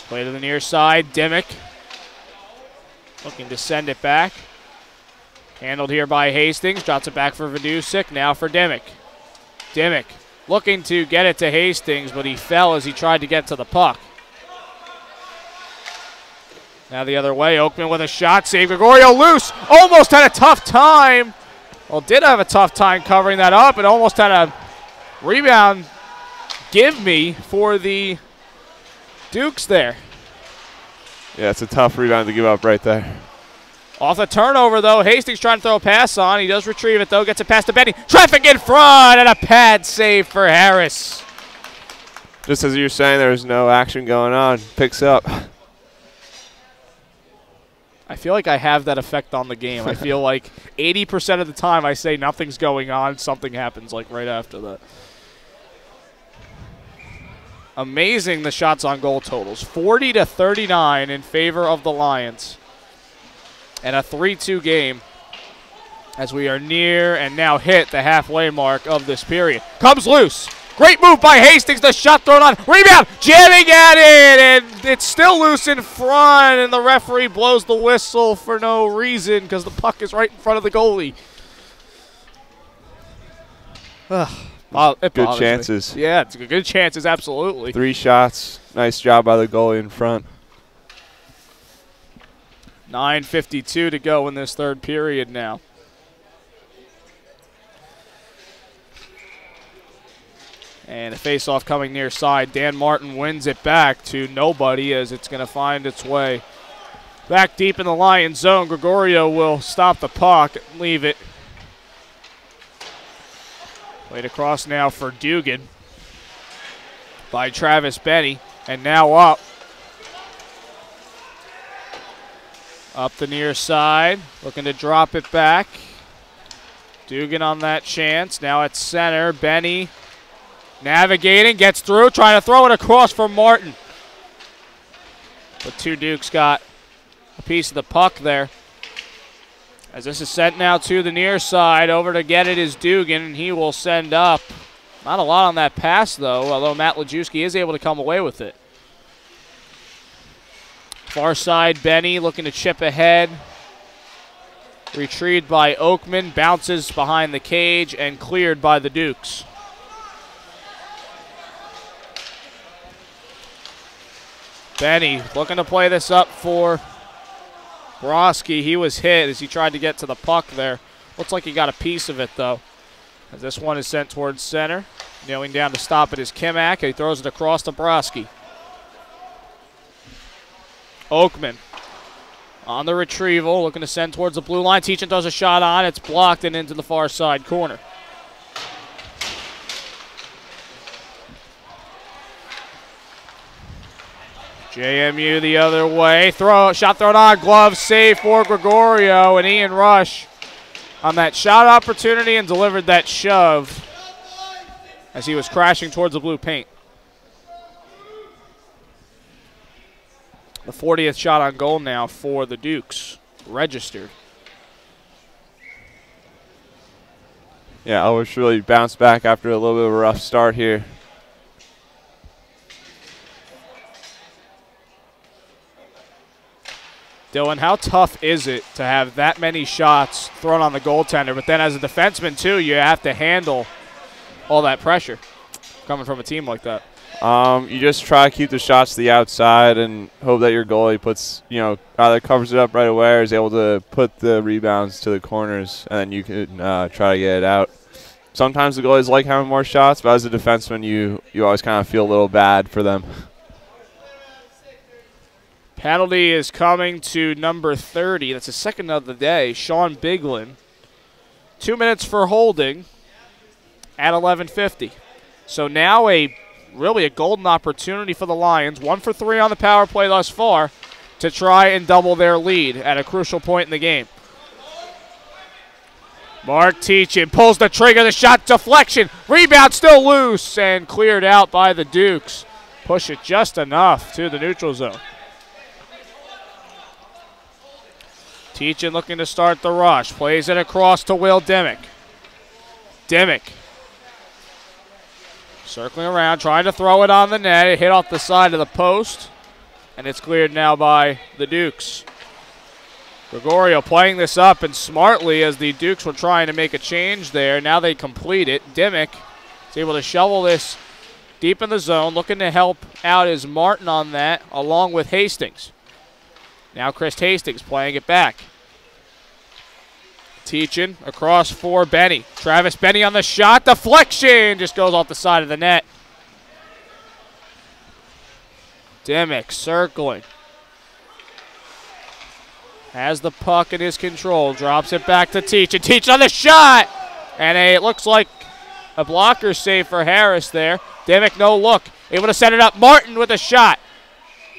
Play to the near side. Dimmick looking to send it back. Handled here by Hastings. Drops it back for Vidusik. Now for Dimmick. Dimmick looking to get it to Hastings, but he fell as he tried to get to the puck. Now the other way. Oakman with a shot. Save. Gregorio loose. Almost had a tough time. Well, did have a tough time covering that up, and almost had a rebound give me for the Dukes there. Yeah, it's a tough rebound to give up right there. Off the turnover, though. Hastings trying to throw a pass on. He does retrieve it, though. Gets it past to Benny. Traffic in front, and a pad save for Harris. Just as you were saying, there was no action going on. Picks up. I feel like I have that effect on the game. I feel like 80% of the time I say nothing's going on, something happens like right after that. Amazing the shots on goal totals. 40-39 in favor of the Lions. and a 3-2 game as we are near and now hit the halfway mark of this period. Comes loose. Great move by Hastings. The shot thrown on. Rebound. Jamming at it. And it's still loose in front. And the referee blows the whistle for no reason because the puck is right in front of the goalie. Good chances. Me. Yeah, it's good chances, absolutely. 3 shots. Nice job by the goalie in front. 9:52 to go in this third period now. And a face-off coming near side. Dan Martin wins it back to nobody as it's going to find its way back deep in the Lions zone. Gregorio will stop the puck and leave it. Played across now for Dugan by Travis Benny. And now up. Up the near side. Looking to drop it back. Dugan on that chance. Now at center. Benny navigating. Gets through. Trying to throw it across for Martin. But two Dukes got a piece of the puck there. As this is sent now to the near side. Over to get it is Dugan, and he will send up. Not a lot on that pass, though, although Matt Lajewski is able to come away with it. Far side, Benny looking to chip ahead. Retrieved by Oakman. Bounces behind the cage and cleared by the Dukes. Benny looking to play this up for Broski. He was hit as he tried to get to the puck there. Looks like he got a piece of it, though. As this one is sent towards center. Kneeling down to stop it is Kimak. He throws it across to Broski. Oakman on the retrieval, looking to send towards the blue line. Teachin throws a shot on. It's blocked and into the far side corner. JMU the other way. Shot thrown on. Glove save for Gregorio, and Ian Rush on that shot opportunity and delivered that shove as he was crashing towards the blue paint. The 40th shot on goal now for the Dukes, registered. Yeah, Elvis really bounced back after a little bit of a rough start here. Dylan, how tough is it to have that many shots thrown on the goaltender, but then as a defenseman, too, you have to handle all that pressure coming from a team like that? You just try to keep the shots to the outside and hope that your goalie puts, either covers it up right away or is able to put the rebounds to the corners, and then you can try to get it out. Sometimes the goalies like having more shots, but as a defenseman, you always kind of feel a little bad for them. Penalty is coming to number 30. That's the second of the day. Sean Biglin. 2 minutes for holding at 11:50. So now really a golden opportunity for the Lions. 1 for 3 on the power play thus far to try and double their lead at a crucial point in the game. Mark Teachin pulls the trigger. The shot deflection. Rebound still loose and cleared out by the Dukes. Push it just enough to the neutral zone. Teachin looking to start the rush. Plays it across to Will Dimmick. Dimmick circling around, trying to throw it on the net. It hit off the side of the post, and it's cleared now by the Dukes. Gregorio playing this up and smartly as the Dukes were trying to make a change there. Now they complete it. Dimmick is able to shovel this deep in the zone. Looking to help out is Martin on that, along with Hastings. Now Chris Hastings playing it back. Teachin across for Benny. Travis Benny on the shot. Deflection just goes off the side of the net. Dimmick circling. Has the puck in his control. Drops it back to Teachin. Teachin on the shot. And it looks like a blocker save for Harris there. Dimmick no look. Able to set it up. Martin with a shot.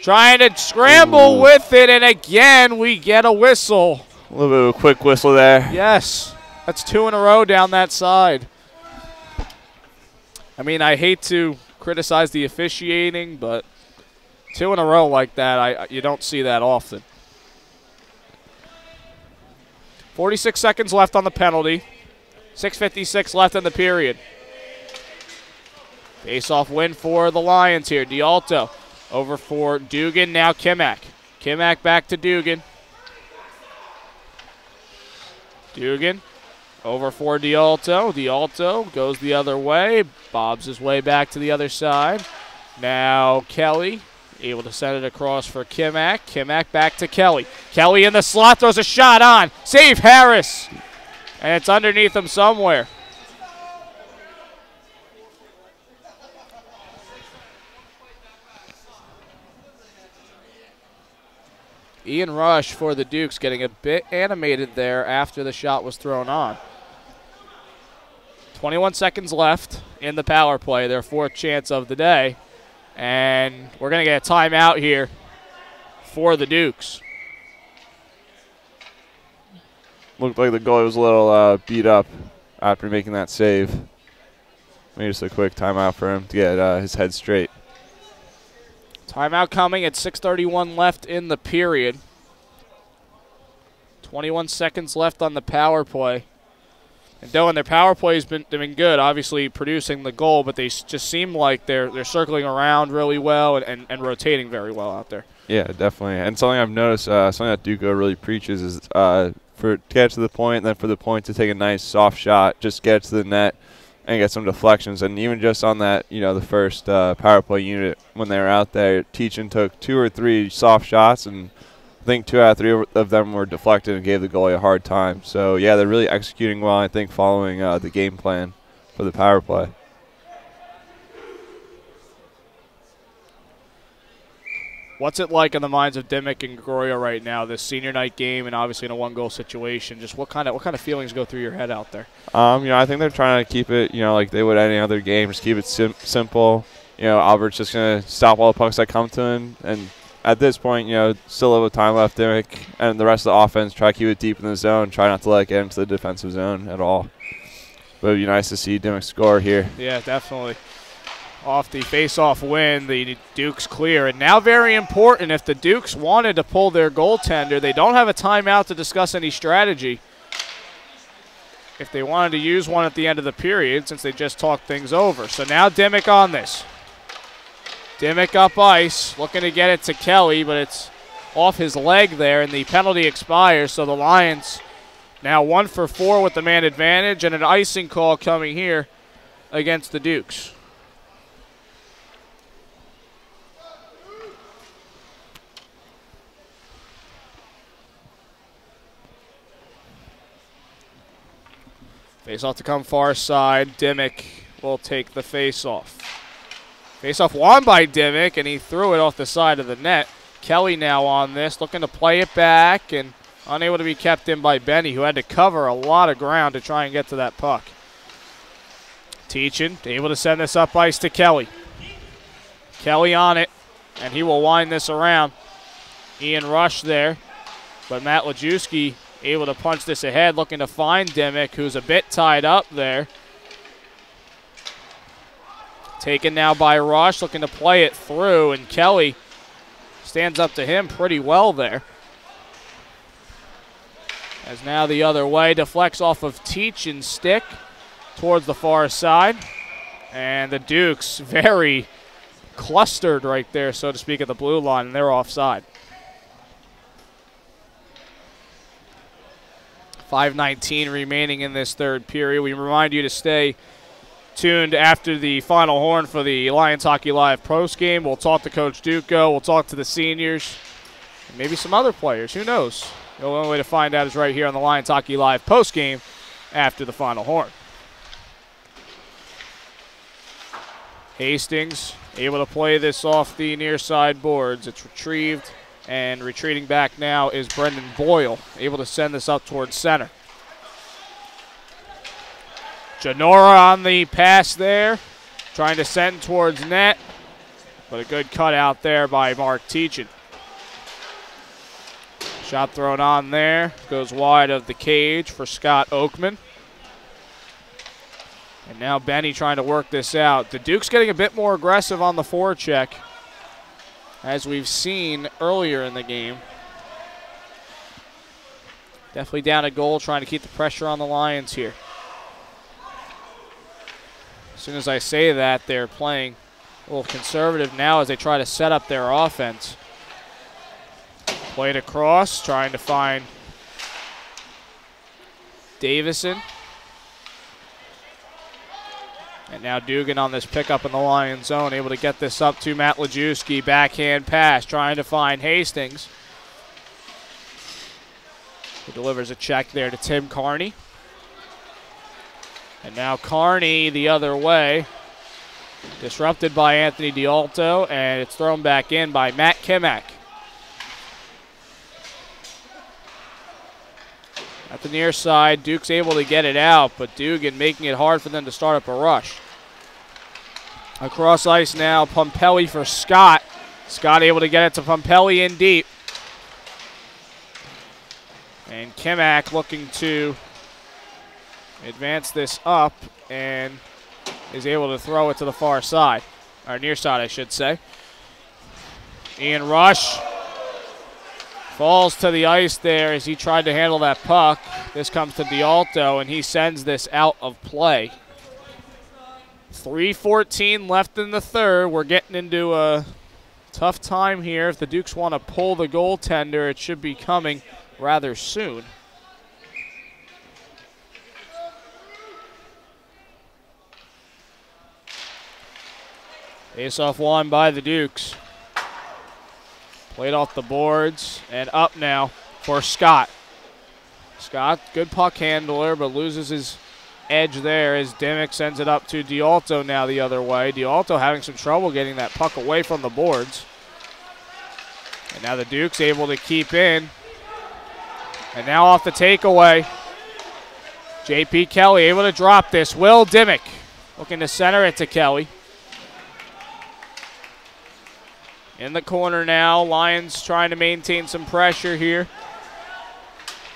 Trying to scramble with it, and again we get a whistle. A little bit of a quick whistle there. Yes, that's 2 in a row down that side. I mean, I hate to criticize the officiating, but 2 in a row like that, you don't see that often. 46 seconds left on the penalty. 6:56 left in the period. Face-off win for the Lions here. D'Alto over for Dugan, now Kimack. Kimack back to Dugan. Dugan over for D'Alto. D'Alto goes the other way, bobs his way back to the other side. Now Kelly able to send it across for Kimack. Kimack back to Kelly. Kelly in the slot, throws a shot on. Save Harris. And it's underneath him somewhere. Ian Rush for the Dukes getting a bit animated there after the shot was thrown on. 21 seconds left in the power play, their fourth chance of the day. And we're going to get a timeout here for the Dukes. Looked like the goalie was a little beat up after making that save. Maybe just a quick timeout for him to get his head straight. Timeout coming at 6:31 left in the period. 21 seconds left on the power play. And Dylan, their power play has been good, obviously producing the goal, but they just seem like they're circling around really well and rotating very well out there. Yeah, definitely. And something I've noticed, something that Duco really preaches is to get to the point, and then for the point to take a nice soft shot, just get to the net and get some deflections. And even just on that, the first power play unit, when they were out there, Teachin took 2 or 3 soft shots, and I think 2 out of 3 of them were deflected and gave the goalie a hard time. So, yeah, they're really executing well, I think, following the game plan for the power play. What's it like in the minds of Dimmick and Gregorio right now, this senior night game and obviously in a one-goal situation? Just what kind of feelings go through your head out there? I think they're trying to keep it, like they would any other game, just keep it simple. Albert's just going to stop all the pucks that come to him. And at this point, still a little time left, Dimmick and the rest of the offense try to keep it deep in the zone, try not to let it get into the defensive zone at all. But it would be nice to see Dimmick score here. Yeah, definitely. Off the face-off win, the Dukes clear. And now very important, if the Dukes wanted to pull their goaltender, they don't have a timeout to discuss any strategy. If they wanted to use one at the end of the period, since they just talked things over. So now Dimmick on this. Dimmick up ice, looking to get it to Kelly, but it's off his leg there, and the penalty expires. So the Lions now 1 for 4 with the man advantage, and an icing call coming here against the Dukes. Face-off to come far side. Dimmick will take the face-off. Face-off won by Dimmick, and he threw it off the side of the net. Kelly now on this, looking to play it back, and unable to be kept in by Benny, who had to cover a lot of ground to try and get to that puck. Teachin able to send this up ice to Kelly. Kelly on it, and he will wind this around. Ian Rush there, but Matt Lajewski able to punch this ahead, looking to find Dimmick, who's a bit tied up there. Taken now by Rush, looking to play it through, and Kelly stands up to him pretty well there. As now the other way, deflects off of Teachin's stick towards the far side. And the Dukes very clustered right there, so to speak, at the blue line, and they're offside. 5:19 remaining in this third period. We remind you to stay tuned after the final horn for the Lions Hockey Live post game. We'll talk to Coach Duco. We'll talk to the seniors, and maybe some other players. Who knows? The only way to find out is right here on the Lions Hockey Live post game after the final horn. Hastings able to play this off the near side boards. It's retrieved. And retreating back now is Brendan Boyle, able to send this up towards center. Janora on the pass there, trying to send towards net, but a good cut out there by Mark Teachin. Shot thrown on there, goes wide of the cage for Scott Oakman. And now Benny trying to work this out. The Duke's getting a bit more aggressive on the forecheck, as we've seen earlier in the game. Definitely down a goal, trying to keep the pressure on the Lions here. As soon as I say that, they're playing a little conservative now as they try to set up their offense. Played across, trying to find Davison. And now Dugan on this pickup in the Lions zone, able to get this up to Matt Lajewski. Backhand pass, trying to find Hastings. He delivers a check there to Tim Carney. And now Carney the other way. Disrupted by Anthony D'Alto, and it's thrown back in by Matt Kimak. At the near side, Duke's able to get it out, but Dugan making it hard for them to start up a rush. Across ice now, Pumpelly for Scott. Scott able to get it to Pumpelly in deep. And Kimak looking to advance this up and is able to throw it to the far side, or near side, I should say. Ian Rush falls to the ice there as he tried to handle that puck. This comes to D'Alto, and he sends this out of play. 3:14 left in the third. We're getting into a tough time here. If the Dukes want to pull the goaltender, it should be coming rather soon. Face-off won by the Dukes. Played off the boards and up now for Scott. Scott, good puck handler, but loses his edge there as Dimmick sends it up to D'Alto now the other way. D'Alto having some trouble getting that puck away from the boards. And now the Dukes able to keep in. And now off the takeaway, J.P. Kelly able to drop this. Will Dimmick looking to center it to Kelly. In the corner now, Lions trying to maintain some pressure here.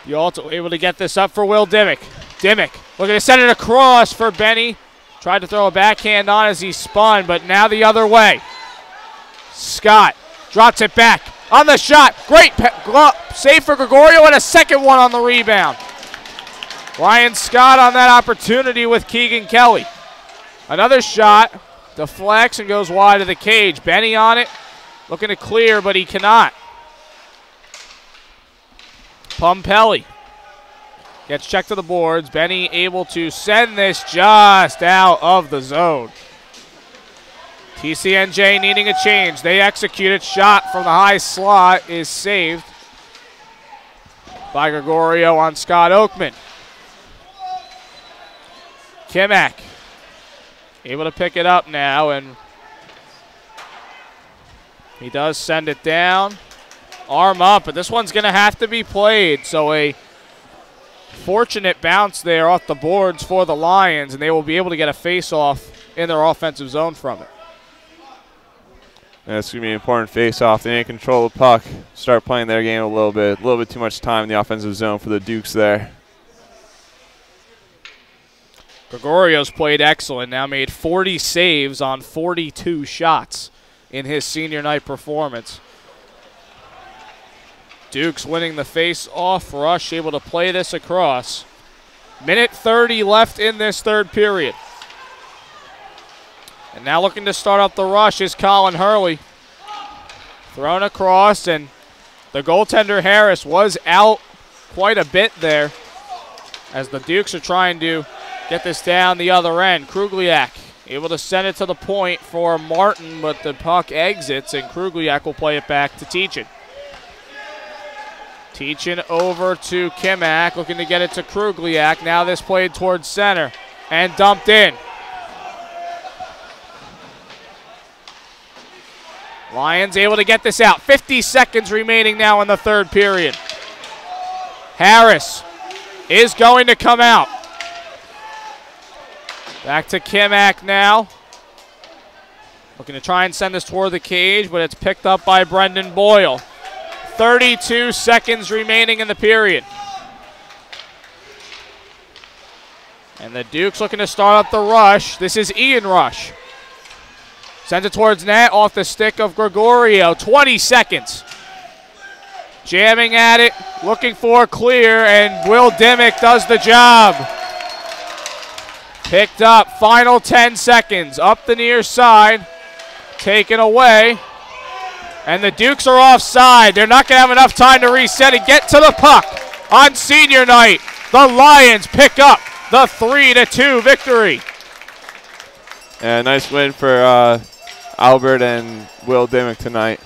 D'Alto able to get this up for Will Dimmick. Dimmick looking to send it across for Benny. Tried to throw a backhand on as he spun, but now the other way. Scott drops it back on the shot. Great save for Gregorio and a second one on the rebound. Ryan Scott on that opportunity with Keegan Kelly. Another shot, deflects and goes wide of the cage. Benny on it. Looking to clear, but he cannot. Pumpelly gets checked to the boards. Benny able to send this just out of the zone. TCNJ needing a change. They execute it. Shot from the high slot is saved by Gregorio on Scott Oakman. Kimak able to pick it up now, and he does send it down. Arm up, but this one's going to have to be played. So a fortunate bounce there off the boards for the Lions, and they will be able to get a face-off in their offensive zone from it. It's going to be an important face-off. They need to control the puck, start playing their game a little bit too much time in the offensive zone for the Dukes there. Gregorio's played excellent, now made 40 saves on 42 shots in his senior night performance. Dukes winning the face-off rush, able to play this across. Minute 30 left in this third period. And now looking to start up the rush is Colin Hurley. Thrown across, and the goaltender Harris was out quite a bit there as the Dukes are trying to get this down the other end. Krugliak able to send it to the point for Martin, but the puck exits, and Krugliak will play it back to Teachin. Teachin over to Kimak, looking to get it to Krugliak. Now this played towards center and dumped in. Lions able to get this out. 50 seconds remaining now in the third period. Harris is going to come out. Back to Kimak now. Looking to try and send this toward the cage, but it's picked up by Brendan Boyle. 32 seconds remaining in the period. And the Dukes looking to start up the rush. This is Ian Rush. Sends it towards net off the stick of Gregorio. 20 seconds. jamming at it, looking for a clear, and Will Dimmick does the job. Picked up, final 10 seconds, up the near side, taken away. And the Dukes are offside. They're not going to have enough time to reset and get to the puck on senior night. The Lions pick up the 3-2 victory. And nice win for Albert and Will Dimmick tonight.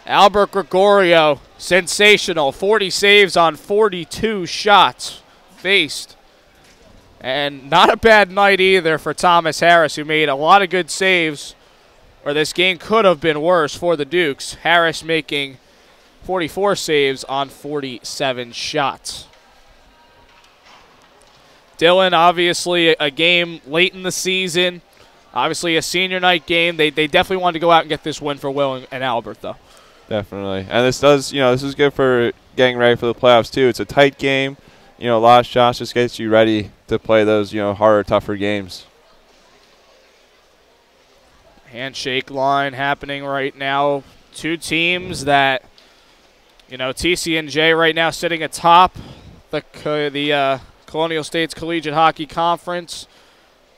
Albert Gregorio, sensational. 40 saves on 42 shots faced. And not a bad night either for Thomas Harris, who made a lot of good saves, or this game could have been worse for the Dukes. Harris making 44 saves on 47 shots. Dylan, obviously a game late in the season. Obviously a senior night game. They definitely wanted to go out and get this win for Will and Albert, though. Definitely. And this does, this is good for getting ready for the playoffs, too. It's a tight game. A lot of shots just gets you ready to play those, harder, tougher games. Handshake line happening right now. Two teams that, TCNJ right now sitting atop the Colonial States Collegiate Hockey Conference.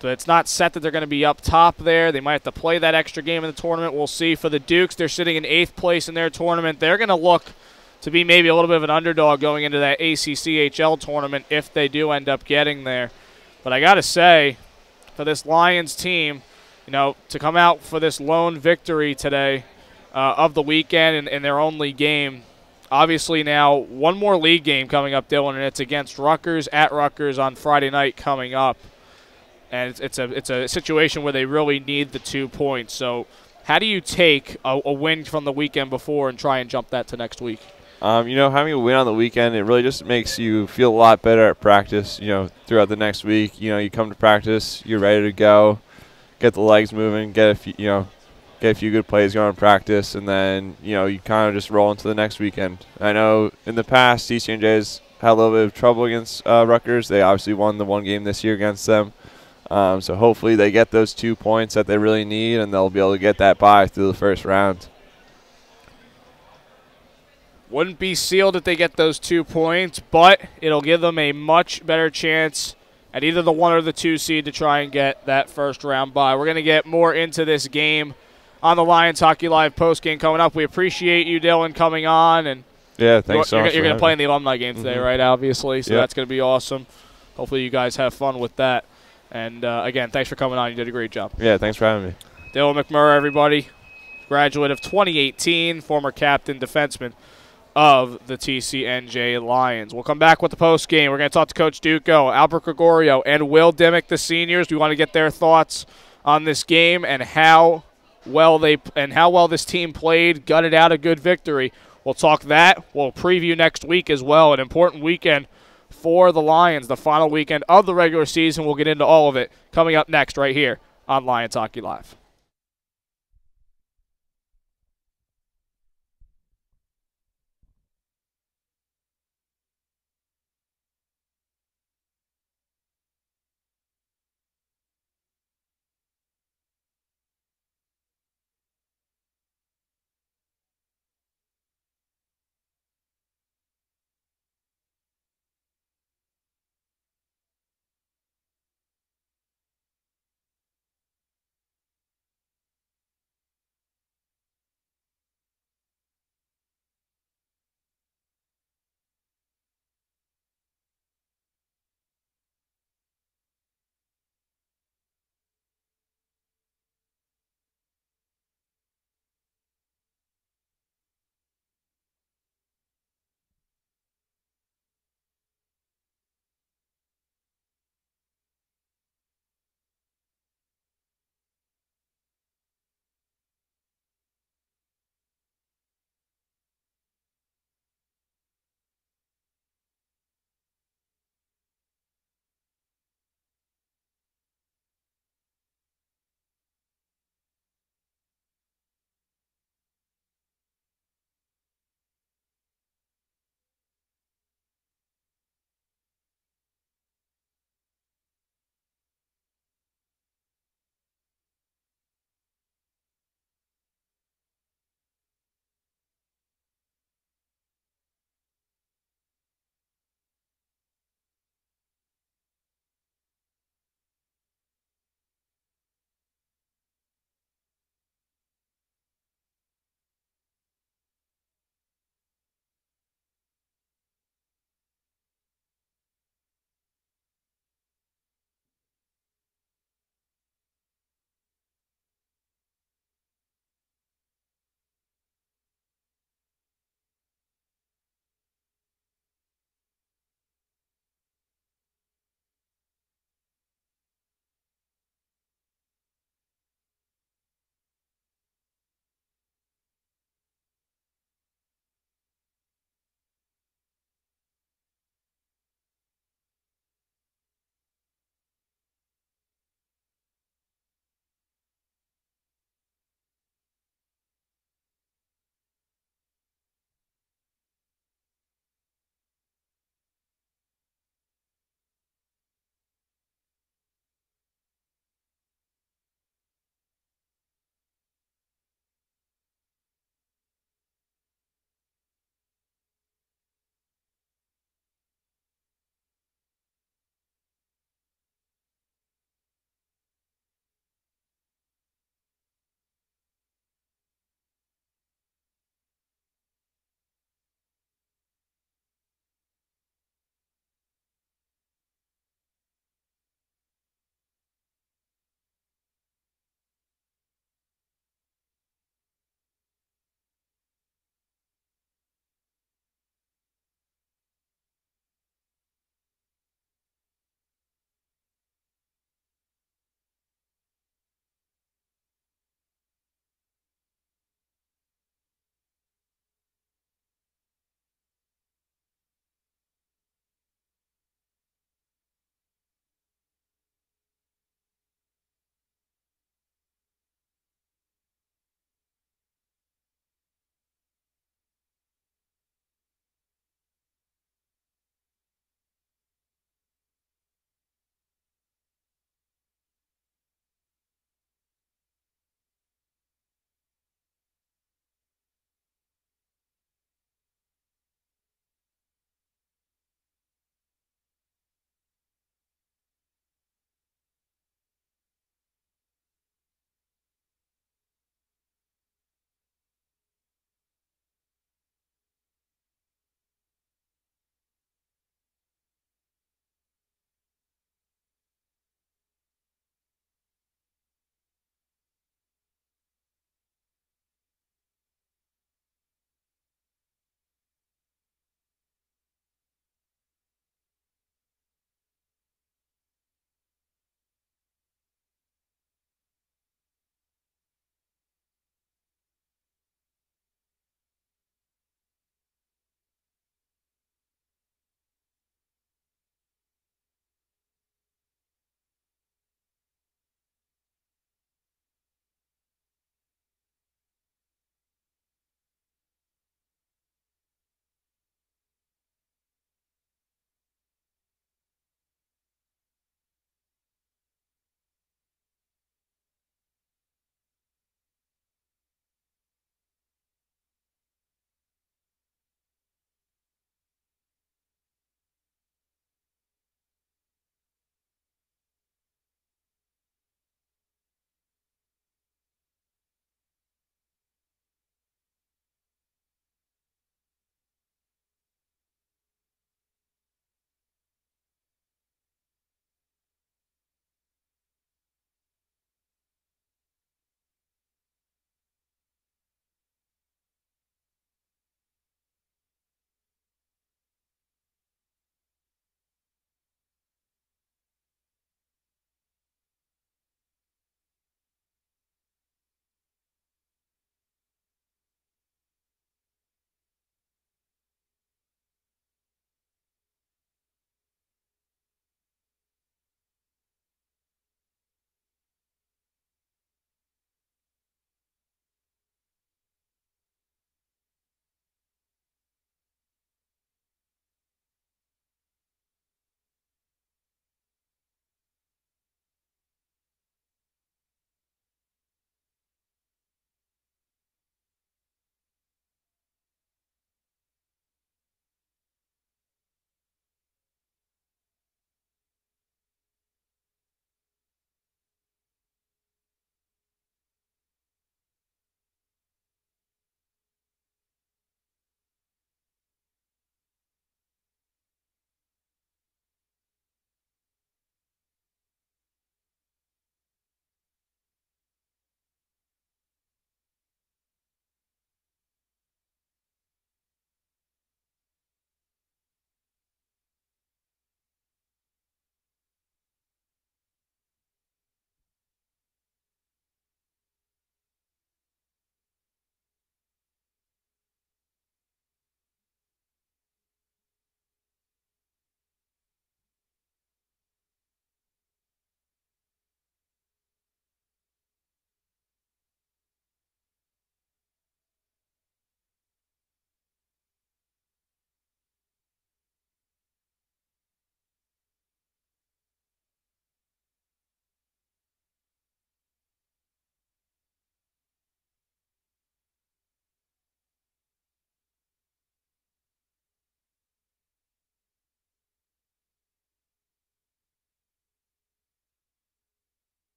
But it's not set that they're going to be up top there. They might have to play that extra game in the tournament. We'll see. For the Dukes, they're sitting in 8th place in their tournament. They're going to look to be maybe a little bit of an underdog going into that ACCHL tournament if they do end up getting there. But I got to say, for this Lions team, to come out for this lone victory today of the weekend in their only game, obviously now one more league game coming up, Dylan, and it's against Rutgers at Rutgers on Friday night coming up. And it's a situation where they really need the 2 points. So how do you take a win from the weekend before and try and jump that to next week? Having a win on the weekend, it really just makes you feel a lot better at practice, throughout the next week. You come to practice, you're ready to go, get the legs moving, get a few good plays going in practice, and then, you kind of just roll into the next weekend. I know in the past, TCNJ's had a little bit of trouble against Rutgers. They obviously won the one game this year against them. So hopefully they get those 2 points that they really need, and they'll be able to get that bye through the first round. Wouldn't be sealed if they get those 2 points, but it'll give them a much better chance at either the 1 or the 2 seed to try and get that first round bye. We're going to get more into this game on the Lions Hockey Live postgame coming up. We appreciate you, Dylan, coming on. And yeah, thanks so much. You're going to play in the alumni game today, right, obviously? So that's going to be awesome. Hopefully you guys have fun with that. And, again, thanks for coming on. You did a great job. Yeah, thanks for having me. Dylan McMurray, everybody. Graduate of 2018, former captain, defenseman of the TCNJ Lions. We'll come back with the post game. We're going to talk to Coach Duco, Albert Gregorio, and Will Dimmick, the seniors. We want to get their thoughts on this game and how well this team played, gutted out a good victory. We'll talk that. We'll preview next week as well, an important weekend for the Lions, the final weekend of the regular season. We'll get into all of it coming up next right here on Lions Hockey Live.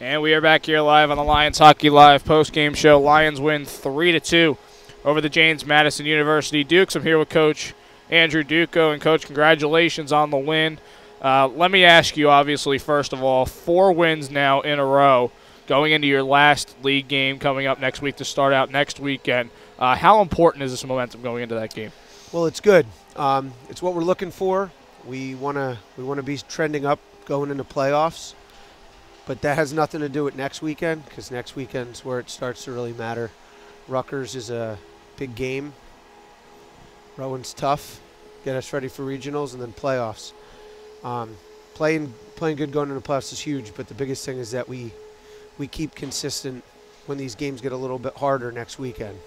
And we are back here live on the Lions Hockey Live post-game show. Lions win 3-2 over the James Madison University Dukes. I'm here with Coach Andrew Duco. And, Coach, congratulations on the win. Let me ask you, obviously, first of all, 4 wins now in a row going into your last league game coming up next week to start out next weekend. How important is this momentum going into that game? Well, it's good. It's what we're looking for. We want to be trending up going into playoffs. But that has nothing to do with next weekend, because next weekend's where it starts to really matter. Rutgers is a big game. Rowan's tough. Get us ready for regionals and then playoffs. Playing good going into playoffs is huge, but the biggest thing is that we keep consistent when these games get a little bit harder next weekend.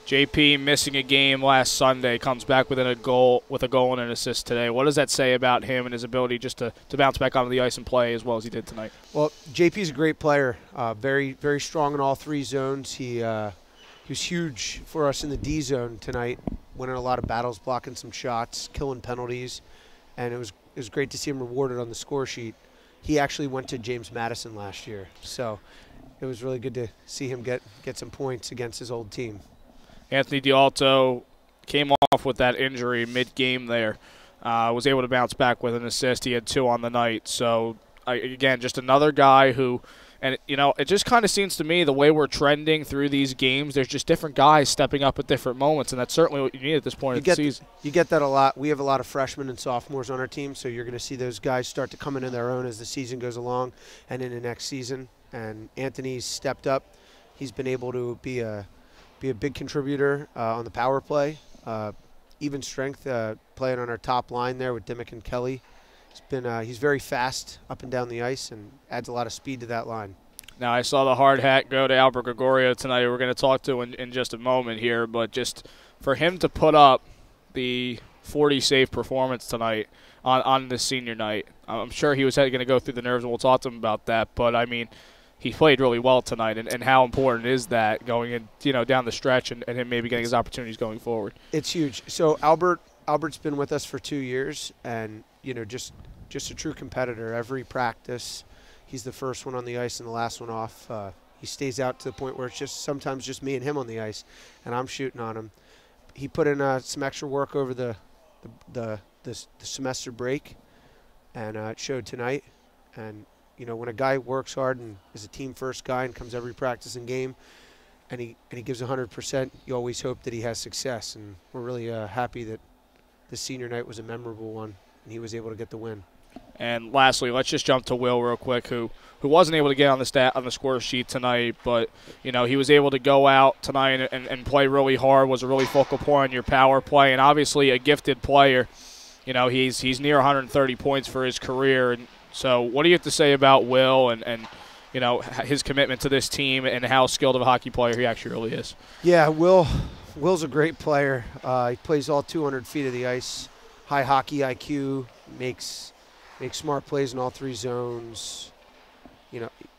JP missing a game last Sunday, comes back with a goal and an assist today. What does that say about him and his ability just to bounce back onto the ice and play as well as he did tonight? Well, JP's a great player, very, very strong in all 3 zones. He was huge for us in the D zone tonight, winning a lot of battles, blocking some shots, killing penalties, and it was great to see him rewarded on the score sheet. He actually went to James Madison last year, so it was really good to see him get some points against his old team. Anthony D'Alto came off with that injury mid-game there. Was able to bounce back with an assist. He had 2 on the night. So, again, just another guy who – and, it just kind of seems to me the way we're trending through these games, there's just different guys stepping up at different moments, and that's certainly what you need at this point of the season. You get that a lot. We have a lot of freshmen and sophomores on our team, so you're going to see those guys start to come into their own as the season goes along and into next season. And Anthony's stepped up. He's been able to be a big contributor on the power play. Even strength, playing on our top line there with Dimmick and Kelly. He's very fast up and down the ice and adds a lot of speed to that line. Now, I saw the hard hat go to Albert Gregorio tonight. We're going to talk to him in just a moment here, but just for him to put up the 40-save performance tonight on this senior night, I'm sure he was going to go through the nerves, and we'll talk to him about that. But, I mean, he played really well tonight, and how important is that going in, down the stretch and him maybe getting his opportunities going forward? It's huge. So Albert's been with us for 2 years, and just a true competitor. Every practice, he's the first one on the ice and the last one off. He stays out to the point where it's sometimes just me and him on the ice, and I'm shooting on him. He put in some extra work over the semester break, and it showed tonight. And when a guy works hard and is a team-first guy and comes every practice and game, and he gives 100%, you always hope that he has success. And we're really happy that the senior night was a memorable one, and he was able to get the win. And lastly, let's just jump to Will real quick, who wasn't able to get on the score sheet tonight, but he was able to go out tonight and play really hard. Was a really focal point on your power play, and obviously a gifted player. He's near 130 points for his career, and so what do you have to say about Will and his commitment to this team and how skilled of a hockey player he actually really is? Yeah, Will's a great player. He plays all 200 feet of the ice, high hockey IQ, makes smart plays in all 3 zones.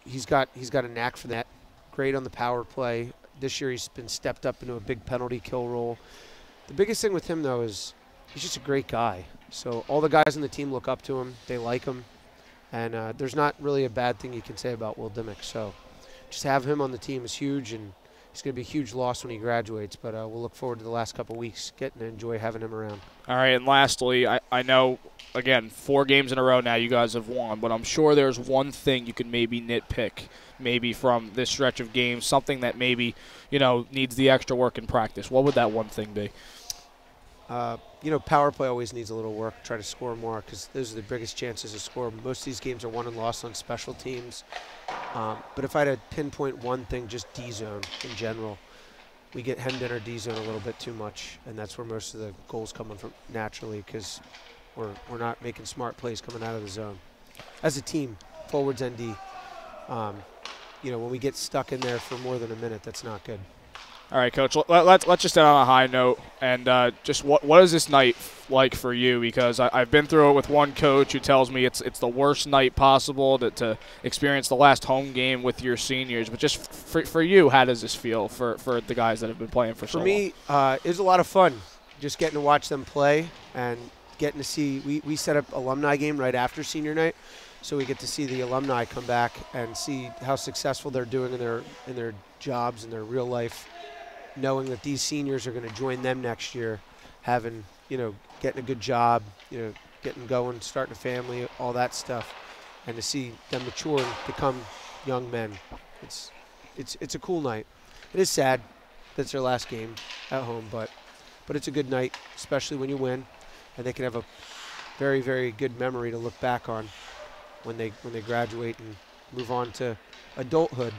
He's got a knack for that. Great on the power play. This year he's been stepped up into a big penalty kill role. The biggest thing with him, though, is he's just a great guy. So all the guys on the team look up to him. They like him. And there's not really a bad thing you can say about Will Dimmick. So just have him on the team is huge, and he's going to be a huge loss when he graduates. But we'll look forward to the last couple of weeks getting to enjoy having him around. All right, and lastly, I know, again, 4 games in a row now you guys have won, but I'm sure there's one thing you could maybe nitpick maybe from this stretch of games, something that maybe, needs the extra work in practice. What would that one thing be? Power play always needs a little work. Try to score more because those are the biggest chances to score. Most of these games are won and lost on special teams. But if I had to pinpoint one thing, just D-zone in general. We get hemmed in our D-zone a little bit too much, and that's where most of the goals coming from naturally because we're not making smart plays coming out of the zone. As a team, forwards and D, when we get stuck in there for more than a minute, that's not good. All right, Coach, let's just end on a high note. And just what is this night like for you? Because I've been through it with one coach who tells me it's the worst night possible to experience the last home game with your seniors. But just for you, how does this feel for the guys that have been playing for so long? For me, it was a lot of fun just getting to watch them play and getting to see – we set up alumni game right after senior night. so we get to see the alumni come back and see how successful they're doing in their jobs and their real life, knowing that these seniors are going to join them next year, having, getting a good job, getting going, starting a family, all that stuff, and to see them mature and become young men. It's a cool night. It is sad that it's their last game at home, but it's a good night, especially when you win, and they can have a very, very good memory to look back on when they graduate and move on to adulthood.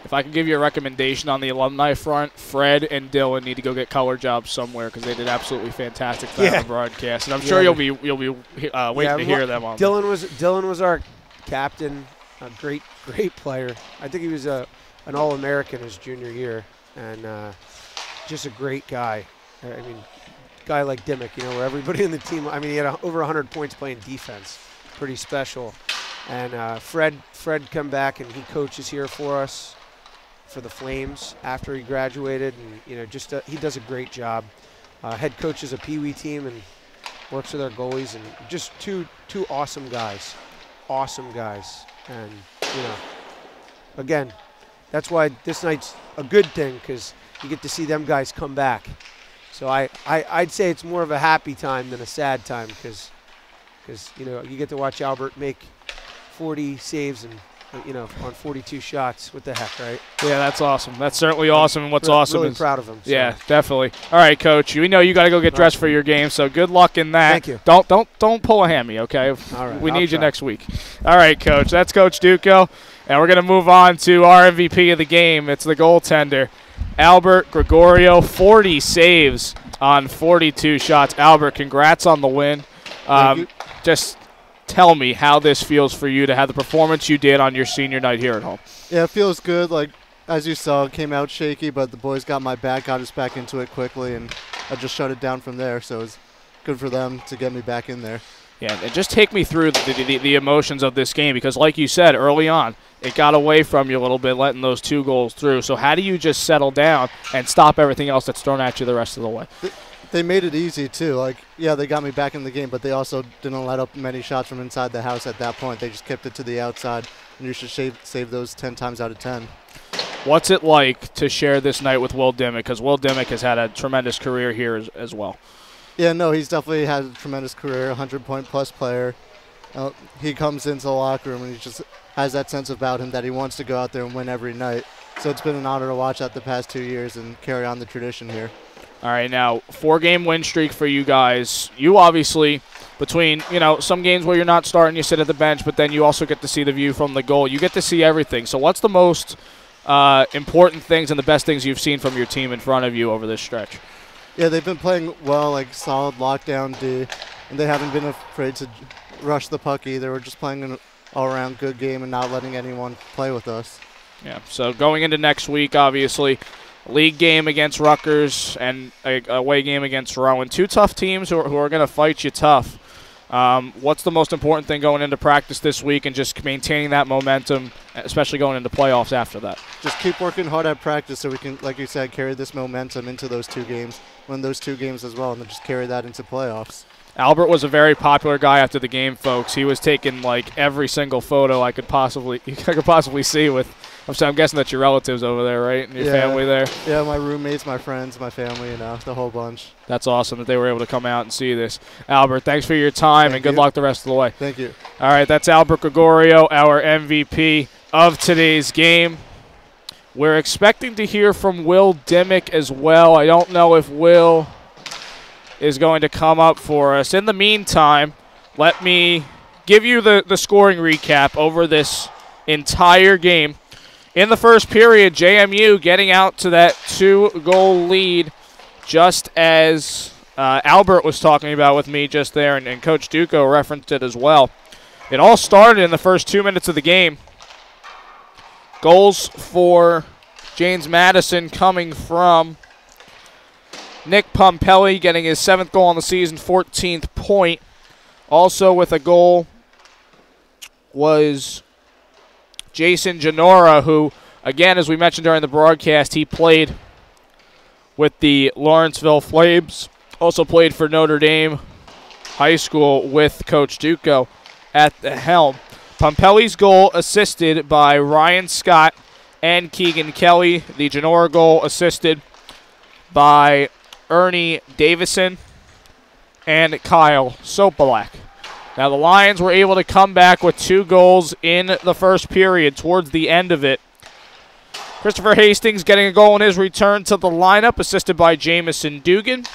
If I could give you a recommendation on the alumni front, Fred and Dylan need to go get color jobs somewhere because they did absolutely fantastic on the broadcast, and I'm sure you'll be waiting to hear them on. Dylan was our captain, a great player. I think he was an All-American his junior year, and just a great guy. I mean, guy like Dimmick, where everybody in the team. I mean, he had over 100 points playing defense, pretty special. And Fred come back and he coaches here for us for the Flames after he graduated, and he does a great job. Head coaches a Pee Wee team and works with our goalies, and just two awesome guys, and again, that's why this night's a good thing, because you get to see them guys come back. So I'd say it's more of a happy time than a sad time, because you get to watch Albert make 40 saves and on 42 shots. What the heck, right? Yeah, that's awesome. That's certainly awesome. And what's awesome really is proud of him. So. Yeah, definitely. All right, Coach. We know you got to go get dressed for your game, so good luck in that. Thank you. Don't pull a hammy, okay? All right. We need you next week. All right, Coach. That's Coach Duco, and we're gonna move on to our MVP of the game. It's the goaltender, Albert Gregorio. 40 saves on 42 shots. Albert, congrats on the win. Thank you. Just tell me how this feels for you to have the performance you did on your senior night here at home. Yeah, it feels good. Like, as you saw, it came out shaky, but the boys got my back, got us back into it quickly, and I just shut it down from there. So it was good for them to get me back in there. Yeah, and just take me through the emotions of this game, because like you said early on, it got away from you a little bit, letting those 2 goals through. So how do you just settle down and stop everything else that's thrown at you the rest of the way? They made it easy, too. Like, yeah, they got me back in the game, but they also didn't let up many shots from inside the house at that point. They just kept it to the outside, and you should save those 10 times out of 10. What's it like to share this night with Will Dimmick? Because Will Dimmick has had a tremendous career here as well. Yeah, no, he's definitely had a tremendous career, 100-point-plus player. He comes into the locker room, and he just has that sense about him that he wants to go out there and win every night. So it's been an honor to watch that the past 2 years and carry on the tradition here. All right, now 4-game win streak for you guys. You obviously, between some games where you're not starting, you sit at the bench, but then you also get to see the view from the goal. You get to see everything. So what's the most important things and the best things you've seen from your team in front of you over this stretch? Yeah, they've been playing well, like solid lockdown D, and they haven't been afraid to rush the puck either. We're just playing an all-around good game and not letting anyone play with us. Yeah, so going into next week, obviously, league game against Rutgers and a away game against Rowan. 2 tough teams who are going to fight you tough. What's the most important thing going into practice this week and just maintaining that momentum, especially going into playoffs after that? Just keep working hard at practice so we can, like you said, carry this momentum into those 2 games, win those 2 games as well, and then just carry that into playoffs. Albert was a very popular guy after the game, folks. He was taking like every single photo I could possibly see with. I'm guessing that's your relatives over there, right? And your family there? Yeah, my roommates, my friends, my family, the whole bunch. That's awesome that they were able to come out and see this. Albert, thanks for your time, and good luck the rest of the way. Thank you. All right, that's Albert Gregorio, our MVP of today's game. We're expecting to hear from Will Dimmick as well. I don't know if Will is going to come up for us. In the meantime, let me give you the scoring recap over this entire game. In the first period, JMU getting out to that 2-goal lead, just as Albert was talking about with me just there, and Coach Duco referenced it as well. It all started in the first 2 minutes of the game. Goals for James Madison coming from Nick Pompelli, getting his 7th goal on the season, 14th point. Also with a goal was Jason Janora, who, again, as we mentioned during the broadcast, he played with the Lawrenceville Flames, also played for Notre Dame High School with Coach Duco. at the helm. Pompelli's goal assisted by Ryan Scott and Keegan Kelly. The Genora goal assisted by Ernie Davison and Kyle Sopalak. Now the Lions were able to come back with 2 goals in the first period towards the end of it. Christopher Hastings getting a goal in his return to the lineup, assisted by Jamison Dugan.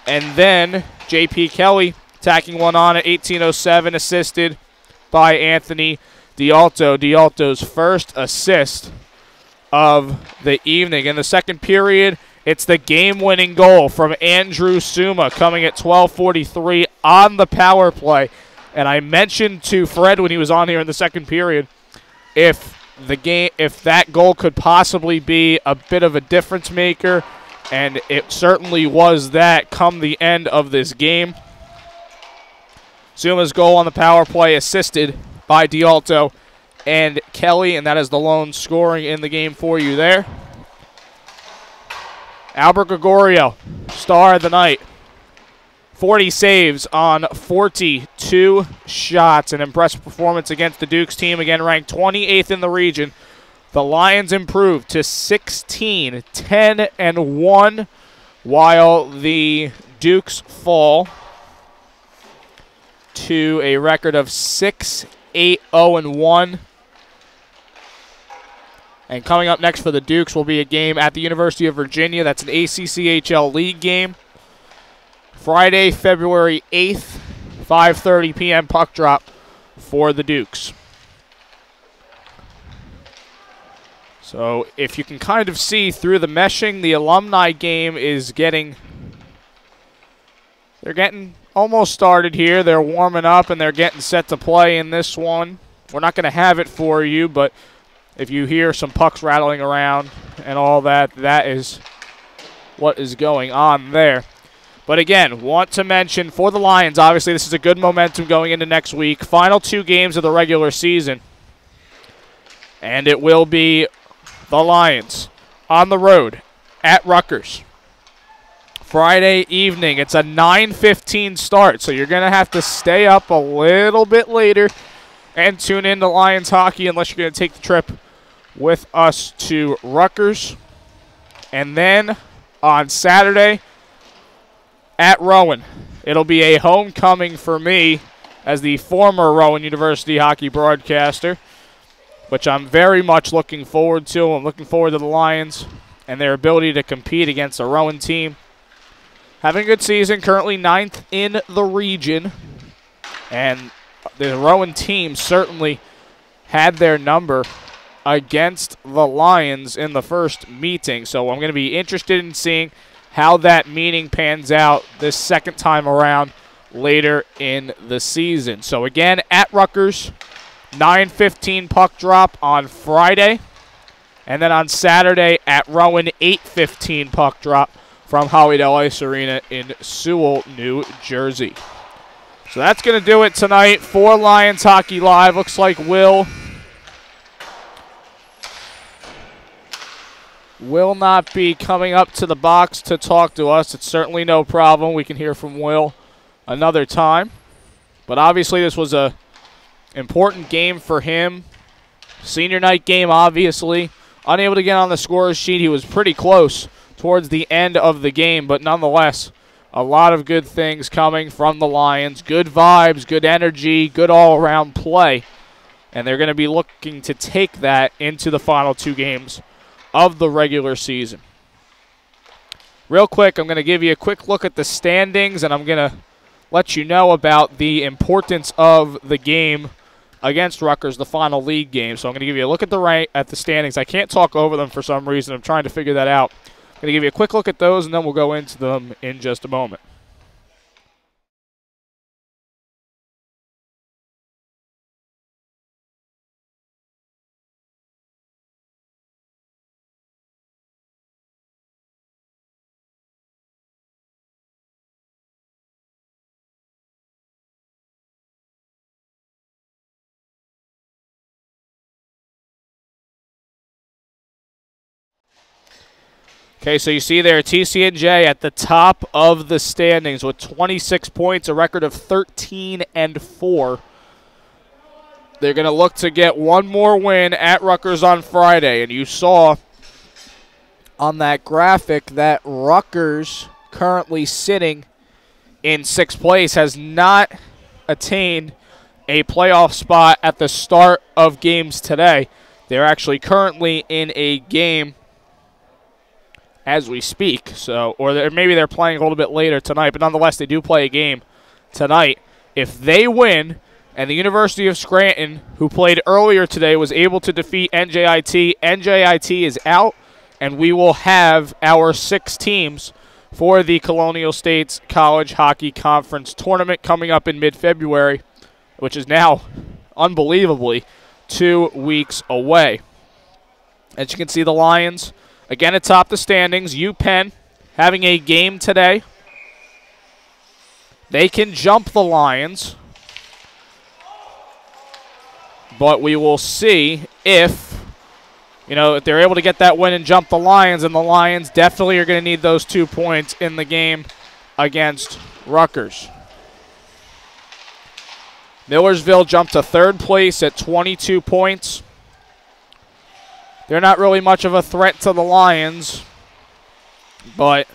And then J.P. Kelly tacking one on at 18:07, assisted by Anthony D'Alto. D'Alto's first assist of the evening. In the second period, it's the game-winning goal from Andrew Suma coming at 12:43 on the power play. And I mentioned to Fred when he was on here in the second period, if that goal could possibly be a bit of a difference maker, and it certainly was that come the end of this game. Suma's goal on the power play assisted by D'Alto and Kelly, and that is the lone scoring in the game for you there. Albert Gregorio, star of the night. 40 saves on 42 shots. An impressive performance against the Dukes team, again ranked 28th in the region. The Lions improved to 16-10-1, while the Dukes fall to a record of 6-8-0-1. And coming up next for the Dukes will be a game at the University of Virginia. That's an ACCHL League game. Friday, February 8th, 5:30 p.m. puck drop for the Dukes. So if you can kind of see through the meshing, the alumni game is they're getting almost started here. They're warming up and they're getting set to play in this one. We're not going to have it for you, but if you hear some pucks rattling around and all that, that is what is going on there. But again, want to mention for the Lions, obviously this is a good momentum going into next week. Final 2 games of the regular season. And it will be the Lions on the road at Rutgers. Friday evening, it's a 9:15 start, so you're going to have to stay up a little bit later and tune in to Lions hockey unless you're going to take the trip with us to Rutgers. And then on Saturday at Rowan, it'll be a homecoming for me as the former Rowan University hockey broadcaster, which I'm very much looking forward to. I'm looking forward to the Lions and their ability to compete against a Rowan team. Having a good season, currently 9th in the region, and the Rowan team certainly had their number against the Lions in the first meeting. So I'm going to be interested in seeing how that meeting pans out this second time around later in the season. So again, at Rutgers, 9:15 puck drop on Friday. And then on Saturday at Rowan, 8:15 puck drop from Hollydale Ice Arena in Sewell, New Jersey. So that's going to do it tonight for Lions Hockey Live. Looks like Will not be coming up to the box to talk to us. It's certainly no problem. We can hear from Will another time. But obviously this was a important game for him. Senior night game, obviously. Unable to get on the scorer's sheet. He was pretty close towards the end of the game, but nonetheless, a lot of good things coming from the Lions. Good vibes, good energy, good all-around play. And they're going to be looking to take that into the final 2 games of the regular season. Real quick, I'm going to give you a quick look at the standings, and I'm going to let you know about the importance of the game against Rutgers, the final league game. So I'm going to give you a look at the standings. I can't talk over them for some reason. I'm trying to figure that out. I'm going to give you a quick look at those, and then we'll go into them in just a moment. Okay, so you see there TCNJ at the top of the standings with 26 points, a record of 13-4. They're going to look to get one more win at Rutgers on Friday. And you saw on that graphic that Rutgers, currently sitting in 6th place, has not attained a playoff spot at the start of games today. They're actually currently in a game as we speak. So, or maybe they're playing a little bit later tonight, but nonetheless, they do play a game tonight. If they win, and the University of Scranton, who played earlier today, was able to defeat NJIT, NJIT is out, and we will have our 6 teams for the Colonial States College Hockey Conference Tournament coming up in mid-February, which is now, unbelievably, 2 weeks away. As you can see, the Lions, again atop the standings. UPenn having a game today. They can jump the Lions, but we will see if they're able to get that win and jump the Lions, and the Lions definitely are going to need those 2 points in the game against Rutgers. Millersville jumped to 3rd place at 22 points. They're not really much of a threat to the Lions, but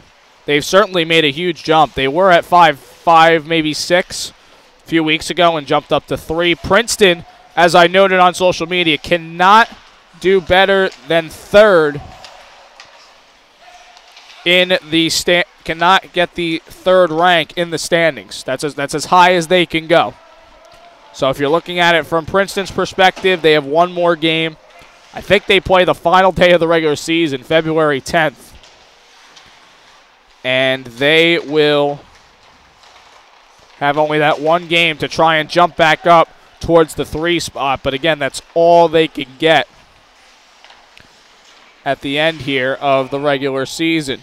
they've certainly made a huge jump. They were at 5, maybe 6 a few weeks ago and jumped up to 3. Princeton, as I noted on social media, cannot do better than 3rd in the cannot get the 3rd rank in the standings. That's as high as they can go. So if you're looking at it from Princeton's perspective, they have one more game. I think they play the final day of the regular season, February 10th. And they will have only that one game to try and jump back up towards the 3 spot. But again, that's all they can get at the end here of the regular season.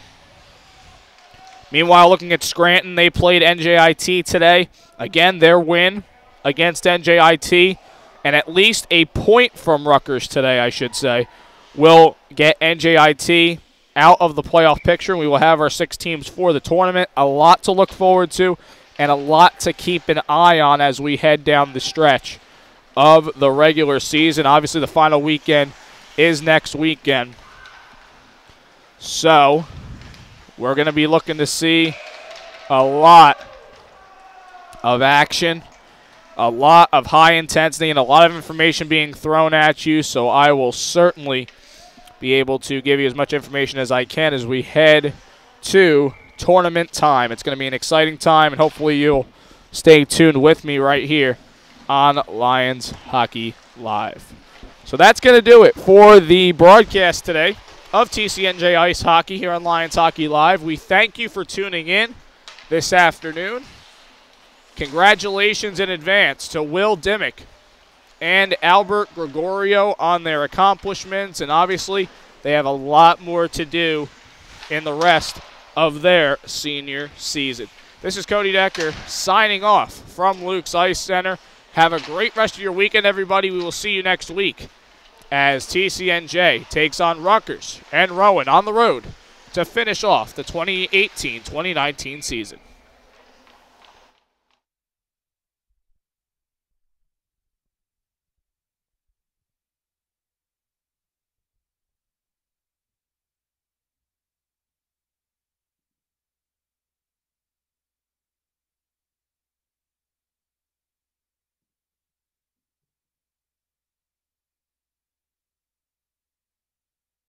Meanwhile, looking at Scranton, they played NJIT today. Again, their win against NJIT, and at least a point from Rutgers today, I should say, will get NJIT out of the playoff picture. We will have our 6 teams for the tournament. A lot to look forward to and a lot to keep an eye on as we head down the stretch of the regular season. Obviously, the final weekend is next weekend. So we're going to be looking to see a lot of action, a lot of high intensity, and a lot of information being thrown at you. So I will certainly be able to give you as much information as I can as we head to tournament time. It's going to be an exciting time, and hopefully you'll stay tuned with me right here on Lions Hockey Live. So that's going to do it for the broadcast today of TCNJ Ice Hockey here on Lions Hockey Live. We thank you for tuning in this afternoon. Congratulations in advance to Will Dimmick and Albert Gregorio on their accomplishments, and obviously they have a lot more to do in the rest of their senior season. This is Cody Decker signing off from Luke's Ice Center. Have a great rest of your weekend, everybody. We will see you next week as TCNJ takes on Rutgers and Rowan on the road to finish off the 2018-2019 season.